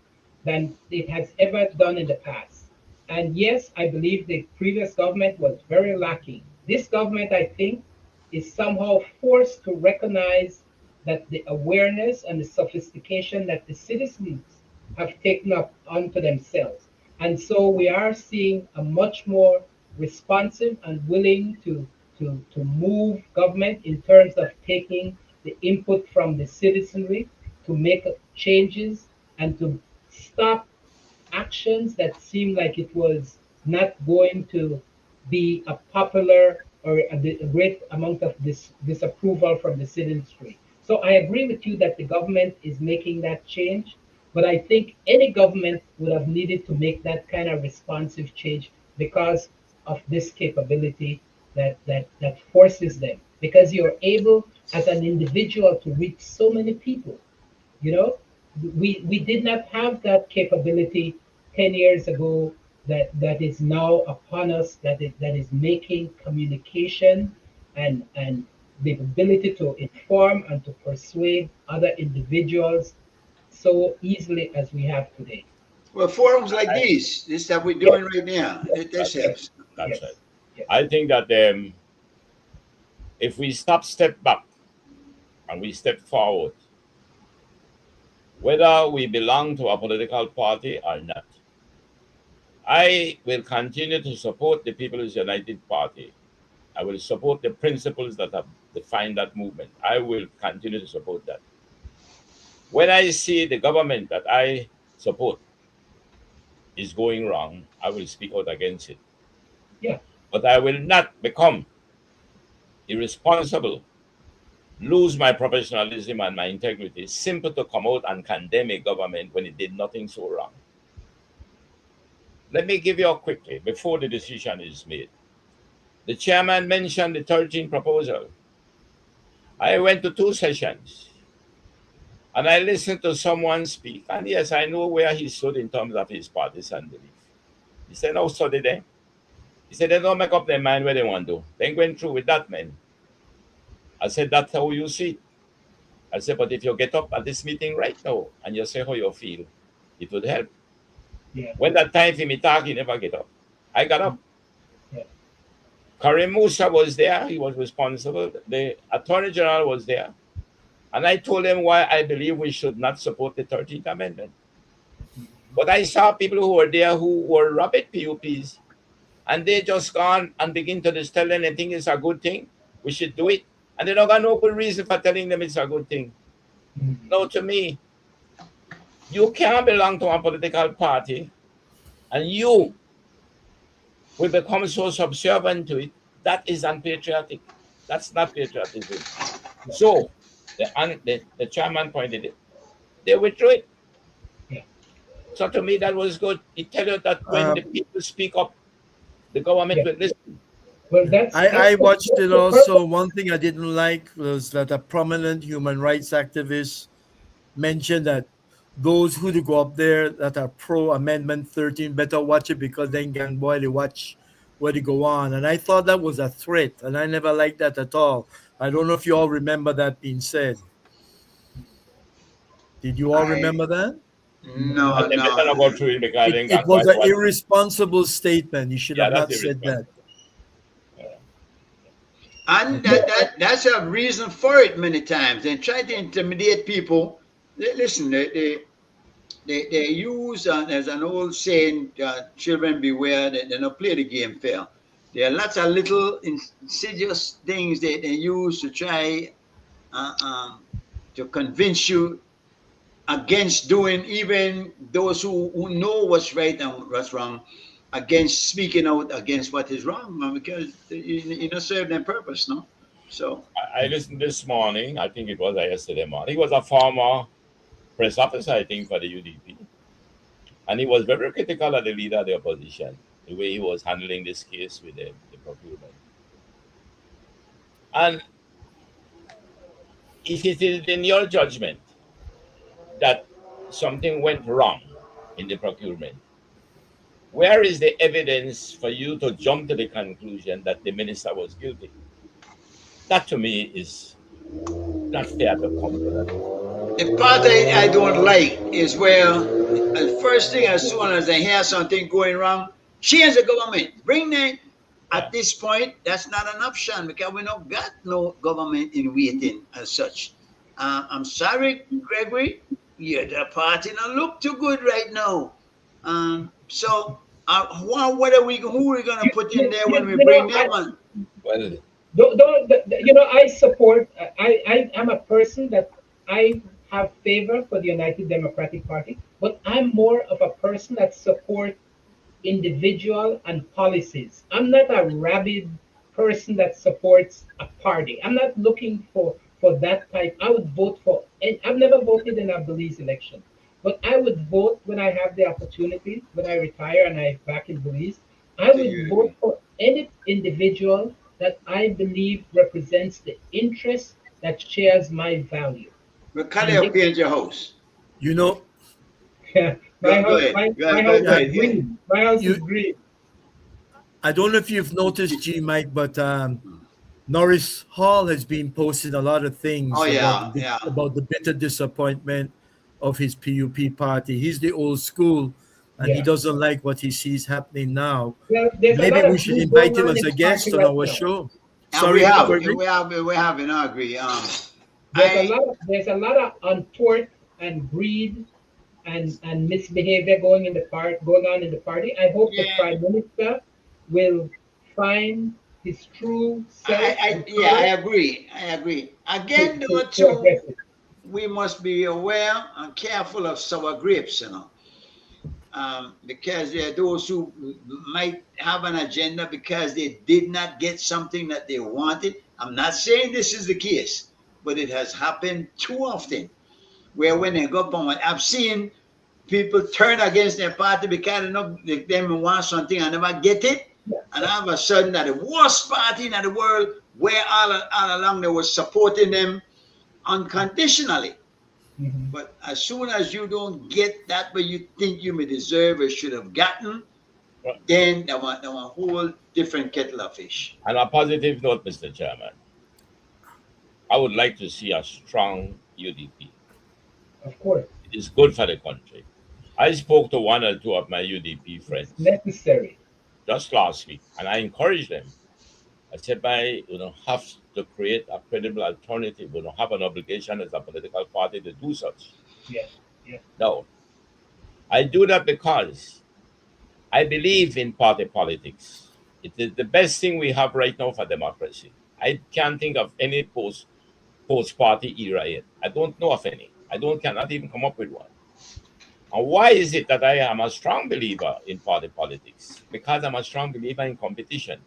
Speaker 6: than it has ever done in the past. And yes, I believe the previous government was very lacking. This government, I think, is somehow forced to recognize that the awareness and the sophistication that the citizens have taken up onto themselves. And so we are seeing a much more responsive and willing to move government in terms of taking the input from the citizenry to make changes and to stop actions that seem like it was not going to be a popular or a great amount of disapproval from the citizenry. So I agree with you that the government is making that change, but I think any government would have needed to make that kind of responsive change because of this capability that forces them. Because you're able as an individual to reach so many people. You know, we did not have that capability 10 years ago that is now upon us, that is making communication and the ability to inform and to persuade other individuals so easily as we have today.
Speaker 4: Well, forums like this that we're doing right now, this helps.
Speaker 7: That's right. Yes. I think that if we step back and we step forward, whether we belong to a political party or not, I will continue to support the People's United Party I will support the principles that have defined that movement. I will continue to support that. When I see the government that I support is going wrong, I will speak out against it.
Speaker 6: Yeah.
Speaker 7: But I will not become irresponsible, lose my professionalism and my integrity simply to come out and condemn a government when it did nothing so wrong. Let me give you a quickly, before the decision is made. The chairman mentioned the 13th proposal. I went to 2 sessions and I listened to someone speak. And yes, I know where he stood in terms of his partisan belief. He said, no, study them. He said, they don't make up their mind where they want to. They ain't going through with that, man. I said, that's how you see it. I said, but if you get up at this meeting right now and you say how you feel, it would help.
Speaker 6: Yeah.
Speaker 7: When that time for me talk, he never get up. I got up.
Speaker 6: Yeah.
Speaker 7: Karim Musa was there. He was responsible. The Attorney General was there. And I told him why I believe we should not support the 13th Amendment. But I saw people who were there who were rabid PUPs. And they just gone and begin to just tell them they think it's a good thing. We should do it. And they don't got no good reason for telling them it's a good thing. No, to me, you can't belong to a political party and you will become so subservient to it. That is unpatriotic. That's not patriotism. So, the chairman pointed it. They withdrew it.
Speaker 6: Yeah.
Speaker 7: So to me, that was good. It tells you that when the people speak up, the government will listen.
Speaker 6: Well,
Speaker 5: I watched it also. One thing I didn't like was that a prominent human rights activist mentioned that those who go up there that are pro Amendment 13 better watch it because then can boy they watch where they go on. And I thought that was a threat, and I never liked that at all. I don't know if you all remember that being said. Did you all remember that?
Speaker 4: No,
Speaker 7: They better not
Speaker 4: no.
Speaker 7: go through it because they
Speaker 5: It
Speaker 7: got
Speaker 5: was
Speaker 7: quite
Speaker 5: an
Speaker 7: what-
Speaker 5: irresponsible statement. You should
Speaker 7: Yeah,
Speaker 5: have not
Speaker 7: that's
Speaker 5: said that.
Speaker 4: And that's a reason for it many times. They try to intimidate people. Listen, they use, as an old saying, children beware, they don't play the game fair. There are lots of little insidious things that they use to try to convince you against doing, even those who know what's right and what's wrong, against speaking out against what is wrong, because you don't serve their purpose, no? So
Speaker 7: I listened this morning, I think it was yesterday morning. He was a former press officer, I think, for the UDP. And he was very critical of the leader of the opposition, the way he was handling this case with the procurement. And if it is in your judgment that something went wrong in the procurement, where is the evidence for you to jump to the conclusion that the minister was guilty? That to me is not fair to come to that.
Speaker 4: the part I don't like is where the first thing, as soon as I hear something going wrong, change the government. Bring them. At this point, that's not an option because we not got no government in waiting as such. I'm sorry, Gregory, the party don't look too good right now. So who are we going to put in there when we bring them on?
Speaker 7: Well,
Speaker 6: I support. I'm a person that I have favor for the United Democratic Party, but I'm more of a person that supports individual and policies. I'm not a rabid person that supports a party. I'm not looking for that type. I would vote for, and I've never voted in a Belize election, but I would vote when I have the opportunity, when I retire and I'm back in Belize. I would vote for any individual that I believe represents the interest that shares my value.
Speaker 4: But can you change your house?
Speaker 5: You know,
Speaker 6: my house is green. My house is green.
Speaker 5: I don't know if you've noticed, G. Mike, but Norris Hall has been posting a lot of things about the bitter disappointment of his PUP party. He's the old school, and he doesn't like what he sees happening now.
Speaker 6: Well,
Speaker 5: maybe we should invite him as a guest on our show.
Speaker 4: Sorry, we have, and I agree.
Speaker 6: There's a lot of untoward and greed and misbehavior going on in the party. I hope the Prime Minister will find his true self.
Speaker 4: I agree. Again, though,
Speaker 6: To address
Speaker 4: too,
Speaker 6: it.
Speaker 4: we must be aware and careful of sour grapes, because there are those who might have an agenda because they did not get something that they wanted. I'm not saying this is the case, but it has happened too often where when they go up, I've seen people turn against their party because they want something and never get it. And all of a sudden, that the worst party in the world, where all along they were supporting them unconditionally.
Speaker 6: Mm-hmm.
Speaker 4: But as soon as you don't get that what you think you may deserve or should have gotten, then they want a whole different kettle of fish.
Speaker 7: On a positive note, Mr. Chairman, I would like to see a strong UDP.
Speaker 6: Of course.
Speaker 7: It is good for the country. I spoke to one or two of my UDP friends.
Speaker 6: It's necessary.
Speaker 7: Just last week, and I encouraged them. I said, have to create a credible alternative. We don't have an obligation as a political party to do such.
Speaker 6: Yeah.
Speaker 7: No. I do that because I believe in party politics. It is the best thing we have right now for democracy. I can't think of any post-party era yet. I don't know of any. Cannot even come up with one. And why is it that I am a strong believer in party politics? Because I'm a strong believer in competition.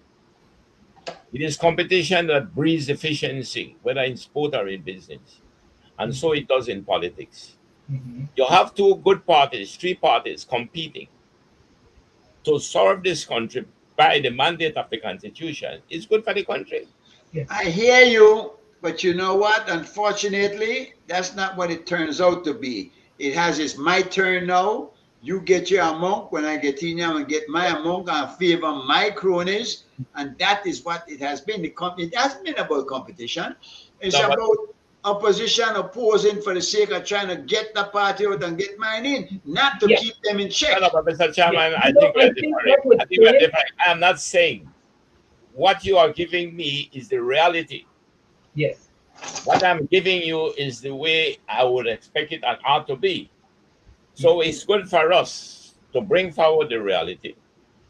Speaker 7: It is competition that breeds efficiency, whether in sport or in business. And so it does in politics.
Speaker 6: Mm-hmm.
Speaker 7: You have two good parties, three parties competing to serve this country by the mandate of the Constitution. It's good for the country.
Speaker 6: Yes.
Speaker 4: I hear you, but you know what? Unfortunately, that's not what it turns out to be. It has it's my turn now. You get your amount. When I get in, I'm going to get my amount. I favor my cronies. And that is what it has been. It hasn't been about competition. It's about opposition opposing for the sake of trying to get the party out and get mine in, not to keep them in check.
Speaker 7: No, but Mr. Chairman, I think we're different. I am not saying what you are giving me is the reality.
Speaker 6: Yes.
Speaker 7: What I'm giving you is the way I would expect it and ought to be. So it's good for us to bring forward the reality.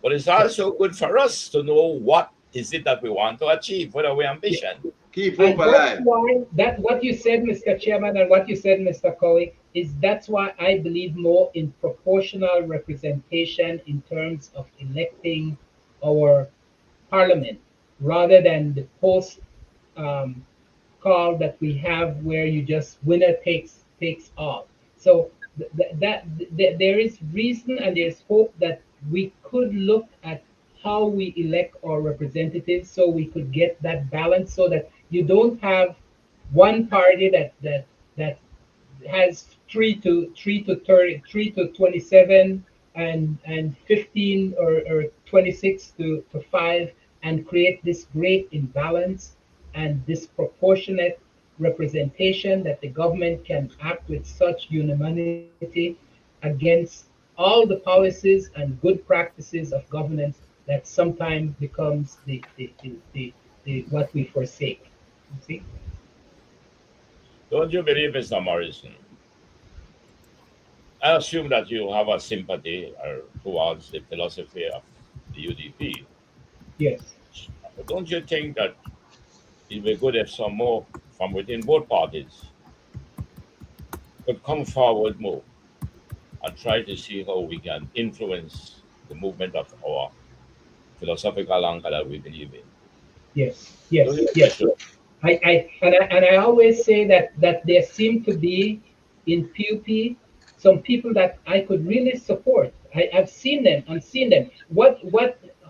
Speaker 7: But it's also good for us to know what is it that we want to achieve, what are our ambition.
Speaker 4: Keep hope alive.
Speaker 6: That what you said, Mr. Chairman, and what you said, Mr. Colley, is that's why I believe more in proportional representation in terms of electing our parliament, rather than the post call that we have where you just winner takes all. So there is reason and there's hope that we could look at how we elect our representatives, so we could get that balance, so that you don't have one party that has 3 to 30, 3 to 27, and 15 or 26 to 5, and create this great imbalance and disproportionate representation that the government can act with such unanimity against all the policies and good practices of governance that sometimes becomes the what we forsake. You see?
Speaker 7: Don't you believe, Mr. Morrison? I assume that you have a sympathy towards the philosophy of the UDP.
Speaker 6: Yes.
Speaker 7: But don't you think that it would be good if some more from within both parties could come forward more and try to see how we can influence the movement of our philosophical anchor that we believe in?
Speaker 6: Yes. I always say that there seem to be in PUP some people that I could really support. I've seen them. What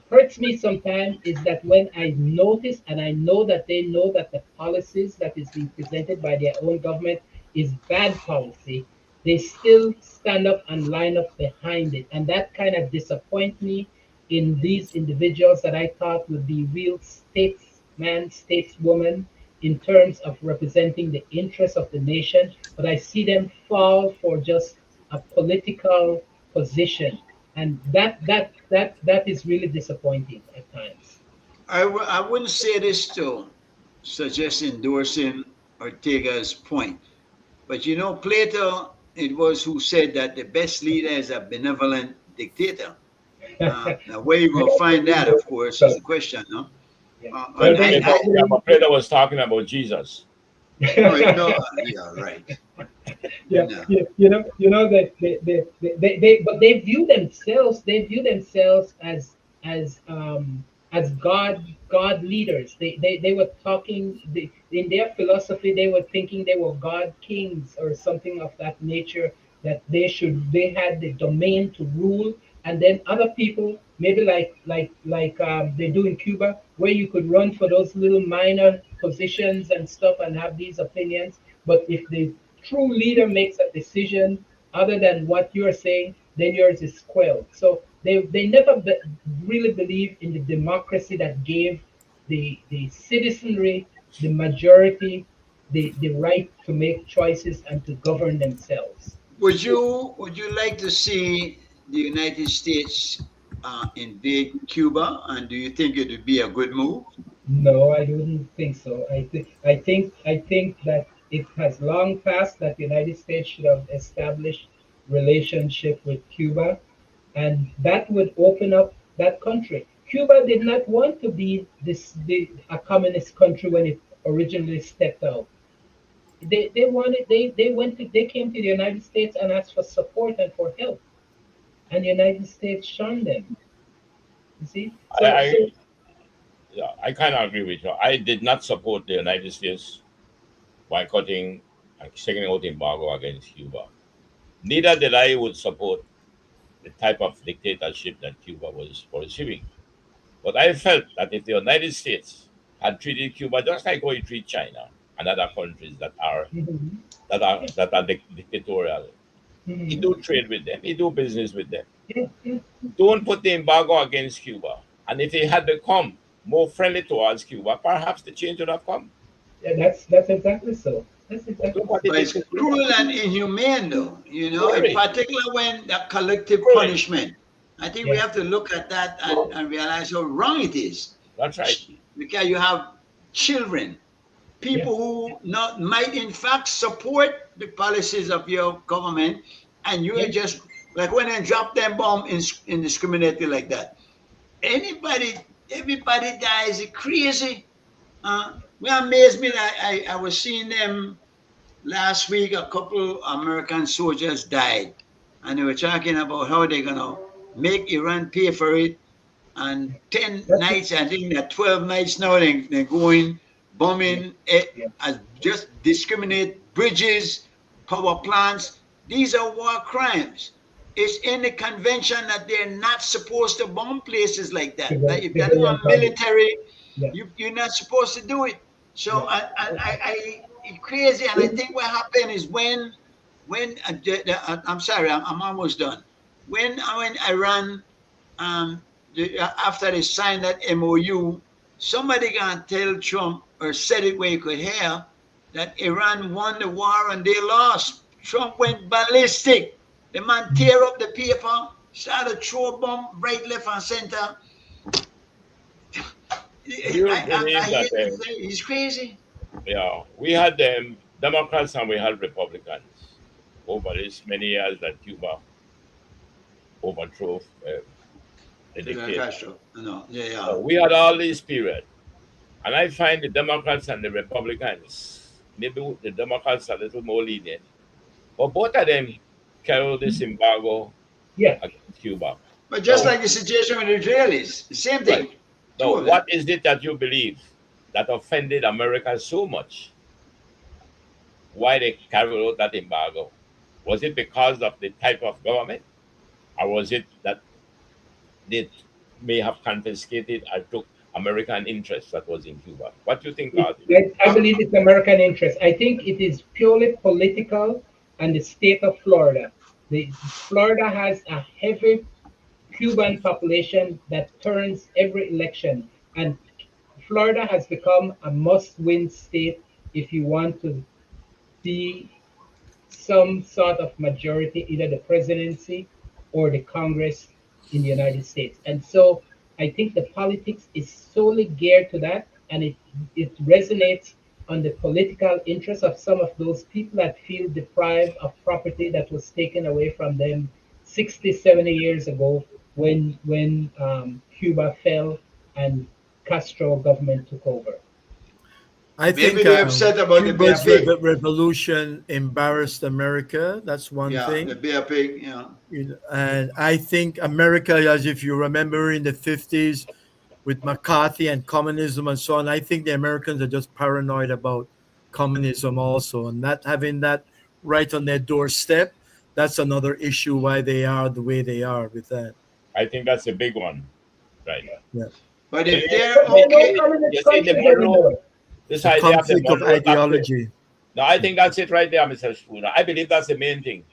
Speaker 6: hurts me sometimes is that when I notice and I know that they know that the policies that is being presented by their own government is bad policy, they still stand up and line up behind it. And that kind of disappoints me in these individuals that I thought would be real statesmen, stateswomen in terms of representing the interests of the nation. But I see them fall for just a political position. And that is really disappointing at times.
Speaker 4: I wouldn't say this to suggest endorsing Ortega's point. But Plato, it was who said that the best leader is a benevolent dictator. Now, where you going to find that, of course, is the question, no?
Speaker 7: Well,
Speaker 4: And
Speaker 7: Plato was talking about Jesus.
Speaker 4: no, yeah, right.
Speaker 6: Yeah,
Speaker 4: No.
Speaker 6: you know that but they view themselves as God leaders. They were talking in their philosophy. They were thinking they were God kings or something of that nature. That they had the domain to rule, and then other people maybe like they do in Cuba, where you could run for those little minor positions and stuff and have these opinions. But if the true leader makes a decision other than what you're saying, then yours is quelled. So they never really believe in the democracy that gave the citizenry, the majority, the right to make choices and to govern themselves.
Speaker 4: Would you like to see the United States invade Cuba, and do you think it would be a good move?
Speaker 6: No, I don't think so. I think that it has long passed that the United States should have established relationship with Cuba, and that would open up that country. Cuba did not want to be a communist country when it originally stepped out. They came to the United States and asked for support and for help, and the United States shunned them. You see,
Speaker 7: I,
Speaker 6: so
Speaker 7: I yeah, I kind of agree with you. I did not support the United States boycotting and taking out embargo against Cuba. Neither did I would support the type of dictatorship that Cuba was pursuing. But I felt that if the United States had treated Cuba just like how it treats China and other countries
Speaker 6: Mhm.
Speaker 7: that are dictatorial, he
Speaker 6: Mhm.
Speaker 7: do trade with them, he do business with them.
Speaker 6: Yeah, yeah.
Speaker 7: Don't put the embargo against Cuba. And if he had become more friendly towards Cuba, perhaps the change would have come.
Speaker 6: Yeah, that's exactly so. That's
Speaker 7: But look
Speaker 6: exactly
Speaker 7: what
Speaker 6: so.
Speaker 7: he
Speaker 4: But
Speaker 7: did
Speaker 4: it's
Speaker 7: to Cuba.
Speaker 4: cruel and inhumane, though, in
Speaker 7: Very,
Speaker 4: particular when the collective
Speaker 7: very.
Speaker 4: punishment. I think we
Speaker 6: Yeah,
Speaker 4: have to look at that and realize how wrong it is.
Speaker 7: That's right.
Speaker 4: Because you have children,
Speaker 6: yeah,
Speaker 4: people who not might in fact support the policies of your government, and you are
Speaker 6: yeah.
Speaker 4: just like when they drop them bomb indiscriminately like that. Anybody, everybody dies. It's crazy. What amazed me that I was seeing them last week. A couple American soldiers died, and they were talking about how they're gonna make Iran pay for it. And 10
Speaker 6: That's it.
Speaker 4: nights, I think that 12 nights now, they're going
Speaker 6: Yeah,
Speaker 4: bombing
Speaker 6: yeah,
Speaker 4: as just discriminate bridges, power plants. These are war crimes. It's in the convention that they're not supposed to bomb places like that. Like if you're
Speaker 6: civilian
Speaker 4: doing
Speaker 6: target.
Speaker 4: military,
Speaker 6: Yeah,
Speaker 4: you're not supposed to do it. So
Speaker 6: yeah,
Speaker 4: it's crazy. And I think what happened is I'm sorry, I'm almost done. When Iran um, after they signed that MOU, somebody gonna tell Trump or said it where you could hear that Iran won the war and they lost. Trump went ballistic. The man tear up the paper, started throw bomb right, left, and center.
Speaker 7: Do you
Speaker 4: I
Speaker 7: believe that,
Speaker 4: hate to say he's crazy.
Speaker 7: yeah, we had Democrats and we had Republicans over this many years that Cuba overthrew the dictator.
Speaker 4: Castro. No, yeah, yeah.
Speaker 7: So we had all this period. And I find the Democrats and the Republicans, maybe the Democrats are a little more lenient, but both of them carry this embargo
Speaker 6: yeah.
Speaker 7: against Cuba.
Speaker 4: But just
Speaker 7: Now,
Speaker 4: like the situation with the Israelis, the same
Speaker 7: right.
Speaker 4: thing. Two
Speaker 7: Now,
Speaker 4: of them.
Speaker 7: what is it that you believe that offended America so much? Why they carried out that embargo? Was it because of the type of government, or was it that they may have confiscated or took American interest that was in Cuba? What do you think, Adi?
Speaker 6: I believe it's American interest. I think it is purely political, and the state of Florida. Florida has a heavy Cuban population that turns every election, and Florida has become a must-win state if you want to be some sort of majority, either the presidency or the Congress in the United States. And so I think the politics is solely geared to that, and it resonates on the political interests of some of those people that feel deprived of property that was taken away from them 60, 70 years ago when Cuba fell and Castro government took over.
Speaker 5: I
Speaker 4: Maybe
Speaker 5: think
Speaker 4: they're upset about the bear
Speaker 5: Cuba's
Speaker 4: pig.
Speaker 5: revolution embarrassed America. That's one
Speaker 4: Yeah,
Speaker 5: thing.
Speaker 4: the bear pig. Yeah.
Speaker 5: And I think America, as if you remember in the 50s with McCarthy and communism and so on, I think the Americans are just paranoid about communism also, and not having that right on their doorstep. That's another issue why they are the way they are with that.
Speaker 7: I think that's a big one, right?
Speaker 5: Yeah.
Speaker 4: But if
Speaker 7: You
Speaker 4: they're
Speaker 6: There are no
Speaker 4: okay,
Speaker 6: communist
Speaker 7: see the
Speaker 6: countries
Speaker 7: Monroe,
Speaker 6: anymore.
Speaker 7: this
Speaker 5: The
Speaker 7: idea of the
Speaker 5: conflict of
Speaker 7: Monroe Doctrine.
Speaker 5: ideology.
Speaker 7: No, I think that's it right there, Mr. Spooner. I believe that's the main thing.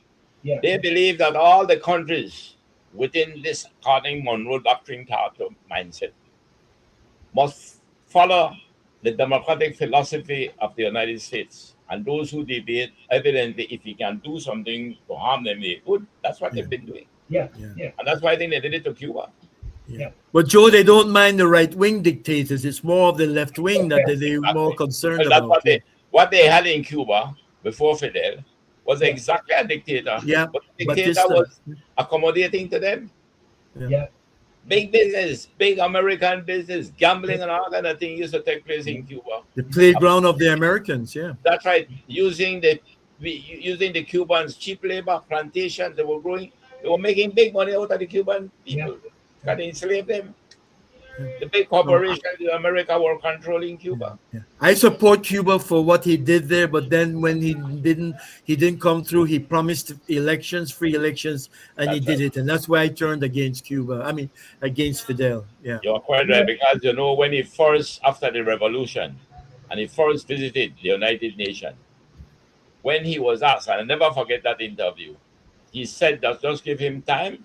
Speaker 6: Yeah.
Speaker 7: They believe that all the countries within this according Monroe Doctrine character mindset must follow the democratic philosophy of the United States. And those who debate, evidently, if you can do something to harm them, they would. That's what they've been doing.
Speaker 6: Yeah.
Speaker 5: Yeah.
Speaker 6: Yeah.
Speaker 7: And that's why I think they did it to Cuba.
Speaker 5: Yeah. But Joe, they don't mind the right wing dictators. It's more of the left wing that they're more concerned
Speaker 7: Well, that's
Speaker 5: about.
Speaker 7: what they had in Cuba before Fidel was exactly a dictator.
Speaker 5: Yeah,
Speaker 7: But the dictator was accommodating to them.
Speaker 6: Yeah.
Speaker 7: Big business, big American business, gambling and all kind of thing used to take place in Cuba.
Speaker 5: The playground of the Americans, yeah.
Speaker 7: That's right. Using the Cubans, cheap labor, plantations they were growing. They were making big money out of the Cuban people. Got to enslave them. The big corporations in America were controlling Cuba.
Speaker 5: Yeah. I support Cuba for what he did there, but then when he didn't come through. He promised elections, free elections, and he did it, and that's why I turned against Cuba. I mean, against Fidel. Yeah,
Speaker 7: you're quite right, because when he first, after the revolution, and he first visited the United Nations, when he was asked, and I'll never forget that interview, he said that just give him time,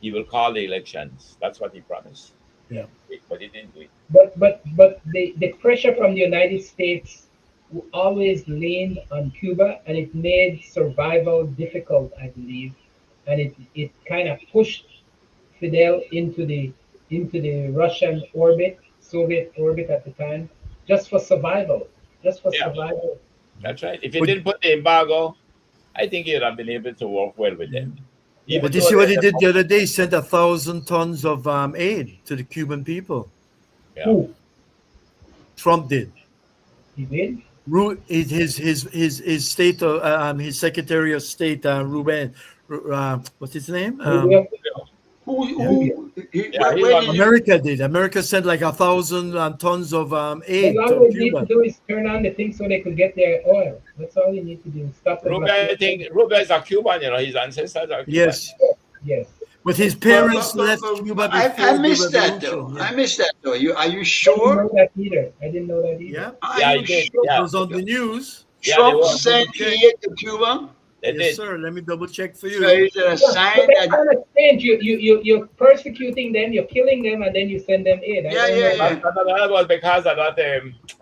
Speaker 7: he will call the elections. That's what he promised.
Speaker 5: Yeah.
Speaker 7: But he didn't do it.
Speaker 6: But the pressure from the United States always leaned on Cuba, and it made survival difficult, I believe, and it kind of pushed Fidel into the Russian orbit, Soviet orbit at the time, just for survival. Survival.
Speaker 7: That's right. If he didn't put the embargo, I think he'd have been able to work well with them.
Speaker 5: But you see what he did the other day? He sent 1,000 tons of aid to the Cuban people.
Speaker 7: Yeah.
Speaker 6: Who?
Speaker 5: Trump did.
Speaker 6: He did?
Speaker 5: His state, his Secretary of State, Ruben, what's his name? America did. America sent like 1,000 tons of aid.
Speaker 6: All they need to do is turn on the thing so they could get their oil. That's all you need to do. Stop the
Speaker 7: Ruben is a Cuban, his ancestors are Cuban.
Speaker 6: Yes.
Speaker 5: But his parents left Cuba before
Speaker 4: I missed that though.
Speaker 5: Yeah.
Speaker 4: I missed that though. Are you sure?
Speaker 6: I didn't know that either.
Speaker 5: Yeah.
Speaker 7: I did.
Speaker 4: Sure?
Speaker 7: Yeah.
Speaker 5: It was on the news.
Speaker 4: Trump sent aid to Cuba.
Speaker 5: Yes, sir. Let me double check for you.
Speaker 4: So is it a sign that?
Speaker 6: Kind of strange. You're persecuting them, you're killing them, and then you send them aid.
Speaker 7: That was because of that.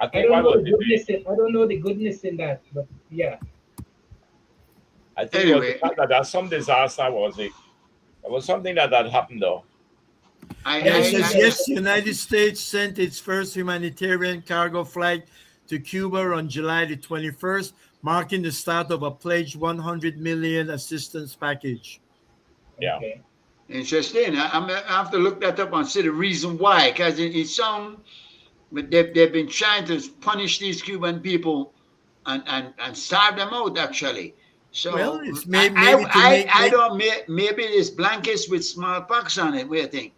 Speaker 7: I
Speaker 6: don't know the goodness in that, but yeah.
Speaker 7: I think it was because that some disaster was it. There was something that happened though.
Speaker 5: Yes, the United States sent its first humanitarian cargo flight to Cuba on July the 21st, marking the start of a pledged 100 million assistance package.
Speaker 7: Yeah.
Speaker 6: Okay.
Speaker 4: Interesting. I have to look that up and see the reason why, because it sounds, but they've been trying to punish these Cuban people and starve them out actually. So
Speaker 5: well, it's
Speaker 4: maybe it's blankets with smallpox on it. What do you think?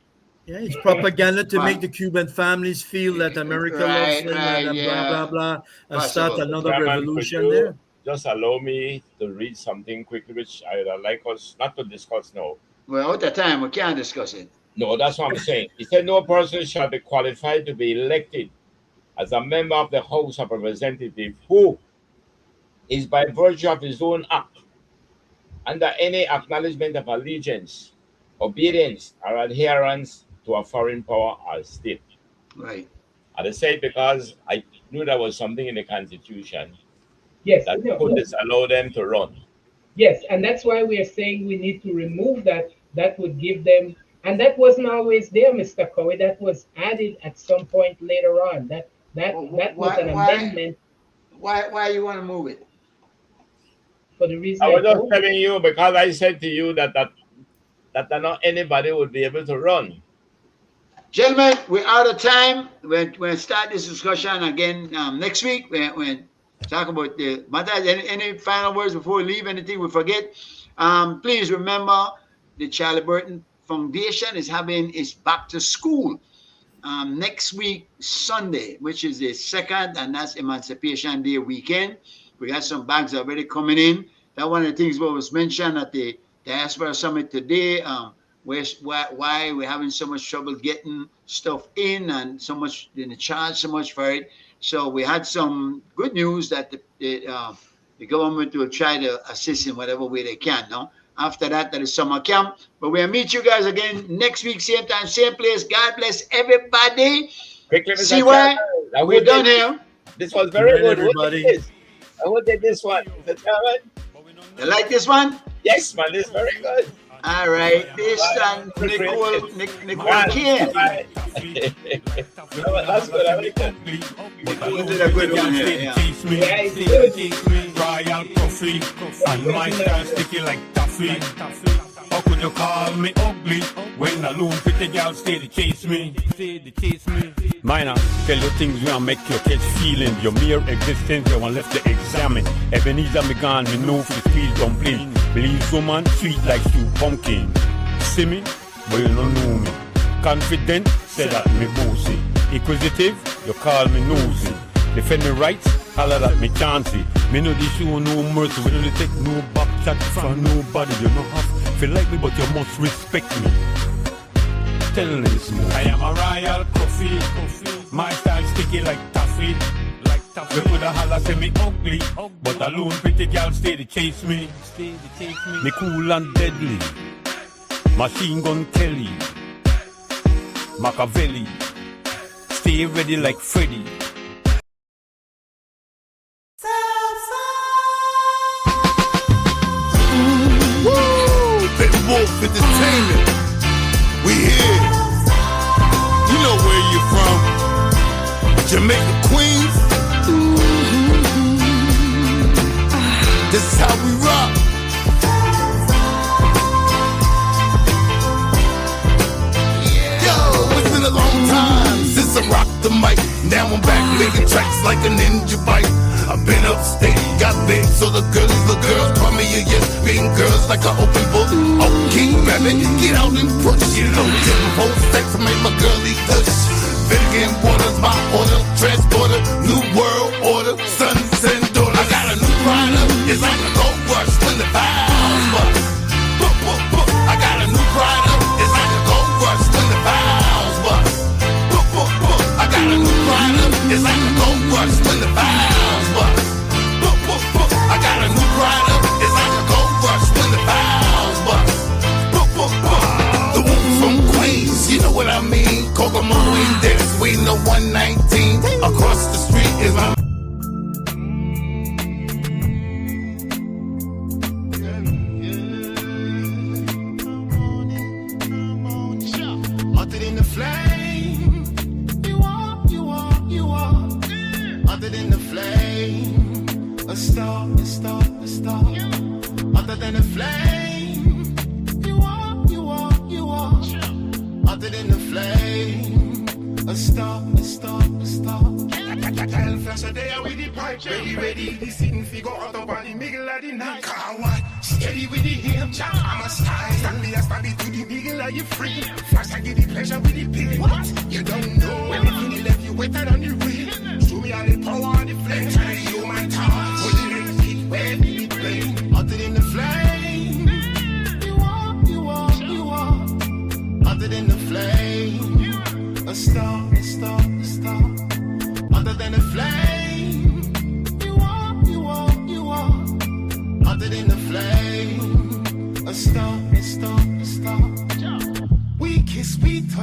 Speaker 5: Yeah, it's propaganda to make the Cuban families feel that America loves them and blah, blah, blah, and start another revolution there.
Speaker 7: Just allow me to read something quickly, which I would like us not to discuss now.
Speaker 4: Well, at the time, we can't discuss it.
Speaker 7: No, that's what I'm saying. He said, no person shall be qualified to be elected as a member of the House of Representatives who is by virtue of his own act under any acknowledgement of allegiance, obedience, or adherence to a foreign power or state.
Speaker 4: Right.
Speaker 7: And I say because I knew there was something in the Constitution
Speaker 6: that
Speaker 7: could disallow them to run.
Speaker 6: Yes, and that's why we are saying we need to remove that. That would give them, and that wasn't always there, Mr. Cowie. That was added at some point later on. That was an amendment.
Speaker 4: Why you want to move it?
Speaker 6: For the reason
Speaker 7: I was just telling you because I said to you that not anybody would be able to run.
Speaker 4: Gentlemen, we're out of time. We'll start this discussion again next week. We'll talk about the matter. Any final words before we leave? Anything we forget? Please remember the Charlie Burton Foundation is having its back to school next week, Sunday, which is the 2nd, and that's Emancipation Day weekend. We got some bags already coming in. That one of the things what was mentioned at the Diaspora Summit today. Why we're having so much trouble getting stuff in and so much in charge so much for it. So we had some good news that the government will try to assist in whatever way they can. No, after that is summer camp. But we'll meet you guys again next week, same time, same place. God bless everybody.
Speaker 7: Quickly,
Speaker 4: see why we're done here.
Speaker 7: This was very good,
Speaker 5: everybody.
Speaker 7: I would take this one.
Speaker 4: You like this one?
Speaker 7: Yes, man, this is very good.
Speaker 4: All right, this and Nicole King.
Speaker 7: That's good. I like that.
Speaker 4: Nicole did a good one here.
Speaker 3: Royal coffee, and my style sticky like toffee. How could you call me ugly when a loon pretty girl stay to chase me? Minor, tell you things will make you catch feeling. Your mere existence, you want left to examine. Ebenezer me gone, me know for the squeeze dumpling. Belize woman, sweet like stew pumpkin. See me, but you don't know me. Confident, say that me bossy. Inquisitive, you call me nosy. Defend me rights, holler at me chancy. Me know this show no mercy, we don't take no back chat from nobody. You don't have feel like me, but you must respect me. Tell this more. I am a royal coffee. My style sticky like toffee. You coulda holla say me ugly, but alone pretty girl stay to chase me. Me cool and deadly. Machine gun Kelly. Machiavelli. Stay ready like Freddy.
Speaker 2: Big Wolf Entertainment. We here. You know where you from. Jamaica, Queens. This is how we rock. Yo, it's been a long time since I rocked the mic. Now I'm back making tracks like a ninja bite. I've been upstate, got big, so the girls call me a yes. Being girls like an open book. Oh, King Rabbit, get out and push. You know, 10-4 stacks, I made my girlie touch. Vegan waters, my order, transporter, new world order, sons and daughters. I got a new rider, it's like a gold rush when the vibes bust. I got a new rider, it's like a gold rush when the vibes bust. I got a new rider, it's like a gold rush when the vibes bust. I got a new rider, it's like a gold rush when the vibes bust. The wolf from Queens, you know what I mean? Kokomo and Dennis, waiting on 119. Across the street is my hotter than the flame. You are hotter than the flame. A star. Hotter than the flame. You are hotter than the flame. A star.
Speaker 8: Tell flash a day with the pipe, ready. The sitting figure out up on the middle of the night. Car what? Steady with the him, chop, I'm a style. Stand it to the middle of you free. Flash I get the pleasure with the pig. What? You don't know anything left you wetter on the rim. Show me all the power of the flame. Try the human touch. Put it in the feet, where did it play? Hotter than the flame. You are hotter than the flame. A star. Hotter than the flame. You are hotter than the flame. A star. We kiss, we touch.